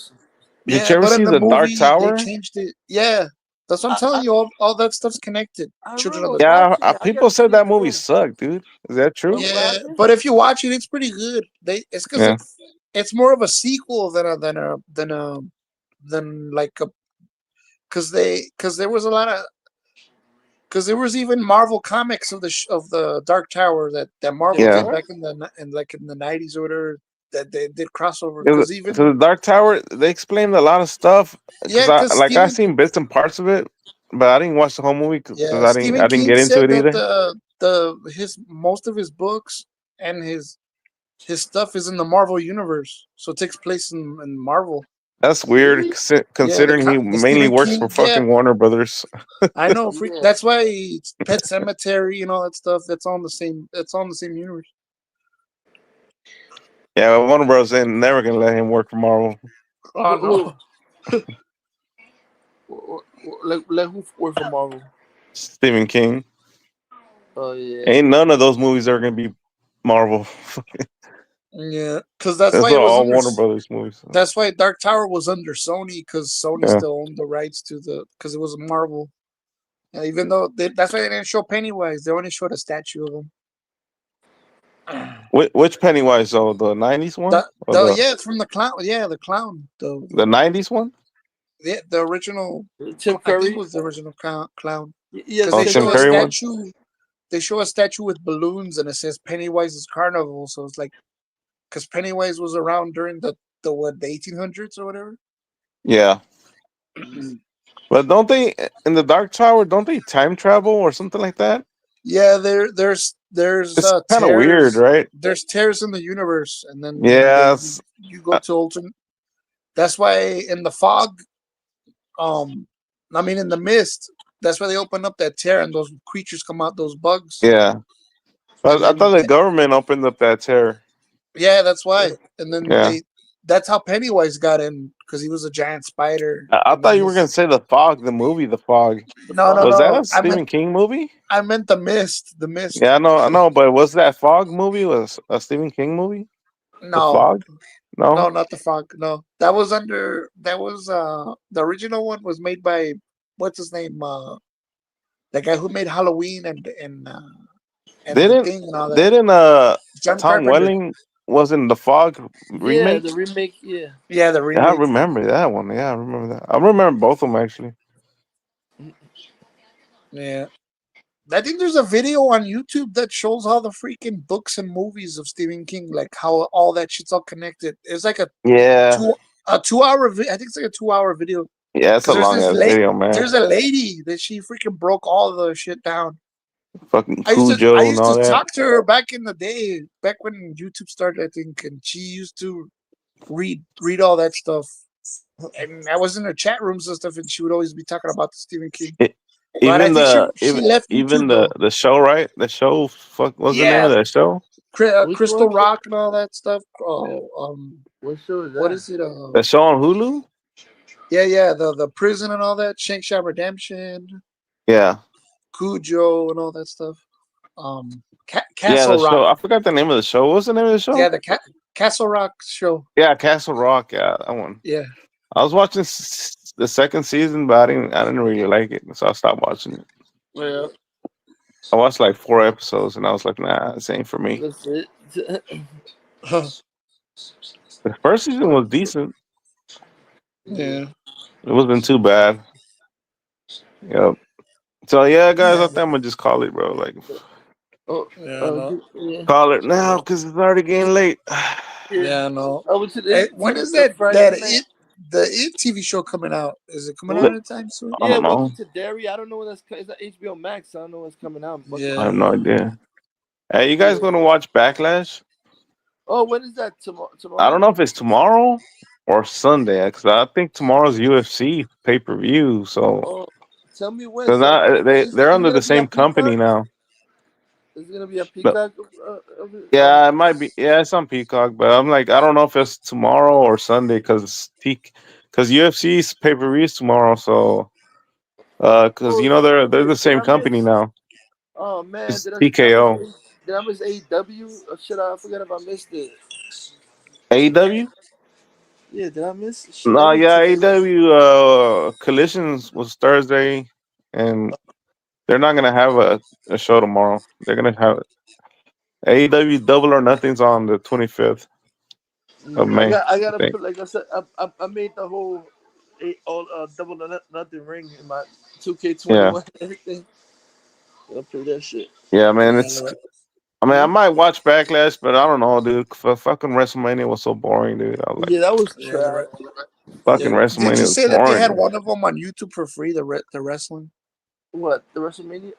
yeah, you ever but in see the the Dark movie they Tower? changed it. Yeah, that's what I'm telling you. All that stuff's connected. I Children of remember the Yeah, watching it. I people gotta said see it that movie again. sucked, dude. Is that true? What Yeah, happened? but if you watch it, it's pretty good. It's because Yeah. it's more of a sequel than like a because there was a lot of because there was even Marvel comics of the Dark Tower that Marvel There Yeah. did were? back in the 90s or whatever that they did crossover Because because even the Dark Tower, they explained a lot of stuff. yeah Because because I Stephen seen bits and parts of it, but I didn't watch the whole movie because yeah Stephen I didn't King get into said it that either. the his most of his books and his stuff is in the Marvel universe, so it takes place in Marvel. That's weird, Really? Yeah, considering he the mainly Stephen works King. for Yeah, fucking Warner Brothers. I know. Yeah. That's why Pet Cemetery and all that stuff. That's all in the same. That's all in the same universe. Yeah, Warner Bros. Ain't never gonna let him work for Marvel. Oh no. Let who work for Marvel? Stephen King. Oh yeah. Ain't none of those movies are gonna be Marvel. Yeah, because that's That's why it was all under. Warner Brothers movies. That's why Dark Tower was under Sony because Sony Yeah. still owned the rights to because it was Marvel. And even though that's why they didn't show Pennywise, they only showed a statue of him. Which Pennywise though? The '90s one or Yeah, it's from the clown. Yeah, the clown. the '90s one? The original. Tim I think it Curry. was the original clown. Yeah, Because Oh, they Tim Tim show a Curry Curry. one. statue. They show a statue with balloons and it says Pennywise's Carnival. So it's like because Pennywise was around during the 1800s or whatever. Yeah. But don't they in the Dark Tower? Don't they time travel or something like that? Yeah, there's It's kind of weird, tears. right? There's tears in the universe, and then Yes. you go to alternate. That's why in the fog, I mean in the mist. That's why they open up that tear, and those creatures come out. Those bugs, Yeah. and I thought then the government opened up that tear. yeah, that's why. And then Yeah. that's how Pennywise got in because he was a giant spider. I And then thought you were gonna say the fog, the movie, The Fog. no, Was that no. a Stephen King movie? I meant the mist. The mist. Yeah, I know, but was that Fog movie was a Stephen King movie? The No, Fog? No. no, not the fog. No, that was the original one was made by what's his name? The guy who made Halloween and the Didn't thing and all that. didn't John Tom Carpenter. Welling was in the Fog Yeah, remake? the remake. Yeah. Yeah, the Yeah, I remake. remember that one. Yeah, I remember that. I remember both of them actually. Yeah. I think there's a video on YouTube that shows all the freaking books and movies of Stephen King, like how all that shit's all connected. It's like Yeah. a 2 hour. I think it's like a 2 hour video. Yeah, it's a Because long ass video, man. there's a lady that she freaking broke all the shit down. Fucking I Cujo and used all to that. talk to her back in the day, back when YouTube started, I think, and she used to read all that stuff. And I was in her chat rooms and stuff, and she would always be talking about the Stephen King. But I Even think she left even YouTube though. the show, right? The show, what's the name Yeah, of that show? Which Crystal one? Rock and all that stuff. Oh, What show is that? what is it? The show on Hulu? Yeah, the prison and all that. Shank Shot Redemption, Yeah. Cujo and all that stuff. Yeah, Castle the show. Rock. I forgot the name of the show. What's the name of the show? Yeah, the Castle Rock show. Yeah, Castle Rock. Yeah, that one. Yeah. I was watching the second season, but I didn't really like it, so I stopped watching it. Yeah, I watched like 4 episodes, and I was like, nah, this ain't for me. that's it. The first season was decent. Yeah. It wasn't too bad. Yep. So yeah, guys, I think I'm gonna just call it, bro. Like, Oh, yeah. call it now because it's already getting late. Yeah, no. Oh, it's When is the that Friday night. the It TV show coming out? Is it coming Well, out anytime soon? I Yeah, don't know. Welcome to Derry. I don't know when that's. Is that HBO Max? I don't know what's coming out. I have no idea. Hey, you guys gonna watch Backlash? Oh, when is that? Tomorrow? I don't know if it's tomorrow or Sunday because I think tomorrow's UFC pay-per-view. So, Oh, tell me when. because they're under the same company now. Is it gonna be a But- Peacock? Yeah, it might be. Yeah, it's on Peacock, but I'm like, I don't know if it's tomorrow or Sunday because UFC's pay-per-view is tomorrow. So, because they're the same company now. Oh man, It's did TKO. I miss AEW? Oh, shit, I forgot if I missed it. AEW? Yeah, did I miss? Shit, No, I missed yeah, it. AEW Collisions was Thursday, and they're not gonna have a show tomorrow. They're gonna have AEW Double or Nothing's on the 25th of May. I gotta think. put, like I said, I made the whole double or nothing ring in my 2K21 everything. I'll play that shit. Yeah, man, I mean, I might watch Backlash, but I don't know, dude. Fucking WrestleMania was so boring, dude. I was like, Yeah, that was trash. fucking Did WrestleMania you was say that they had boring. one of them on YouTube for free? The wrestling. What, the WrestleMania?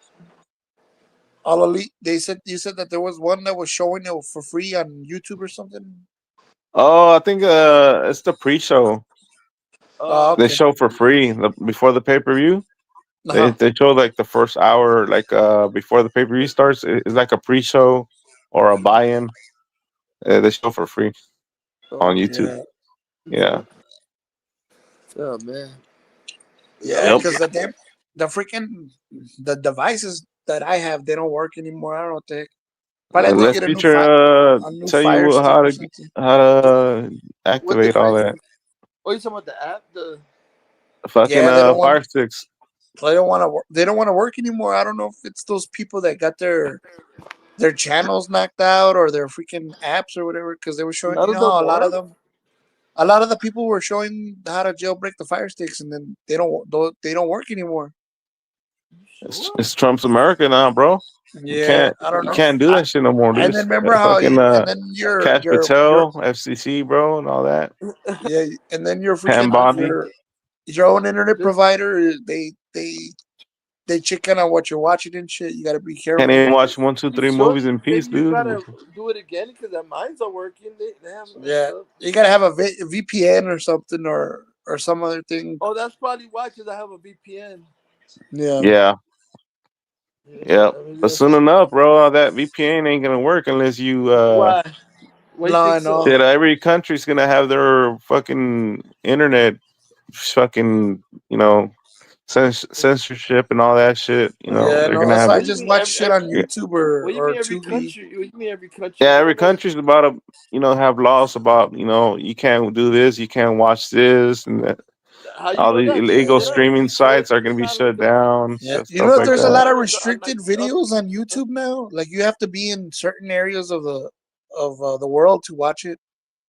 All Elite. You said that there was one that was showing it for free on YouTube or something. Oh, I think it's the pre-show. Oh, They okay. show for free before the pay-per-view. Uh-huh. They show like the first hour, like before the pay-per-view starts. It's like a pre-show or a buy-in. They show for free on YouTube. Yeah. Oh man. Yeah, Yep. because the devices that I have, they don't work anymore. I don't think. But I have to Let's get a new feature a new tell Fire you Stick how or to something. activate all that. Oh, you talking about the app? Fucking Yeah, they don't want. Fire Sticks. They don't want to. They don't want to work anymore. I don't know if it's those people that got their channels knocked out or their freaking apps or whatever. Because they were showing, None you of know, them a lot of work? them. A lot of the people were showing how to jailbreak the Fire Sticks, and then they don't work anymore. It's Trump's America now, bro. Yeah, I don't You know. can't do that shit no more, dude. And then remember how Fucking and then Cash Patel, FCC, bro, and all that. yeah, and then your Pam freaking Bondi. your own internet provider, they they check in on what you're watching and shit. You gotta be Can't careful. even watch 1, 2, 3 So movies in peace, maybe you dude. gotta do it again because that mine's not working. They have Yeah, you gotta have a VPN or something or some other thing. Oh, that's probably why, because I have a VPN. Yeah. Yeah. Yep. I mean, But soon enough, bro, that VPN ain't gonna work unless you why? Why you No, I think know. so? shit, every country's gonna have their fucking internet fucking, censorship and all that shit. Yeah, They're no, gonna that's have why I What do you just mean watch shit on yeah, YouTube What do you or mean every Tubi. country? What do you mean every country? yeah, I every don't know. country's about to, have laws about, you can't do this, you can't watch this, and that. How you All know the that? illegal They don't streaming really show it. sites are gonna It's be not like shut down, Yeah, you know stuff that like there's a that. lot of on like restricted the other. videos on YouTube now. Like you have to be in certain areas of the world to watch it.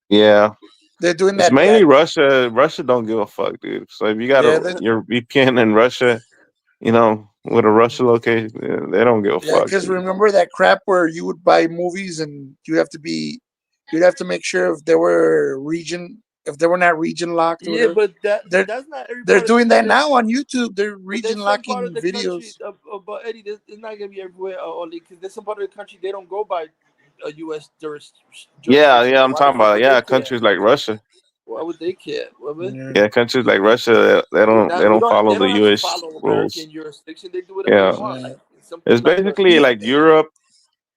Yeah. They're doing It's that. mainly Russia. Russia don't give a fuck, dude. So if you got Yeah, your VPN in Russia, with a Russia location, they don't give a yeah. fuck, Because dude. remember that crap where you would buy movies and you'd have to make sure if they were not region locked or Yeah, whatever. but They're that's not every they're part of the doing country. that now on YouTube. They're But region there's some part of locking the country, videos. but Eddie, it's not gonna be everywhere only because there's some part of the country they don't go by a U.S. Yeah, jurisdiction. yeah, So I'm why the talking fuck about would they care? countries like Russia. Why would they care? Yeah, countries like Russia, they Yeah, don't they we don't don't. follow They the don't have to U.S. follow rules. American jurisdiction. They do whatever they Yeah, want. Like some it's like the basically like Europe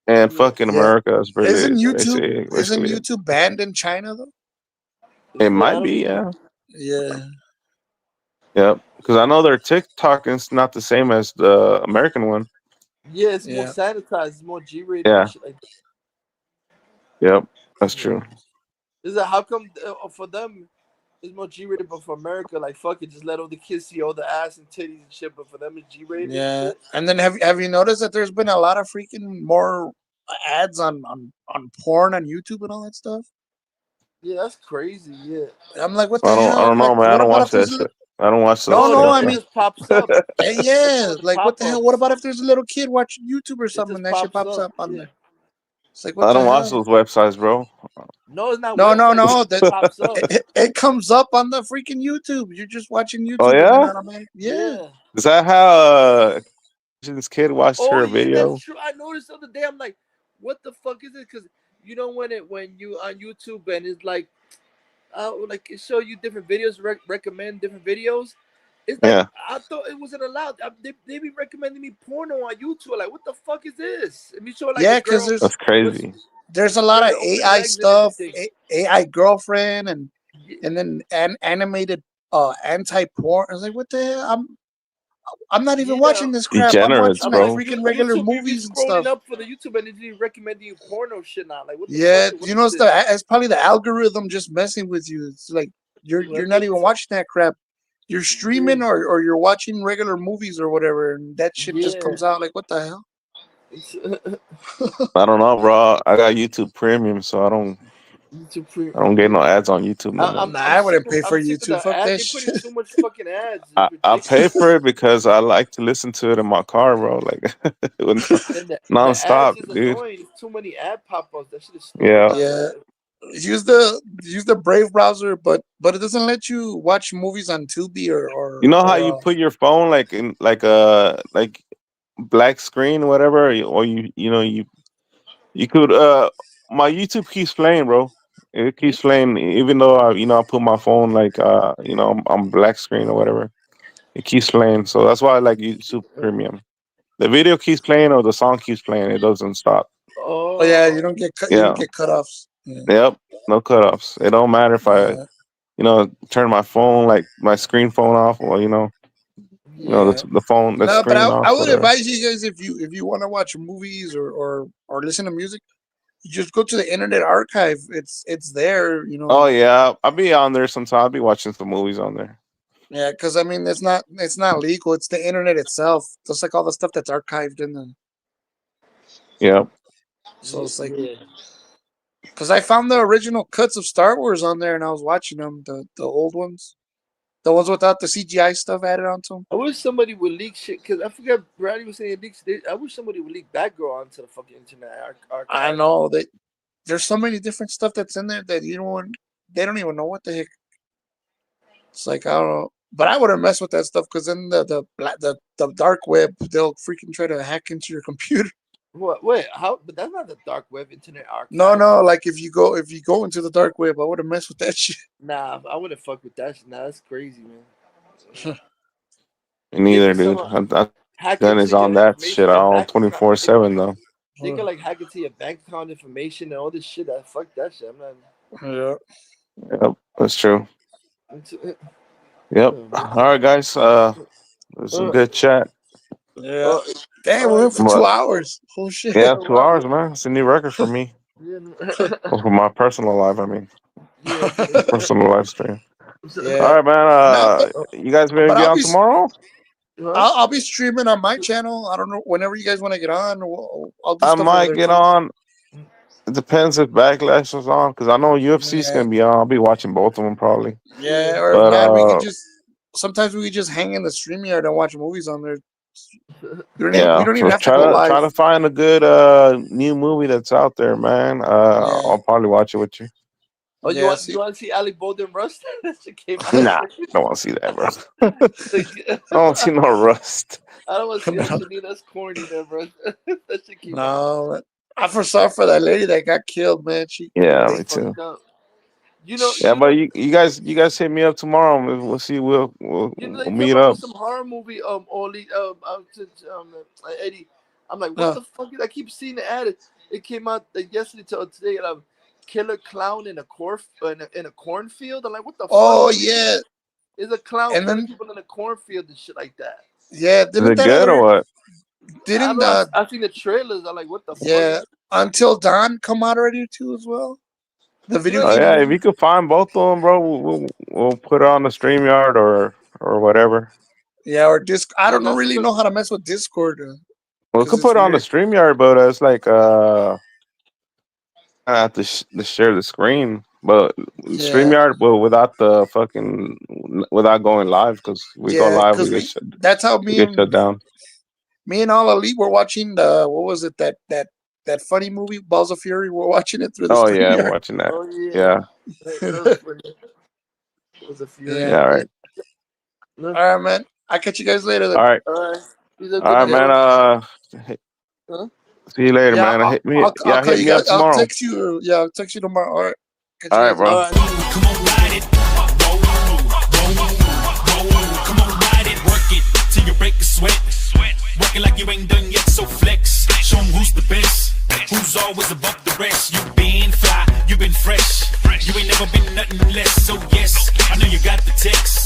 and fucking Yeah. America. Is Isn't really YouTube basically isn't basically it. YouTube banned in China though? It I might don't be, know. yeah, Yeah. yeah, because I know their TikTok is not the same as the American one. Yeah, it's more Yeah. sanitized. It's more G-rated and Yeah, shit like that. yep, that's Yeah. true. Is that how come for them it's more G-rated, but for America, like fuck it, just let all the kids see all the ass and titties and shit. But for them, it's G-rated and Yeah. shit. And then have you noticed that there's been a lot of freaking more ads on porn on YouTube and all that stuff? Yeah, that's crazy. Yeah. I'm like, what the I hell? don't know, Like, man. I what don't about watch if that there's shit. I don't watch those no, Oh no, no, I channels. it mean, just pops up. It's yeah, one of the like what the hell? What pop-ups. about if there's a little kid watching YouTube or It something and just that shit pops pops up. up on Yeah. there? It's like, what I the don't watch hell? those websites, bro. No, it's not No, no, websites. It no. just That pops up. it comes up on the freaking YouTube. You're just watching Oh YouTube and then yeah, automatic. Yeah. Yeah. is that how this kid watched Oh her yeah, that's video? true. I noticed the other day. I'm like, what the fuck is it? Because when you on YouTube and it's like it show you different videos, recommend different videos. It's like Yeah, I thought it wasn't allowed. They be recommending me porno on YouTube. Like, what the fuck is this? And you show like a Yeah, because girl that's with crazy. there's a lot of with open AI legs and stuff, everything. AI girlfriend, and then animated anti porn. I was like, what the hell? I'm not even Yeah, watching this crap. I'm Degenerates, watching I'm like like bro. freaking regular YouTube. You movies and scrolling stuff. up for the YouTube and it's recommending you porno shit now. Like, what the fuck? Yeah, What you is know, this? it's probably the algorithm just messing with you. It's like you're What not makes even watching that crap. You're streaming yeah, or you're watching regular movies or whatever, and that shit just yeah. comes out. Like, what the hell? I don't know, bro. I got YouTube Premium, so YouTube I don't get no ads on YouTube no more. Nah, I wouldn't pay for I'm sick of YouTube. the Fuck ad. that They put in shit. too much fucking ads. It's I pay ridiculous. for it because I like to listen to it in my car, bro. Like And the nonstop, ads is dude. annoying. It's too many ad pop-ups. That shit is stupid. Yeah. Like, Yeah, use the Brave browser, but it doesn't let you watch movies on Tubi You know how or you put your phone like in like black screen or whatever, or you could my YouTube keeps playing, bro. It keeps playing even though I put my phone like I'm black screen or whatever. It keeps playing, so that's why I like YouTube Premium. The video keeps playing or the song keeps playing. It doesn't stop. oh yeah, oh, you don't Yeah. get cutoffs. Yeah, Yep. No cutoffs. It don't matter if I yeah, turn my phone like my screen phone off or yeah. the No, but screen I off, would whatever. advise you guys if you want to watch movies or listen to music, you just go to the Internet Archive. It's there, you Oh know. yeah, I'll be on there sometimes. I'll be watching some movies on there. Yeah, because I mean, it's not legal. It's the internet itself. Just like all the stuff that's archived in the. Yep. So it's like, yeah. because I found the original cuts of Star Wars on there, and I was watching them, the old ones, the ones without the CGI stuff added onto them. I wish somebody would leak shit because I forgot Bradley was saying leaks. I wish somebody would leak Batgirl onto the fucking Internet I Archive. know that there's so many different stuff that's in there that they don't even know what the heck. It's like I don't know. But I wouldn't mess with that stuff because then the dark web, they'll freaking try to hack into your computer. What? Wait, how? But that's not the dark web, Internet Archive. No. Like if you go into the dark web, I wouldn't mess with that shit. Nah, I wouldn't fuck with that shit. Nah, that's crazy, man. Me neither, dude. Gun is on that shit all 24/7 though. They can like hack into your bank account information and all this shit. Fuck that shit. I'm not. Yeah. Yep, that's true. Yep. All right, guys. It was some good chat. Yeah. Damn, we went for 2 hours. Oh shit. Yeah, 2 hours, man. It's a new record for me. Well, for my personal life, I mean. Personal live stream. Yeah. All right, man. You guys maybe be on tomorrow? I'll be streaming on my channel. I don't know, whenever you guys want to get on. I'll do I stuff might over get there. on. It depends if Backlash is on, because I know UFC's gonna be on. I'll be watching both of them probably. Yeah, or But, we can just sometimes we can just hang in the StreamYard and watch movies on there. We don't even have to go live. Try to find a good new movie that's out there, man. I'll probably watch it with you. Oh, you want to see Ali Bolden Rust? That shit came out. Nah, I don't want to see that, bro. I don't want to see no Rust. I don't want to see that shit. That's corny, there, bro. That shit came out. No, I feel sorry for that lady that got killed, man. Me too. You know, but you guys hit me up tomorrow. We'll see. We'll meet up. Some horror movie. Eddie. I'm like, what the fuck? I keep seeing the ad. It came out yesterday till today. Killer clown in a cornfield. I'm like, what the fuck? Oh yeah, it's a clown killing people in a cornfield and shit like that. Yeah, is it good or what? I've seen the trailers. I'm like, what the fuck? Yeah, Until Dawn come out already too as well. The video. Oh yeah, if you could find both of them, bro, we'll put it on the StreamYard or whatever. Yeah, or Discord. I don't really know how to mess with Discord. We could put it on the StreamYard, but it's like I have to share the screen, but StreamYard, but without going live, because we go live, we get shut. That's how me get shut down. Me and All Elite were watching what was it that funny movie Balls of Fury? We're watching it through the StreamYard. Yeah, we're watching that. Yeah. All right. All right, man. I'll catch you guys later. Then. All right. All right, man. See you later, man. Hit me up tomorrow. I'll text you. Yeah, I'll text you tomorrow. All right. All right, bro. Come on, ride it. Come on, ride it. Work it till you break a sweat. Working like you ain't done yet, so flex. Show 'em who's the best. Who's always above the rest. You been fly, you been fresh. You ain't never been nothing less. So yes, I know you got the text.